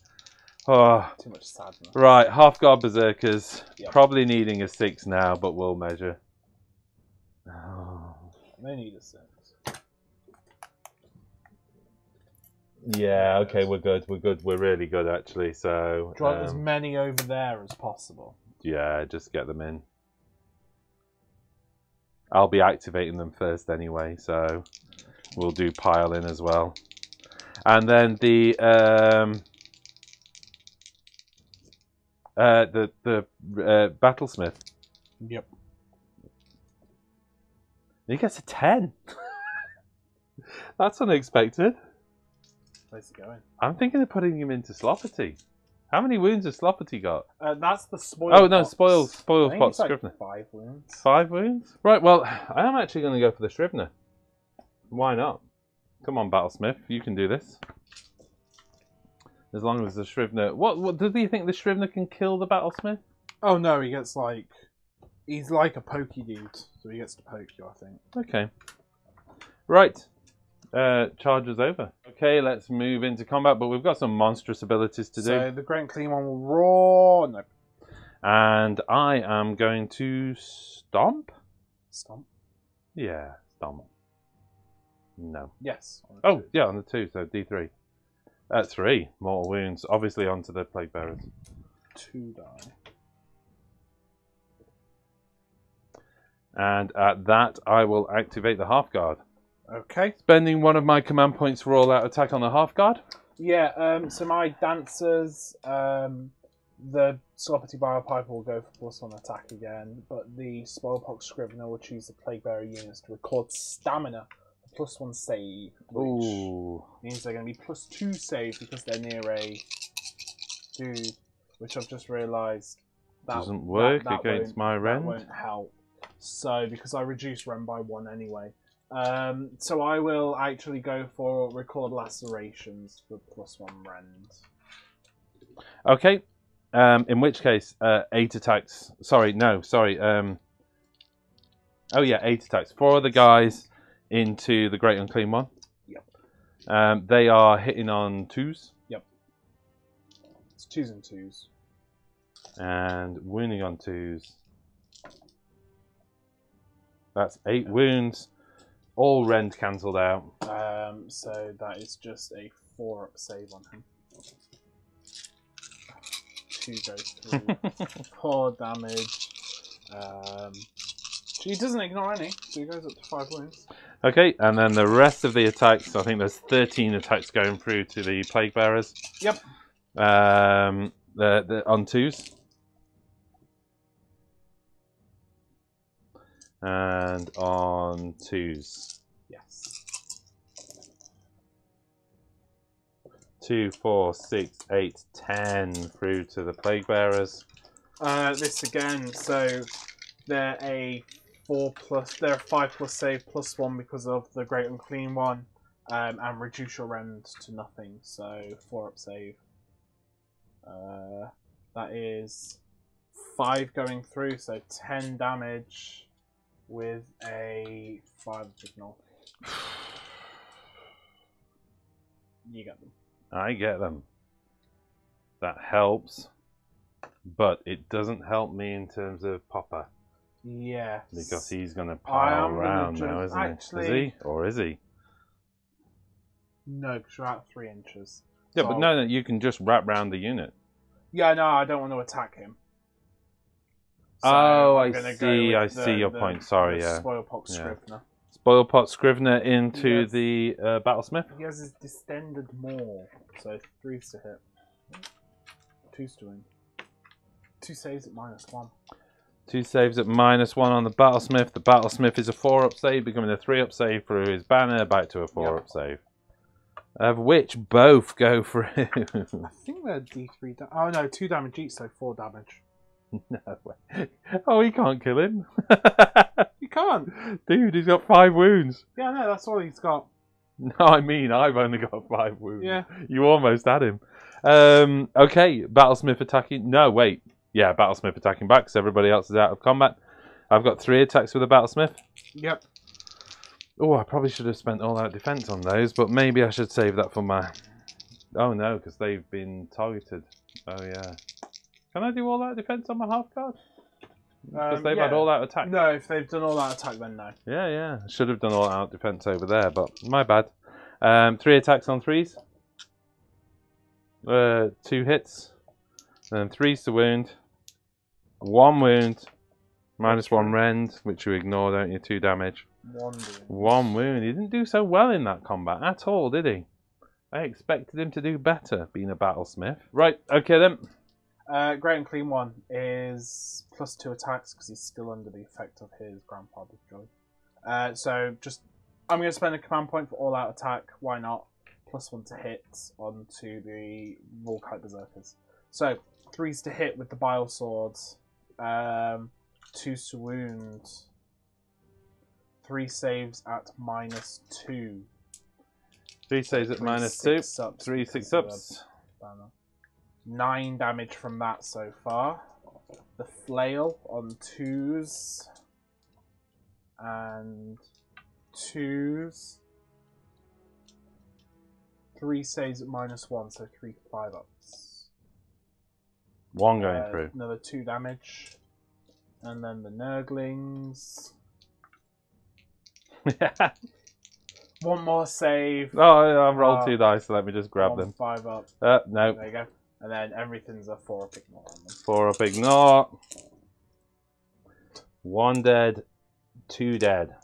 Too much sadness. right. Half guard berserkers Yep. probably needing a 6 now, but we'll measure. Oh. They need a 6. Yeah. Okay. We're good. We're really good actually. So Do you want as many over there as possible? yeah, just get them in. I'll be activating them first anyway, so we'll do pile in as well. And then the battlesmith. Yep. He gets a 10. That's unexpected. Where's he going? I'm thinking of putting him into Sloppity. How many wounds has Sloppity got? That's the spoil. Oh no, box. spoil I think pot it's like Scrivener. 5 wounds. 5 wounds? Right, well, I am actually going to go for the Scrivener. Why not? Come on, Battlesmith, you can do this. As long as the Scrivener... What do you think the Scrivener can kill the Battlesmith? Oh no, he gets like... He's like a pokey dude, so he gets to poke you, I think. Okay. Right. Charge is over. Okay, let's move into combat, but we've got some monstrous abilities to do. So the Great Clean one will roar. No. And I am going to stomp? Stomp? Yeah, stomp. No. Yes. Oh, yeah, on the 2, so D3. 3 mortal wounds, obviously onto the Plague Bearers. 2 die. And at that, I will activate the Half Guard. Okay. Spending 1 of my command points for all-out attack on the Half Guard. Yeah, so my dancers, the Sloppity Biopiper will go for +1 attack again, but the Spoilpox Scrivener will choose the Plague Bearer units to record stamina, +1 save, which means they're going to be +2 save because they're near a dude, which I've just realised doesn't work that against my rend. That won't help. So, because I reduce rend by 1 anyway, So I will actually go for record lacerations for +1 rend. Okay. In which case, 8 attacks. Sorry, no, sorry. Oh yeah, 8 attacks. 4 of the guys into the Great Unclean One. Yep. They are hitting on 2s. Yep. It's 2s and 2s. And wounding on 2s. That's 8 wounds. All rend cancelled out. So that is just a 4-up save on him. 2 goes through. 4 damage. He doesn't ignore any, so he goes up to 5 wounds. Okay, and then the rest of the attacks, I think there's 13 attacks going through to the Plague Bearers. Yep. They're on 2s. And on 2s. Yes. 2, 4, 6, 8, 10 through to the Plague Bearers. This again, so they're a 4+, they're a 5+ save +1 because of the Great Unclean One, and reduce your rend to nothing, so 4-up save. That is 5 going through, so 10 damage with a 5 signal. You get them. I get them. That helps, but it doesn't help me in terms of Popper. Yes. Because he's going to pile around now, isn't actually, he? Is he? Or is he? No, because you're at 3 inches. Yeah, So but no, you can just wrap round the unit. Yeah, no, I don't want to attack him. So oh, I'm I gonna see. go I with see your point. Sorry, yeah. Spoilpox Scrivener. Spoilpot Scrivener into Yes. the Battlesmith. He has his Distended Maul, so 3s to hit. 2s to win. 2 saves at -1. 2 saves at -1 on the Battlesmith. The Battlesmith is a 4-up save, becoming a 3-up save through his banner, back to a 4-up save. Of which both go through. I think they're D3 damage. Oh no, 2 damage each, so 4 damage. No way. Oh, he can't kill him. You can't! Dude, he's got 5 wounds. Yeah, no, that's all he's got. No, I mean, I've only got 5 wounds. Yeah. You almost had him. Okay, Battlesmith attacking. No, wait. Yeah, Battlesmith attacking back because everybody else is out of combat. I've got 3 attacks with a Battlesmith. Yep. Oh, I probably should have spent all out defense on those, but maybe I should save that for my... Oh no, because they've been targeted. Oh yeah. Can I do all out defense on my half guard? Because they've had all out attack. No, if they've done all out attack, then no. Yeah. I should have done all out defense over there, but my bad. 3 attacks on 3s. 2 hits. And 3s to wound. 1 wound. -1 rend, which you ignore, don't you? 2 damage. 1 wound. He didn't do so well in that combat at all, did he? I expected him to do better, being a Battlesmith. Right, okay then. Great Unclean One is +2 attacks because he's still under the effect of his Grandfather's Joy. So just, I'm going to spend a command point for all out attack. Why not? +1 to hit onto the Volkite Berserkers. So 3s to hit with the Bile Swords. 2s to wound. 3 saves at -2. 3 saves at -2. 3 6-ups. 9 damage from that so far. The flail on 2s and 2s. 3 saves at -1, so 3 5-ups. 1 going through. Another 2 damage. And then the Nurglings. 1 more save. Oh, I've rolled 2 dice, so let me just grab them. 5-up. No. There you go. And then everything's a 4-up ignore on them. 4-up ignore. 1 dead, 2 dead.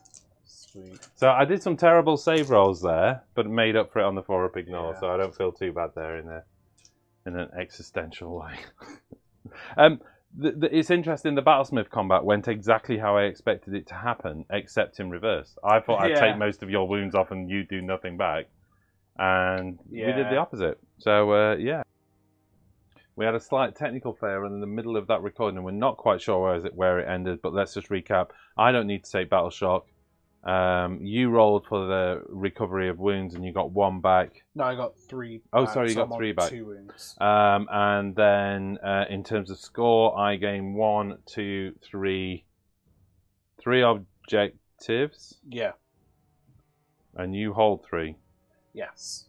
Sweet. So I did some terrible save rolls there, but made up for it on the 4-up ignore, Yeah. so I don't feel too bad there in an existential way. It's interesting, the Battlesmith combat went exactly how I expected it to happen, except in reverse. I thought I'd take most of your wounds off and you do nothing back. And we did the opposite. So, yeah. We had a slight technical failure in the middle of that recording, and we're not quite sure where it ended, but let's just recap. I don't need to take Battle Shock. You rolled for the recovery of wounds, and you got 1 back. No, I got 3. Oh, back, sorry, you so got I'm 3 on back. 2 wounds. And then in terms of score, I gain 1, 2, 3 objectives, Yeah. and you hold 3. Yes.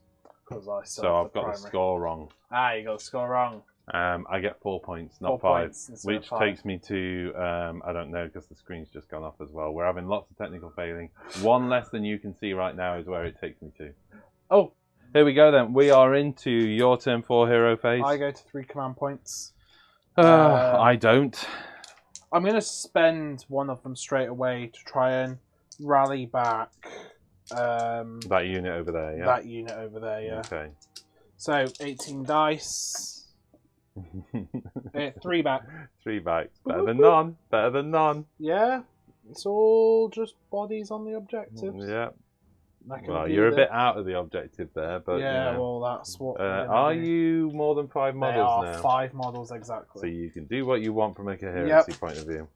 Because I So I've got the score wrong. Ah, you got the score wrong. I get 4 points, not 4 5, points instead which of 5. takes me to I don't know because the screen's just gone off as well. We're having lots of technical failing. 1 less than you can see right now is where it takes me to. Oh, here we go then. We are into your turn 4 hero phase. I go to 3 command points. I don't. I'm going to spend 1 of them straight away to try and rally back that unit over there, yeah? That unit over there, yeah. Okay. So, 18 dice. 3 back. 3 back. Better than none. Better than none. Yeah. It's all just bodies on the objectives. Yeah. Well, Well, you're a bit out of the objective there, but yeah, well, that's what. Are you more than 5 models now? now? 5 models exactly. So you can do what you want from a coherency point of view.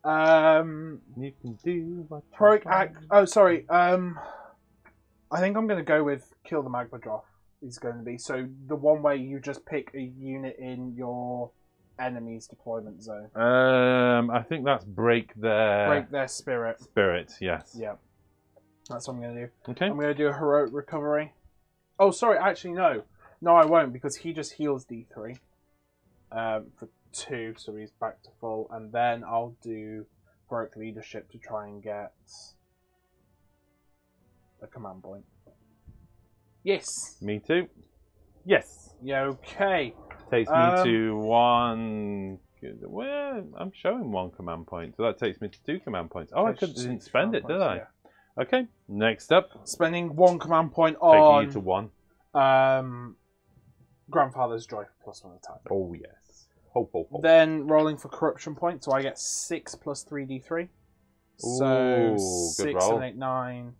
You can do what you want. Oh, sorry. I think I'm going to go with kill the Maggotkin. Is going to be so the one way you just pick a unit in your enemy's deployment zone. I think that's break their spirit. Spirit, yes. Yeah, that's what I'm going to do. Okay. I'm going to do a heroic recovery. Oh, sorry. Actually, no, I won't because he just heals D3 for 2, so he's back to full, and then I'll do heroic leadership to try and get a command point. Yes. Me too. Yes. Yeah, okay. Takes me to 1. Well, I'm showing 1 command point, so that takes me to 2 command points. Oh, I didn't spend it, did I? Yeah. Okay. Next up. Spending 1 command point on. Taking you to 1. Grandfather's Joy +1 attack. Oh yes. Ho, ho, ho. Then rolling for corruption points, so I get 6 plus 3d3. So Ooh, 6, roll. 7, 8, 9,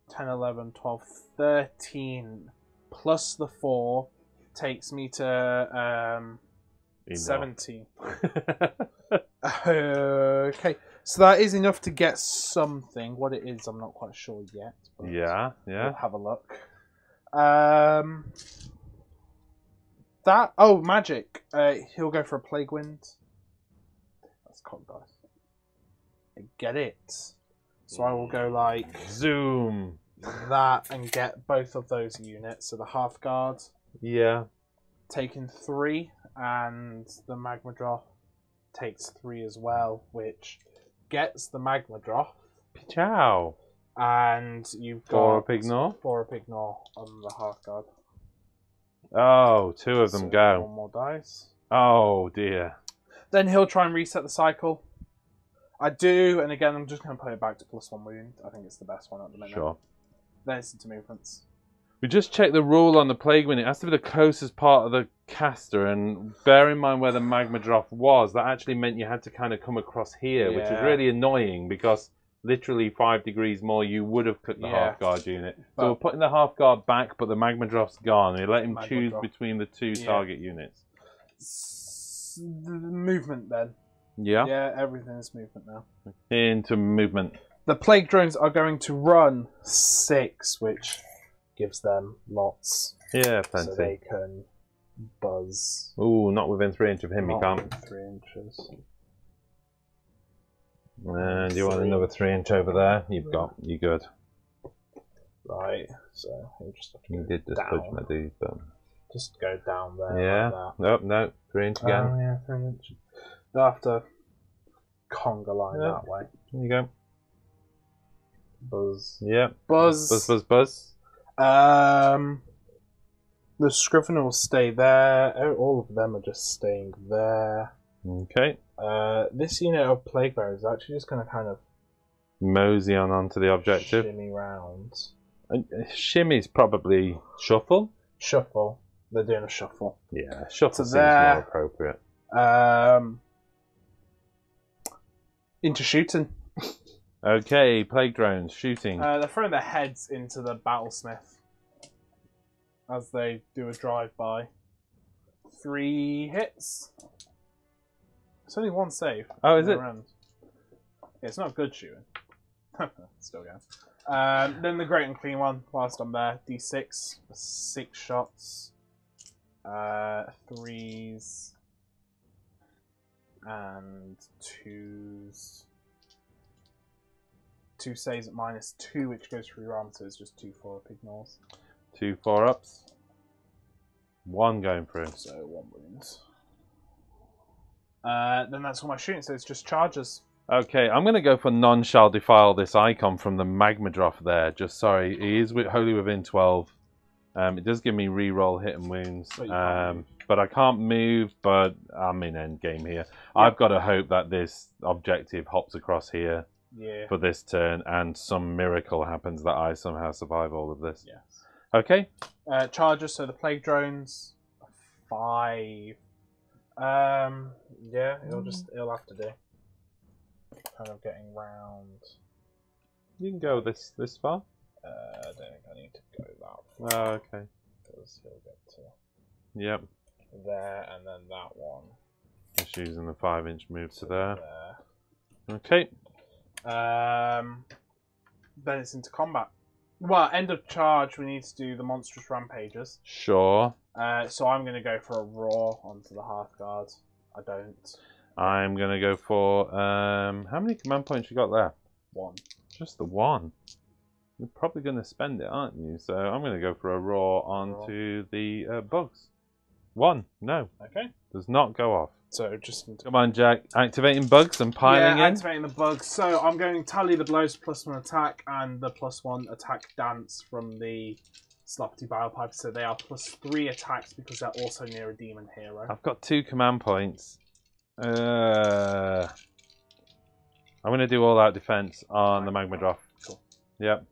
10, 11, 12, 13 plus the 4 takes me to 17. Okay, so that is enough to get something. What it is, I'm not quite sure yet. But yeah. we'll have a look. Magic. He'll go for a Plague Wind. That's cock dice. I get it. So I will go like Zoom. that and get both of those units. So the half guard. Yeah. Taking 3, and the Maggotkin takes 3 as well, which gets the Maggotkin. Ciao. And you've got For a Pignor? For a Pignor on the half guard. Oh, 2 of them So go. 1 more dice. Oh dear. Then he'll try and reset the cycle. I do, and again, I'm just going to put it back to +1 wound. I think it's the best one at the minute. Sure. Then it's into movements. We just checked the rule on the Plague Wind. It has to be the closest part of the caster, and bear in mind where the Maggotkin was. That actually meant you had to kind of come across here, which is Yeah. really annoying because literally 5 degrees more you would have cut the Yeah. half guard unit. But- So we're putting the half guard back, but the Maggotkin's gone. We let him choose Maggotkin. between the 2 Yeah. target units. The movement then. Yeah. Yeah, everything is movement now. Into movement. The plague drones are going to run 6, which gives them lots. Yeah, So plenty. they can buzz. Ooh, not within 3 inches of him, you Not can't. 3 inches. And do you want another 3 inch over there? You've got. You good. Right, so you just have to You go did just down. touch my dude, but. Just go down there. Yeah. Like that. Nope, no. 3 inch again. Oh, yeah, 3 inches. You'll have to conga line Yeah. that way. There you go. Buzz. Yeah. Buzz. Buzz, buzz, buzz. The Scrivener will stay there. All of them are just staying there. Okay. This unit of Plague Bearers is actually just going to kind of Mosey on onto the objective. shimmy round. Shimmy's probably shuffle. Shuffle. They're doing a shuffle. Yeah, shuffle So seems there. more appropriate. Into shooting. Okay, plague drones shooting. They're throwing their heads into the battlesmith as they do a drive-by. 3 hits. It's only 1 save. Oh, is in the it? round. Yeah, it's not good shooting. Still going. Then the Great Unclean One, whilst I'm there, D6 for 6 shots. 3s and 2s. 2 saves at -2, which goes through your arm, so it's just 2 4-up ignores. 2 4-ups. 1 going through. So 1 wound. Then that's all my shooting, so it's just charges. Okay, I'm going to go for none shall defile this icon from the Magmadroth there. Just sorry, he is wholly within 12. It does give me reroll hit and wounds. But I can't move, but I'm in endgame here. Yep. I've got to hope that this objective hops across here for this turn and some miracle happens that I somehow survive all of this. Yes. Okay. Charges, so the Plague Drones, 5. Yeah, it'll have to do. Kind of getting round. You can go this far. I don't think I need to go that far. Oh, okay. Because he'll get to there, and then that one. Just using the 5-inch move to there. Okay. Then it's into combat. Well, end of charge, we need to do the monstrous rampages. Sure. So I'm going to go for a roar onto the Hearthguard. I don't. I'm going to go for... how many command points you got there? 1. Just the 1. You're probably going to spend it, aren't you? So I'm going to go for a roar onto the bugs. 1. No. Okay. Does not go off. So just... Come on, Jack. Activating bugs and piling in. Activating the bugs. So I'm going to tally the blows +1 attack and the +1 attack dance from the Sloppity Bilepipe. So they are +3 attacks because they're also near a demon hero. I've got 2 command points. I'm going to do all-out defense on the Magmadroth. Cool. Yep.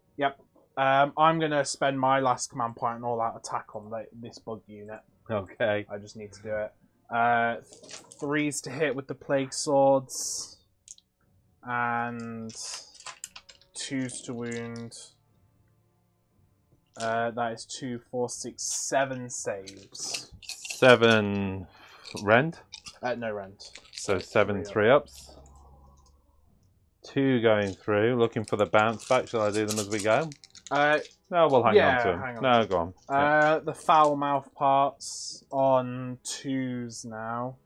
I'm going to spend my last command point and all-out attack on this bug unit. Okay. I just need to do it. 3s to hit with the Plague Swords. And 2s to wound. That is 2, 4, 6, 7 saves. 7 rend? No rend. So 7 3-ups. 2 going through. Looking for the bounce back. Shall I do them as we go? No, we'll hang on to them. Hang on. No, go on. The foul mouth parts on 2s now.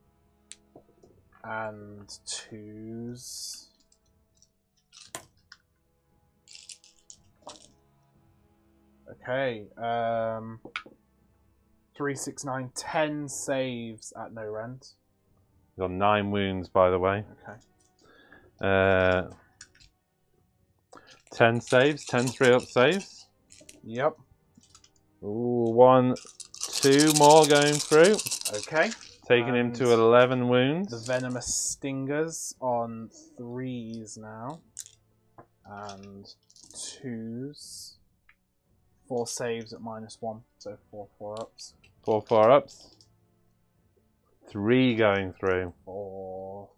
And 2s. Okay. 3, 6, 9, 10 saves at no rend. Got 9 wounds, by the way. Okay. 10 saves, 10 3-up saves. Yep. Ooh, 1, 2 more going through. Okay. Taking him to 11 wounds. The venomous stingers on 3s now. And 2s. 4 saves at -1, so 4 4-ups. 4 4-ups. 3 going through. 4,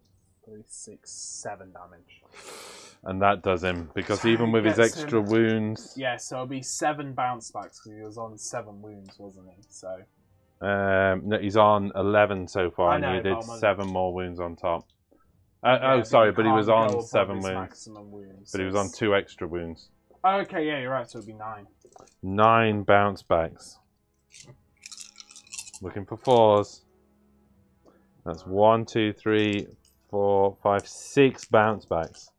3, 6, 7 damage. And that does him, because So even with his gets extra wounds... Yeah, so it'll be 7 bounce backs, because he was on 7 wounds, wasn't he? So... no, he's on 11 so far, I know, and he did but 7 more wounds on top. Yeah, sorry, but he can't was go on above 7 his wounds. maximum wounds. But he was on 2 extra wounds. Okay, yeah, you're right, so it'll be 9. 9 bounce backs. Looking for 4s. That's 1, 2, 3, 4, 5, 6 bounce backs.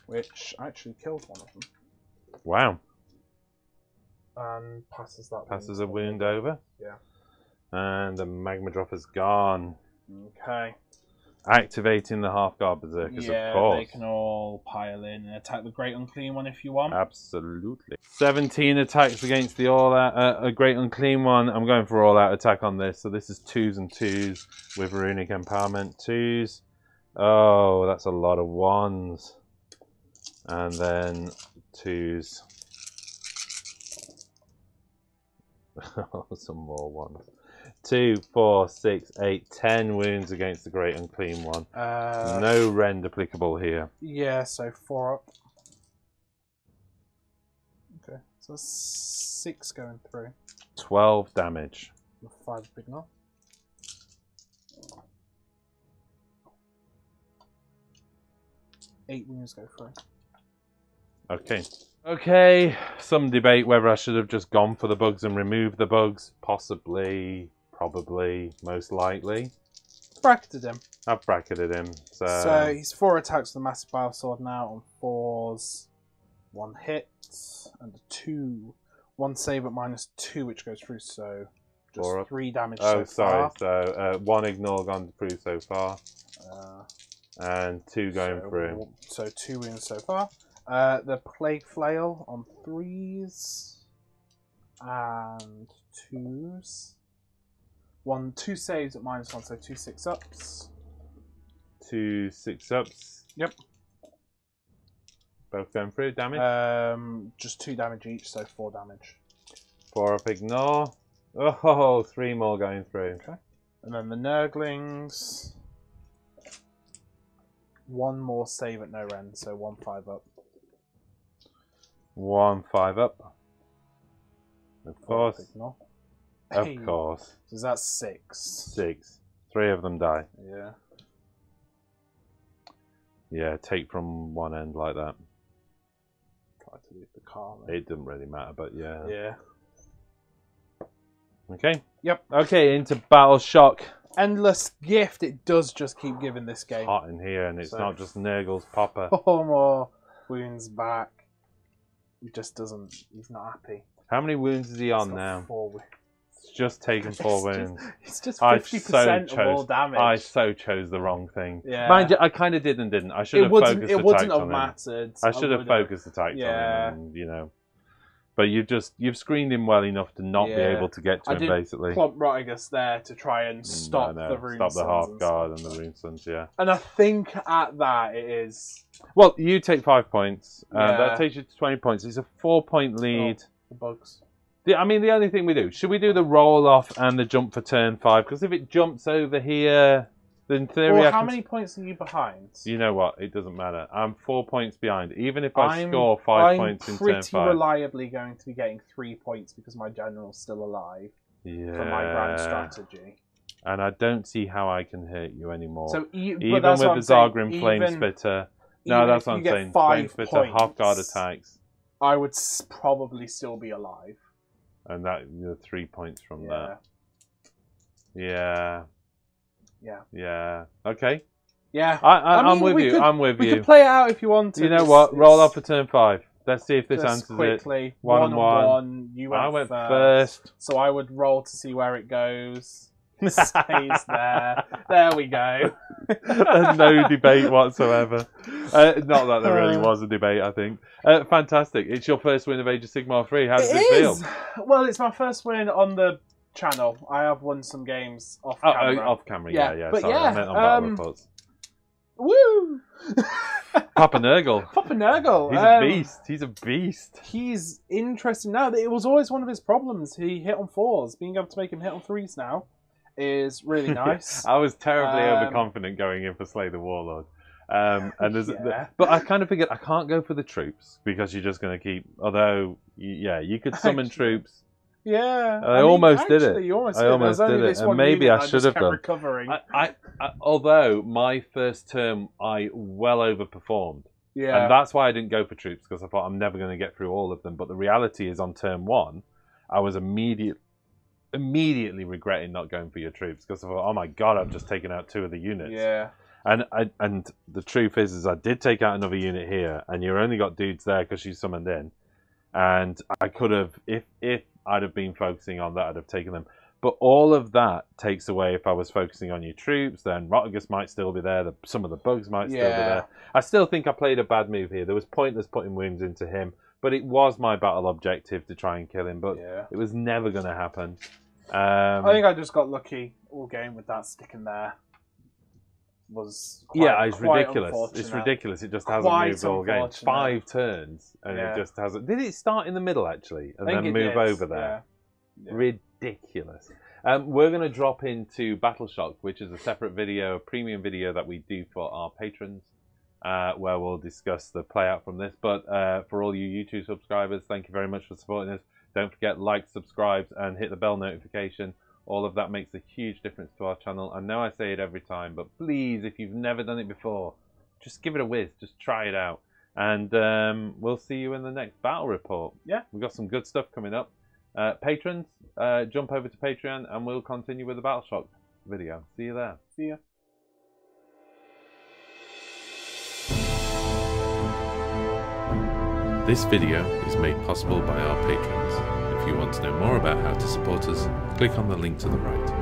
Which actually kills one of them. Wow. And passes that Passes a wound over. Yeah. And the Magmadroth is gone. Okay. Activating the Hearthguard Berserkers, of course. They can all pile in and attack the Great Unclean One if you want. Absolutely. 17 attacks against the a Great Unclean One. I'm going for all-out attack on this. So this is 2s and 2s with Runic Empowerment. 2s. Oh, that's a lot of 1s. And then 2s. Some more 1s. 2, 4, 6, 8, 10 wounds against the Great Unclean One. No rend applicable here. Yeah, so 4 up. Okay, so 6 going through. 12 damage. With 5 big enough. Eight wounds go through. Okay. Okay, some debate whether I should have just gone for the bugs and removed the bugs. Possibly, probably, most likely. Bracketed him. I've bracketed him. So he's 4 attacks with the Massive Bile Sword now on 4s. 1 hit and a 2. 1 save at -2, which goes through, so just 3 damage so far. So 1 ignore gone through so far. And 2 going through. So 2 wounds so far. The Plague Flail on 3s and 2s. 2 saves at -1, so 2 6-ups. 2 6-ups. Yep. Both going through. Damage? Just 2 damage each, so 4 damage. 4 up ignore. Oh, 3 more going through. Okay. And then the Nurglings. 1 more save at no rend, so 1 5-up. 1 5-up. Of course. Ignore. Of course. So that's 6. 6. 3 of them die. Yeah. Yeah, take from one end like that. Try to leave the car. It doesn't really matter, but yeah. Yeah. Okay. Yep. Okay, into Battle Shock. Endless Gift. It does just keep giving this game. It's hot in here, and it's not just Nurgle's popper. 4 more wounds back. He just doesn't. He's not happy. How many wounds is he on now? 4 wounds. It's just taken 4 wounds. It's just 50% of all damage. I so chose the wrong thing. Yeah. Mind you, I kind of did and didn't. I should have focused attacks on him. It wouldn't have mattered. I should have focused attacks on him, and, you know. But you've screened him well enough to not be able to get to him, basically. I did plump Rotigus there to try and stop the Rune Stop the Suns half and guard and stuff. the Rune Suns, yeah. And I think at that it is... Well, you take 5 points. Yeah. That takes you to 20 points. It's a 4-point lead. The bugs. I mean, the only thing we do, should we do the roll off and the jump for turn 5? Because if it jumps over here, then in theory... Well, how many points are you behind? You know what? It doesn't matter. I'm 4 points behind. Even if I score 5 points in turn 5. I'm pretty reliably going to be getting 3 points because my general's still alive for my grand strategy. And I don't see how I can hurt you anymore. So even with the Zargrim Flame Spitter... No, that's what I'm saying. Flame Spitter, half guard attacks. I would probably still be alive. And that, 3 points from that. Yeah. Yeah. Yeah. Okay. Yeah. I'm with you. I'm with you. We can play it out if you want to. You know what? Roll off for turn 5. Let's see if this answers quickly. it. 1-1. You I went first. So I would roll to see where it goes. Stays there. There we go. There's no debate whatsoever. Not that there really was a debate, I think. Fantastic. It's your first win of Age of Sigmar 3. How does it feel? Well, it's my first win on the channel. I have won some games off camera. Off camera, yeah. But sorry, I meant on Battle Reports. Woo! Papa Nurgle. Papa Nurgle. He's a beast. He's a beast. He's interesting now. It was always one of his problems. He hit on 4s. Being able to make him hit on 3s now is really nice. I was terribly overconfident going in for Slay the Warlord. And there's, but I kind of figured I can't go for the troops because you're just going to keep. Although, you could summon troops. Yeah, I almost did it. You almost I almost did it, and maybe I should have done. Recovering. Although my first term, I well overperformed. Yeah, and that's why I didn't go for troops because I thought I'm never going to get through all of them. But the reality is, on turn 1, I was immediately regretting not going for your troops because I thought, oh my god, I've just taken out 2 of the units. Yeah. And the truth is I did take out another unit here, and you only got dudes there because you summoned in. And I could have, if I'd have been focusing on that, I'd have taken them. But all of that takes away if I was focusing on your troops, then Rotigus might still be there, some of the bugs might still be there. I still think I played a bad move here. There was pointless putting wounds into him, but it was my battle objective to try and kill him, but it was never going to happen. I think I just got lucky all game with that sticking there. It's ridiculous. It's ridiculous. It just hasn't moved all game. 5 turns, and it just hasn't. Did it start in the middle actually, and then move over there? Yeah. Ridiculous. We're going to drop into Battle Shock, which is a separate video, a premium video that we do for our patrons, where we'll discuss the play out from this. But for all you YouTube subscribers, thank you very much for supporting us. Don't forget, like, subscribe, and hit the bell notification. All of that makes a huge difference to our channel. I know I say it every time, but please, if you've never done it before, just give it a whiz. Just try it out. And we'll see you in the next battle report. Yeah. We've got some good stuff coming up. Patrons, jump over to Patreon and we'll continue with the Battle Shock video. See you there. See ya. This video is made possible by our patrons. If you want to know more about how to support us, click on the link to the right.